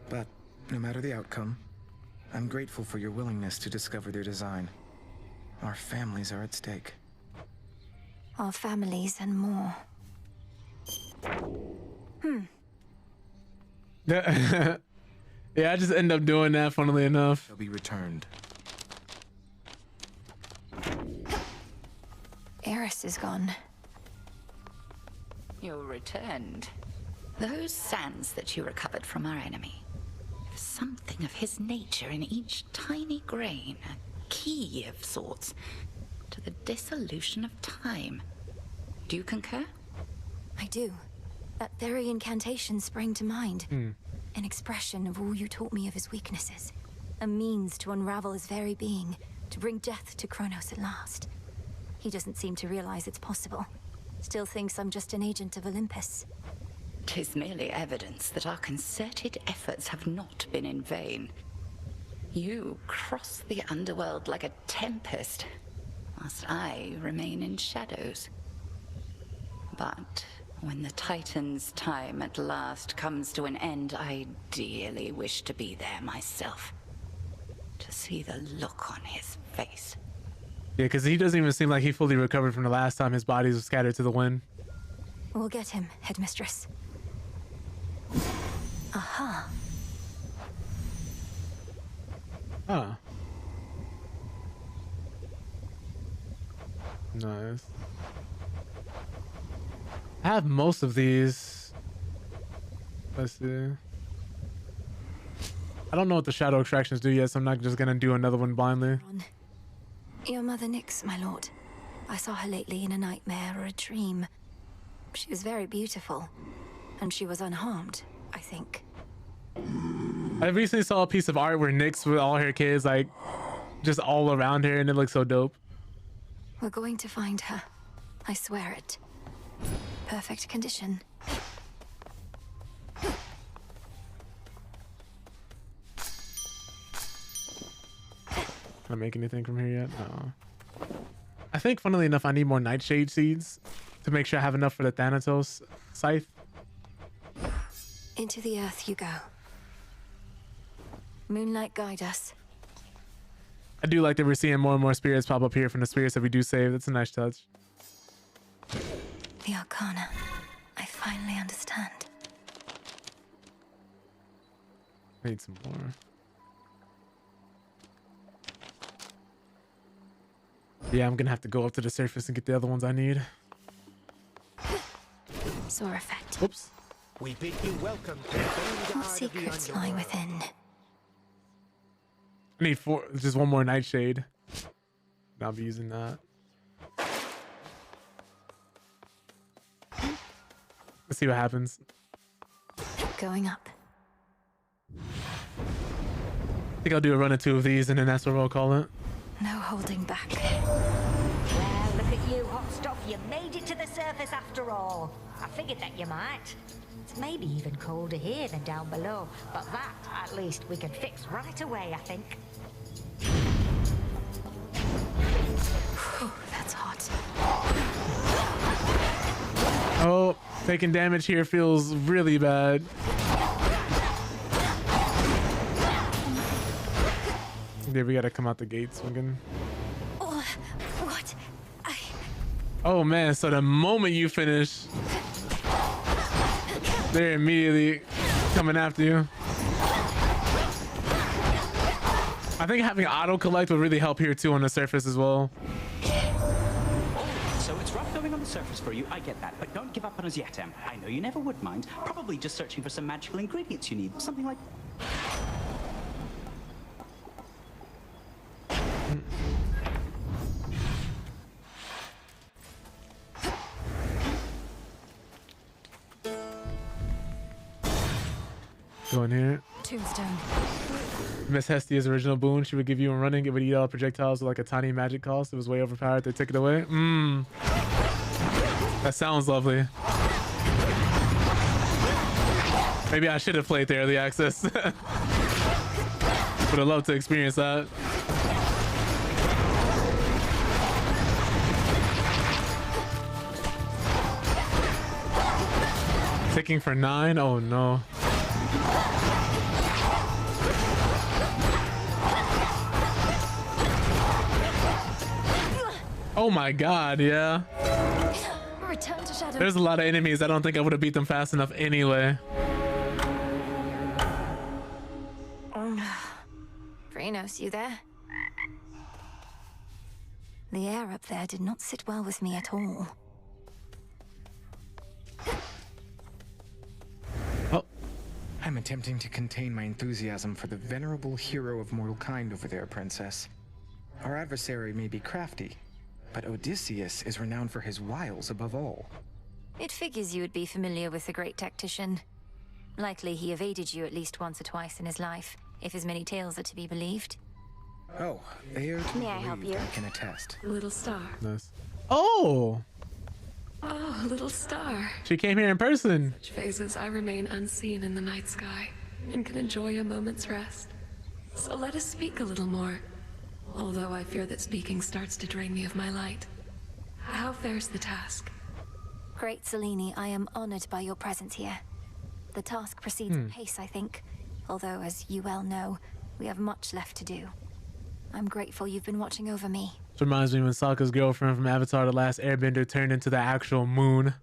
But no matter the outcome, I'm grateful for your willingness to discover their design. Our families are at stake. Our families and more. Yeah, I just end up doing that, funnily enough. They'll be returned. Eris is gone. You returned. Those sands that you recovered from our enemy. Something of his nature in each tiny grain, a key of sorts, to the dissolution of time. Do you concur? I do. That very incantation sprang to mind. An expression of all you taught me of his weaknesses. A means to unravel his very being, to bring death to Chronos at last. He doesn't seem to realize it's possible. Still thinks I'm just an agent of Olympus. 'Tis merely evidence that our concerted efforts have not been in vain. You cross the underworld like a tempest, whilst I remain in shadows. But when the Titan's time at last comes to an end, I dearly wish to be there myself. To see the look on his face. Yeah, because he doesn't even seem like he fully recovered from the last time his body was scattered to the wind. We'll get him, Headmistress. Aha. Oh. Nice. I have most of these. Let's see. I don't know what the shadow extractions do yet, so I'm not just gonna do another one blindly. Your mother Nyx, my lord. I saw her lately in a nightmare or a dream. She was very beautiful, and she was unharmed, I think. I recently saw a piece of art where Nyx with all her kids, like, just all around her, and it looks so dope. We're going to find her. I swear it. Perfect condition. Can I make anything from here yet? No. I think, funnily enough, I need more nightshade seeds to make sure I have enough for the Thanatos scythe. Into the earth you go. Moonlight guide us. I do like that we're seeing more and more spirits pop up here from the spirits that we do save. That's a nice touch. The Arcana. I finally understand. Need some more. Yeah, I'm gonna have to go up to the surface and get the other ones I need. Sore effect. Oops. We bid you welcome to the What secrets lie within? I need just one more nightshade. I'll be using that. Let's see what happens. Going up. I think I'll do a run or two of these, and then that's what we'll call it. No holding back. Well, look at you, hot stuff. You made it to the surface after all. I figured that you might. It's maybe even colder here than down below, but that, at least, we can fix right away, I think. Whew, that's hot. Oh, taking damage here feels really bad. Yeah, we gotta come out the gate swinging. Oh, what? Oh man, so the moment you finish, they're immediately coming after you. I think having auto collect would really help here too on the surface as well. So it's rough going on the surface for you, I get that, but don't give up on us yet, Em. I know you never would mind. Probably just searching for some magical ingredients you need, something like... Go in here. Tombstone. Miss Hestia's original boon, she would give you a running. It would eat all projectiles with like a tiny magic cost. It was way overpowered. They took it away. That sounds lovely. Maybe I should have played the early access. Would have loved to experience that. Ticking for 9? Oh no. Oh my god, yeah. Return to shadow. There's a lot of enemies. I don't think I would have beat them fast enough anyway. Chronos, you there? The air up there did not sit well with me at all. Oh. I'm attempting to contain my enthusiasm for the venerable hero of mortal kind over there, Princess. Our adversary may be crafty, but Odysseus is renowned for his wiles above all. It figures you would be familiar with the great tactician. Likely he evaded you at least once or twice in his life, if his many tales are to be believed. Oh, they are to May I help you? I can attest. Little star. Nice. Oh! Oh, little star. She came here in person. Such phases I remain unseen in the night sky and can enjoy a moment's rest. So let us speak a little more. Although I fear that speaking starts to drain me of my light. How fares the task? Great Selene, I am honored by your presence here. The task proceeds apace, I think. Although, as you well know, we have much left to do. I'm grateful you've been watching over me. This reminds me when Sokka's girlfriend from Avatar The Last Airbender turned into the actual moon.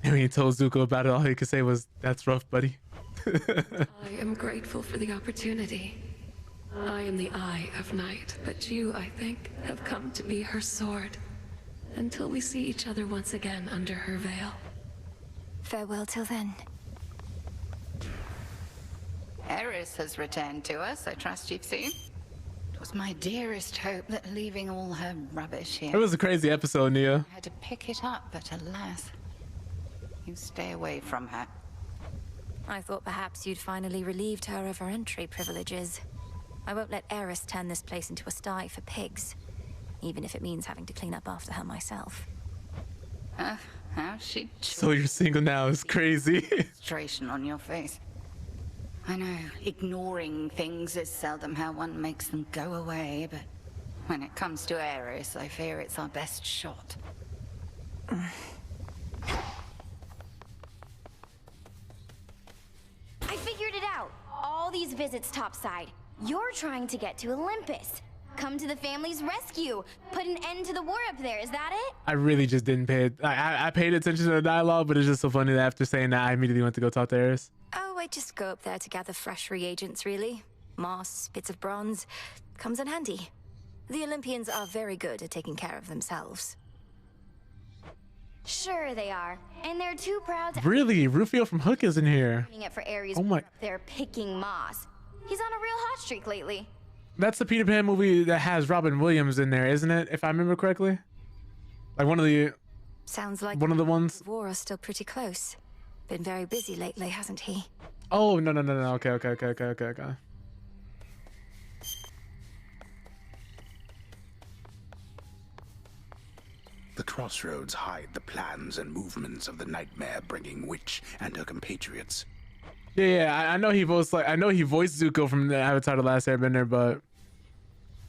And when he told Zuko about it, all he could say was, "That's rough, buddy." I am grateful for the opportunity. I am the Eye of Night, but you, I think, have come to be her sword. Until we see each other once again under her veil. Farewell till then. Eris has returned to us, I trust you've seen. It was my dearest hope that leaving all her rubbish here... It was a crazy episode, Nia. I had to pick it up, but alas, you stay away from her. I thought perhaps you'd finally relieved her of her entry privileges. I won't let Eris turn this place into a sty for pigs, even if it means having to clean up after her myself. How's she... So you're single now is crazy. Frustration on your face. I know, ignoring things is seldom how one makes them go away, but when it comes to Eris, I fear it's our best shot. I figured it out. All these visits topside. You're trying to get to Olympus. Come to the family's rescue. Put an end to the war up there. Is that it? I really just didn't pay it. I paid attention to the dialogue, but it's just so funny that after saying that, I immediately went to go talk to Eris. Oh, I just go up there to gather fresh reagents, really. Moss, bits of bronze. Comes in handy. The Olympians are very good at taking care of themselves. Sure they are. And they're too proud to... Really? Rufio from Hook is in here. ...it for Ares. Oh my... up there picking moss. He's on a real hot streak lately. That's the Peter Pan movie that has Robin Williams in there, isn't it? If I remember correctly. Like one of the... Sounds like one of the ones. War are still pretty close. Been very busy lately, hasn't he? Oh, no. Okay. crossroads hide the plans and movements of the nightmare-bringing witch and her compatriots. Yeah, I know he voiced Zuko from the Avatar: The Last Airbender, but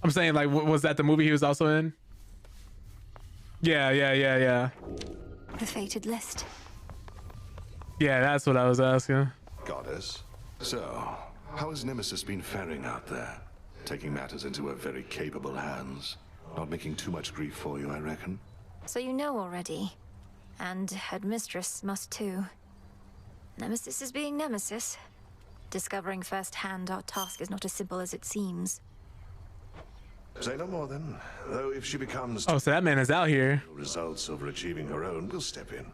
I'm saying, like, was that the movie he was also in? Yeah. The fated list. Yeah, that's what I was asking. Goddess. So, how has Nemesis been faring out there? Taking matters into her very capable hands. Not making too much grief for you, I reckon. So you know already. And Headmistress must too. Nemesis is being Nemesis. Discovering firsthand our task is not as simple as it seems. Say no more then. Though if she becomes... Oh, so that man is out here. ...results over achieving her own, we'll step in.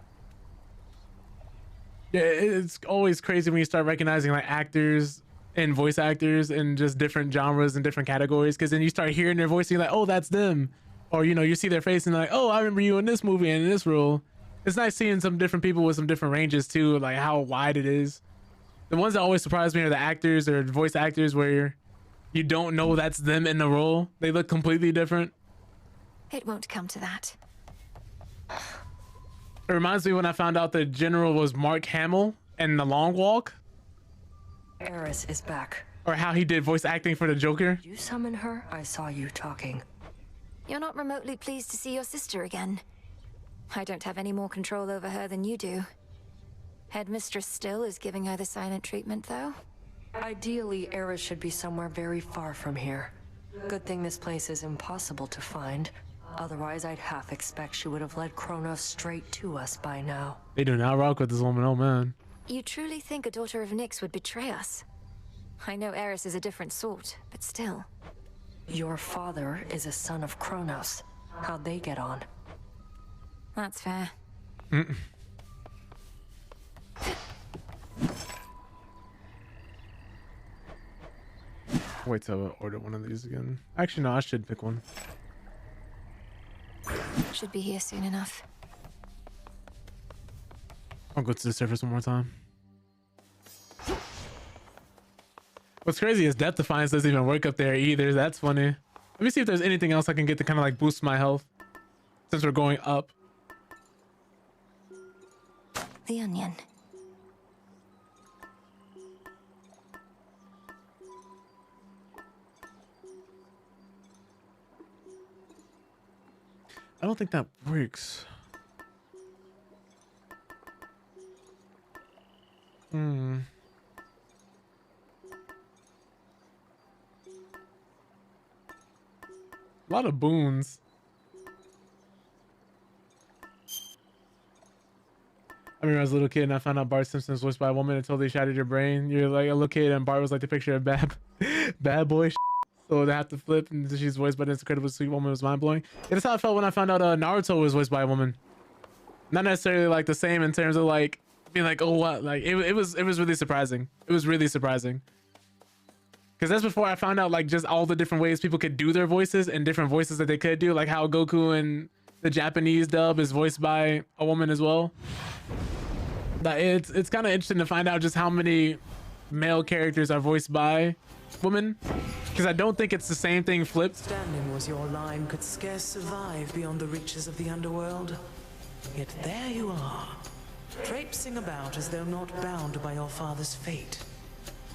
Yeah, it's always crazy when you start recognizing like actors and voice actors in just different genres and different categories, because then you start hearing their voice and you're like, oh, that's them. Or, you know, you see their face and like, oh, I remember you in this movie and in this role. It's nice seeing some different people with some different ranges too, like how wide it is. The ones that always surprise me are the actors or voice actors where you don't know that's them in the role. They look completely different. It won't come to that. It reminds me when I found out the general was Mark Hamill in The Long Walk. Eris is back. Or how he did voice acting for the Joker. Did you summon her? I saw you talking. You're not remotely pleased to see your sister again. I don't have any more control over her than you do. Headmistress still is giving her the silent treatment, though. Ideally, Eris should be somewhere very far from here. Good thing this place is impossible to find. Otherwise, I'd half expect she would have led Chronos straight to us by now. They do not rock with this woman, oh man. You truly think a daughter of Nyx would betray us? I know Eris is a different sort, but still. Your father is a son of Chronos. How'd they get on? That's fair. Wait till I order one of these again. Actually, no, I should pick one. Should be here soon enough. I'll go to the surface one more time. What's crazy is depth defiance doesn't even work up there either. That's funny. Let me see if there's anything else I can get to kind of like boost my health since we're going up. The onion. I don't think that works. A lot of boons. I remember I was a little kid and I found out Bart Simpson's voiced by a woman and totally shattered your brain. You're like a little kid and Bart was like the picture of bad boy. So they have to flip and she's voiced by this incredible sweet woman. It was mind blowing. Yeah, that's how I felt when I found out Naruto was voiced by a woman. Not necessarily like the same in terms of like being like, oh what, like it was really surprising. It was really surprising. Because that's before I found out like just all the different ways people could do their voices and different voices that they could do, like how Goku in the Japanese dub is voiced by a woman as well. But it's kind of interesting to find out just how many male characters are voiced by women, because I don't think it's the same thing flipped. Standing was your line could scarce survive beyond the reaches of the underworld. Yet there you are, traipsing about as though not bound by your father's fate.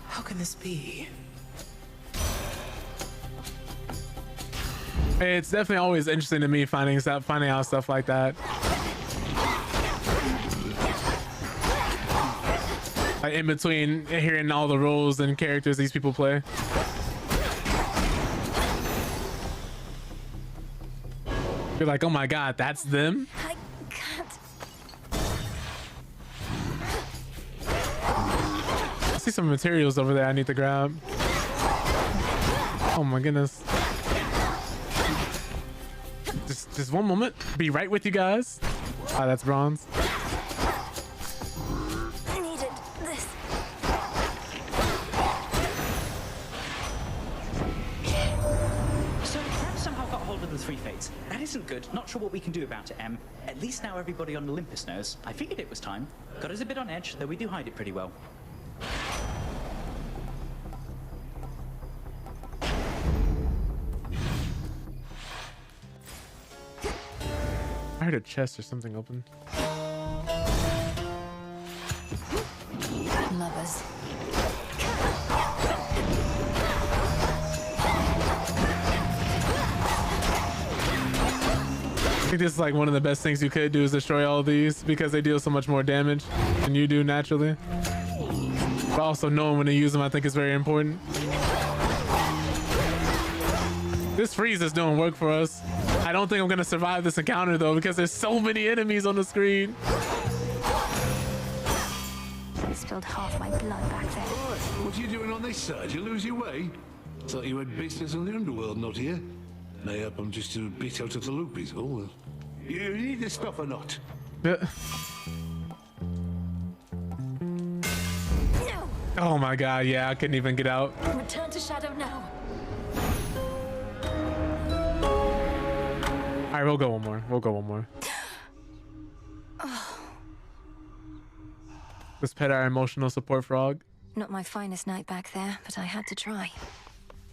How can this be? It's definitely always interesting to me finding out stuff like that. Like in between hearing all the roles and characters these people play. You're like, oh my god, that's them? I can't. I see some materials over there I need to grab. Oh my goodness. Just one moment. Be right with you guys. Ah, that's bronze. I needed this. So Crab somehow got hold of the three fates. That isn't good. Not sure what we can do about it, Em. At least now everybody on Olympus knows. I figured it was time. Got us a bit on edge, though we do hide it pretty well. I heard a chest or something open. Lovers. I think this is like one of the best things you could do is destroy all of these because they deal so much more damage than you do naturally. But also knowing when to use them, I think is very important. This freeze is doing work for us. I don't think I'm gonna survive this encounter though because there's so many enemies on the screen. Spilled half my blood back there. What are you doing on this side? You lose your way? Thought you had business in the underworld, not here. Mayhap I'm just a bit out of the loop is all. You need this stuff or not? Yeah. No! Oh my god, yeah, I couldn't even get out. Return to Shadow now. Alright, we'll go one more. We'll go one more. Let's pet our emotional support frog. Not my finest night back there, but I had to try.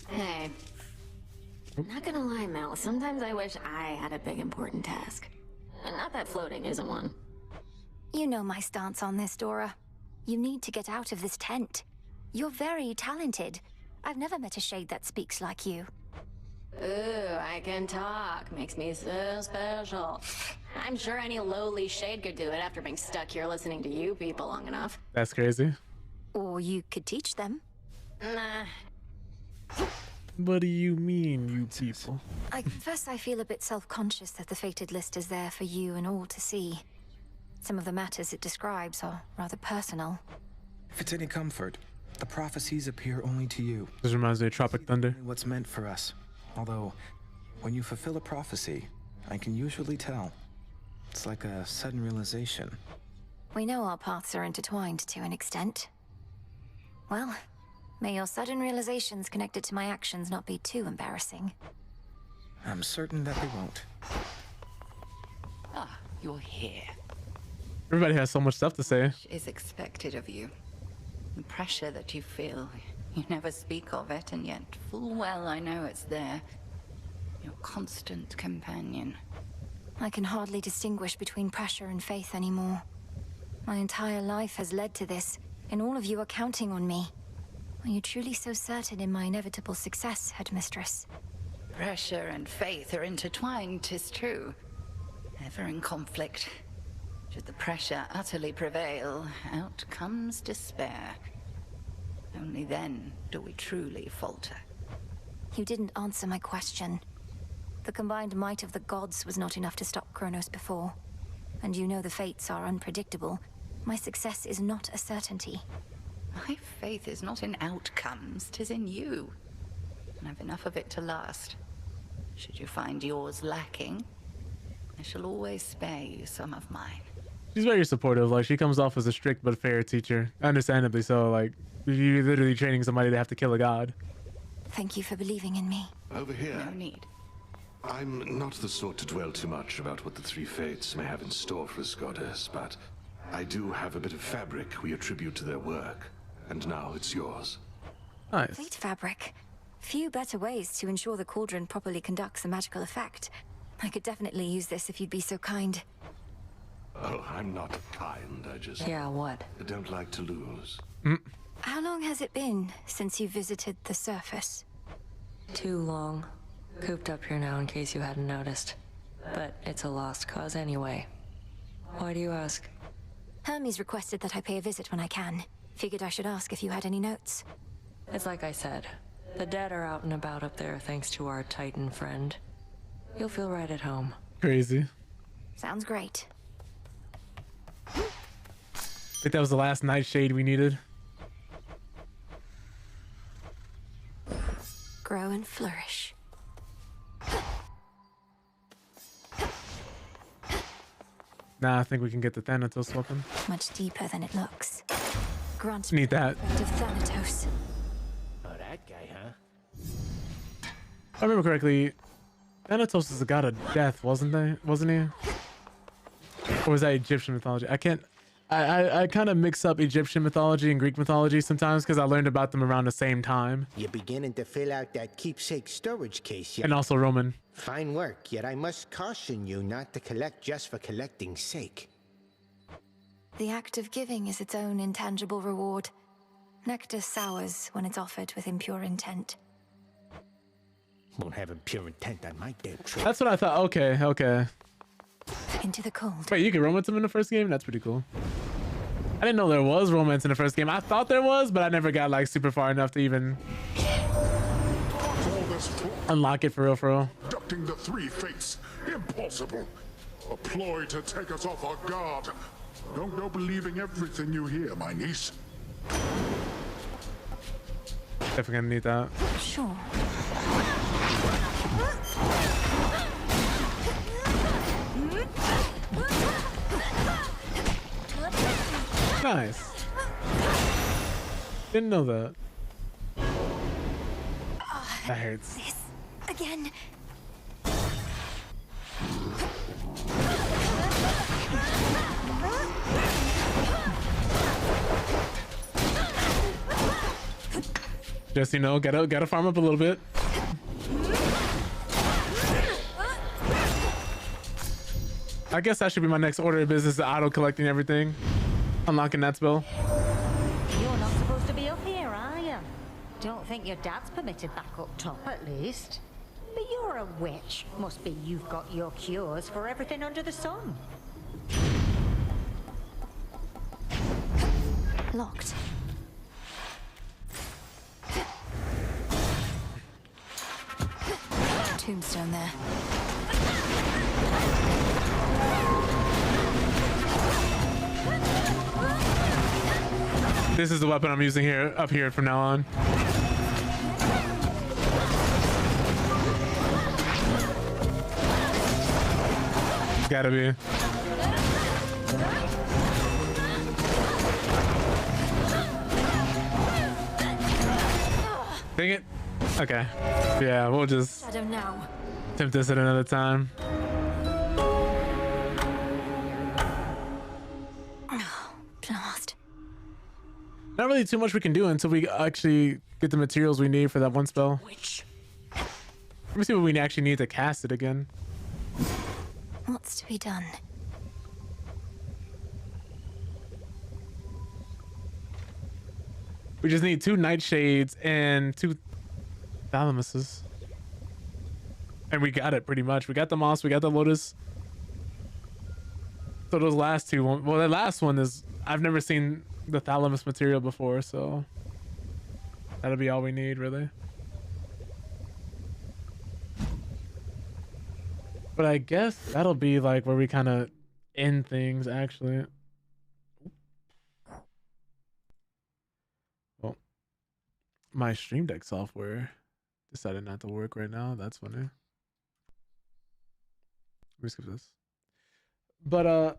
Hey. Not gonna lie, Mel. Sometimes I wish I had a big important task. And not that floating isn't one. You know my stance on this, Dora. You need to get out of this tent. You're very talented. I've never met a shade that speaks like you. Ooh, I can talk. Makes me so special. I'm sure any lowly shade could do it after being stuck here listening to you people long enough. That's crazy. Or you could teach them. Nah. What do you mean, you people? I confess I feel a bit self-conscious that the fated list is there for you and all to see. Some of the matters it describes are rather personal. If it's any comfort, the prophecies appear only to you. This reminds me of Tropic Thunder. What's meant for us. Although, when you fulfill a prophecy, I can usually tell. It's like a sudden realization. We know our paths are intertwined to an extent. Well, may your sudden realizations connected to my actions not be too embarrassing. I'm certain that they won't. Ah, you're here. Everybody has so much stuff to say. Is expected of you. The pressure that you feel, you never speak of it, and yet full well I know it's there. Your constant companion. I can hardly distinguish between pressure and faith anymore. My entire life has led to this, and all of you are counting on me. Are you truly so certain in my inevitable success, Headmistress? Pressure and faith are intertwined, 'tis true. Ever in conflict. Should the pressure utterly prevail, out comes despair. Only then do we truly falter. You didn't answer my question. The combined might of the gods was not enough to stop Chronos before. And you know the fates are unpredictable. My success is not a certainty. My faith is not in outcomes, 'tis in you. And I've enough of it to last. Should you find yours lacking, I shall always spare you some of mine. She's very supportive. Like, she comes off as a strict but fair teacher. Understandably so. Like, you're literally training somebody to have to kill a god. Thank you for believing in me. Over here. No need. I'm not the sort to dwell too much about what the three fates may have in store for us, goddess, but I do have a bit of fabric we attribute to their work, and now it's yours. Nice. Fate fabric. Few better ways to ensure the cauldron properly conducts a magical effect. I could definitely use this if you'd be so kind. Oh, I'm not kind, I just... Yeah, what? I don't like to lose. How long has it been since you visited the surface? Too long. Cooped up here now in case you hadn't noticed. But it's a lost cause anyway. Why do you ask? Hermes requested that I pay a visit when I can. Figured I should ask if you had any notes. It's like I said. The dead are out and about up there thanks to our Titan friend. You'll feel right at home. Crazy. Sounds great. I think that was the last nightshade we needed. Grow and flourish. Nah, I think we can get the Thanatos weapon. Much deeper than it looks. Grant Need that. effect of Thanatos. Oh, that guy, huh? If I remember correctly, Thanatos is a god of death, wasn't he? Or was that Egyptian mythology? I can't. I kind of mix up Egyptian mythology and Greek mythology sometimes because I learned about them around the same time. You're beginning to fill out that keepsake storage case yet. And also Roman. Fine work, yet I must caution you not to collect just for collecting's sake. The act of giving is its own intangible reward. Nectar sours when it's offered with impure intent. Won't have impure intent on my damn trip. That's what I thought. Okay, okay. Into the cold. Wait, you can romance them in the first game? That's pretty cool. I didn't know there was romance in the first game. I thought there was, but I never got like super far enough to even unlock it for real, for real. Abducting the three fates. Impossible. A ploy to take us off our guard. Don't go believing everything you hear, my niece. Definitely gonna need that. Sure. Nice. Didn't know that. That hurts. This again. Just, you know, gotta farm up a little bit. I guess that should be my next order of business, auto collecting everything. Unlocking that spell. You're not supposed to be up here, are you? Don't think your dad's permitted back up top, at least. But you're a witch. Must be you've got your cures for everything under the sun. Locked. Tombstone there. This is the weapon I'm using here, up here from now on. It's gotta be. Dang it. Okay. Yeah, we'll just I don't know. attempt this at another time. Blast. Not really too much we can do until we actually get the materials we need for that one spell. Let me see what we actually need to cast it again. What's to be done? We just need 2 nightshades and 2 thalamuses. And we got it pretty much. We got the moss, we got the lotus. So those last 2, well, the last one is, I've never seen the thalamus material before, so that'll be all we need, really. But I guess that'll be like where we kind of end things, actually. Well, my Stream Deck software decided not to work right now. That's funny. Let me skip this. But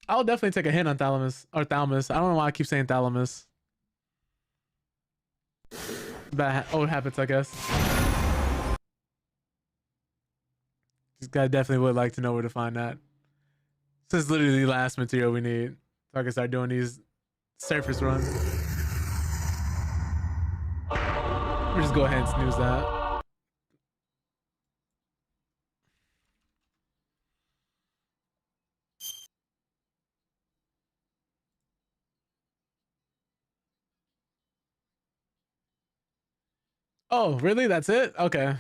I'll definitely take a hint on thalamus. I don't know why I keep saying thalamus. Bad old habits, I guess. This guy definitely would like to know where to find that. This is literally the last material we need, so I can start doing these surface runs. We'll just go ahead and snooze that. Oh, really? That's it? Okay.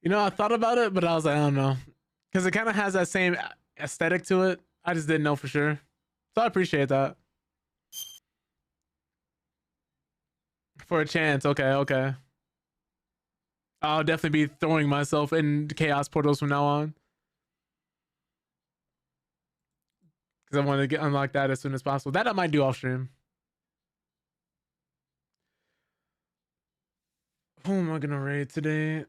You know, I thought about it, but I was like, I don't know. Because it kind of has that same aesthetic to it. I just didn't know for sure. So I appreciate that. For a chance. Okay, okay. I'll definitely be throwing myself in chaos portals from now on. Because I want to unlock that as soon as possible. That I might do off stream. Who am I gonna raid today?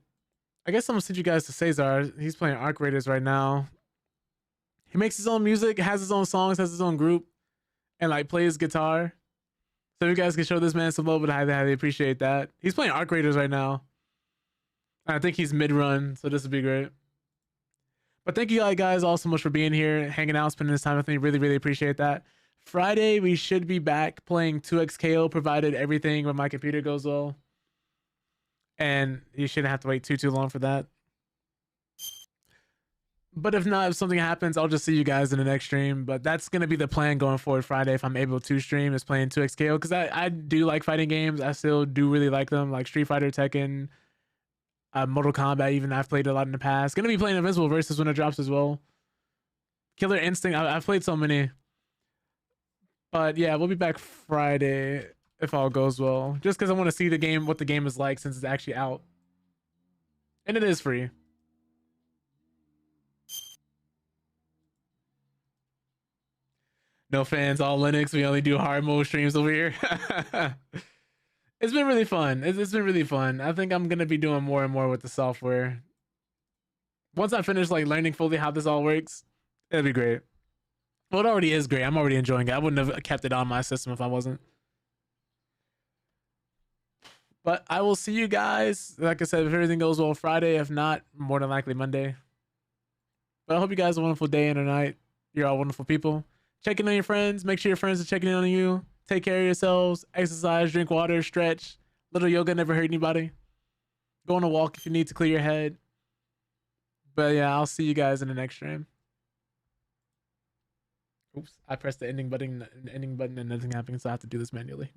I guess I'm gonna send you guys to Cesar. He's playing Arc Raiders right now. He makes his own music, has his own songs, has his own group, and like plays guitar. So you guys can show this man some love, but I highly appreciate that. He's playing Arc Raiders right now. I think he's mid-run, so this would be great. But thank you guys all so much for being here, hanging out, spending this time with me. Really, really appreciate that. Friday, we should be back playing 2XKO, provided everything with my computer goes well. And you shouldn't have to wait too long for that. But if not, if something happens, I'll just see you guys in the next stream. But that's going to be the plan going forward Friday, if I'm able to stream, is playing 2XKO. Because I do like fighting games. I still do really like them, like Street Fighter, Tekken, Mortal Kombat. Even I've played a lot in the past. Going to be playing Invincible Versus when it drops as well. Killer Instinct, I've played so many. But yeah, we'll be back Friday if all goes well. Just because I want to see the game, what the game is like since it's actually out. And it is free. No fans, all Linux. We only do hard mode streams over here. It's been really fun. It's been really fun. I think I'm going to be doing more and more with the software. Once I finish like learning fully how this all works, it'll be great. Well, it already is great. I'm already enjoying it. I wouldn't have kept it on my system if I wasn't. But I will see you guys, like I said, if everything goes well Friday. If not, more than likely Monday. But I hope you guys have a wonderful day and a night. You're all wonderful people. Check in on your friends. Make sure your friends are checking in on you. Take care of yourselves. Exercise, drink water, stretch. Little yoga never hurt anybody. Go on a walk if you need to clear your head. But yeah, I'll see you guys in the next stream. Oops, I pressed the ending button and nothing happened, so I have to do this manually.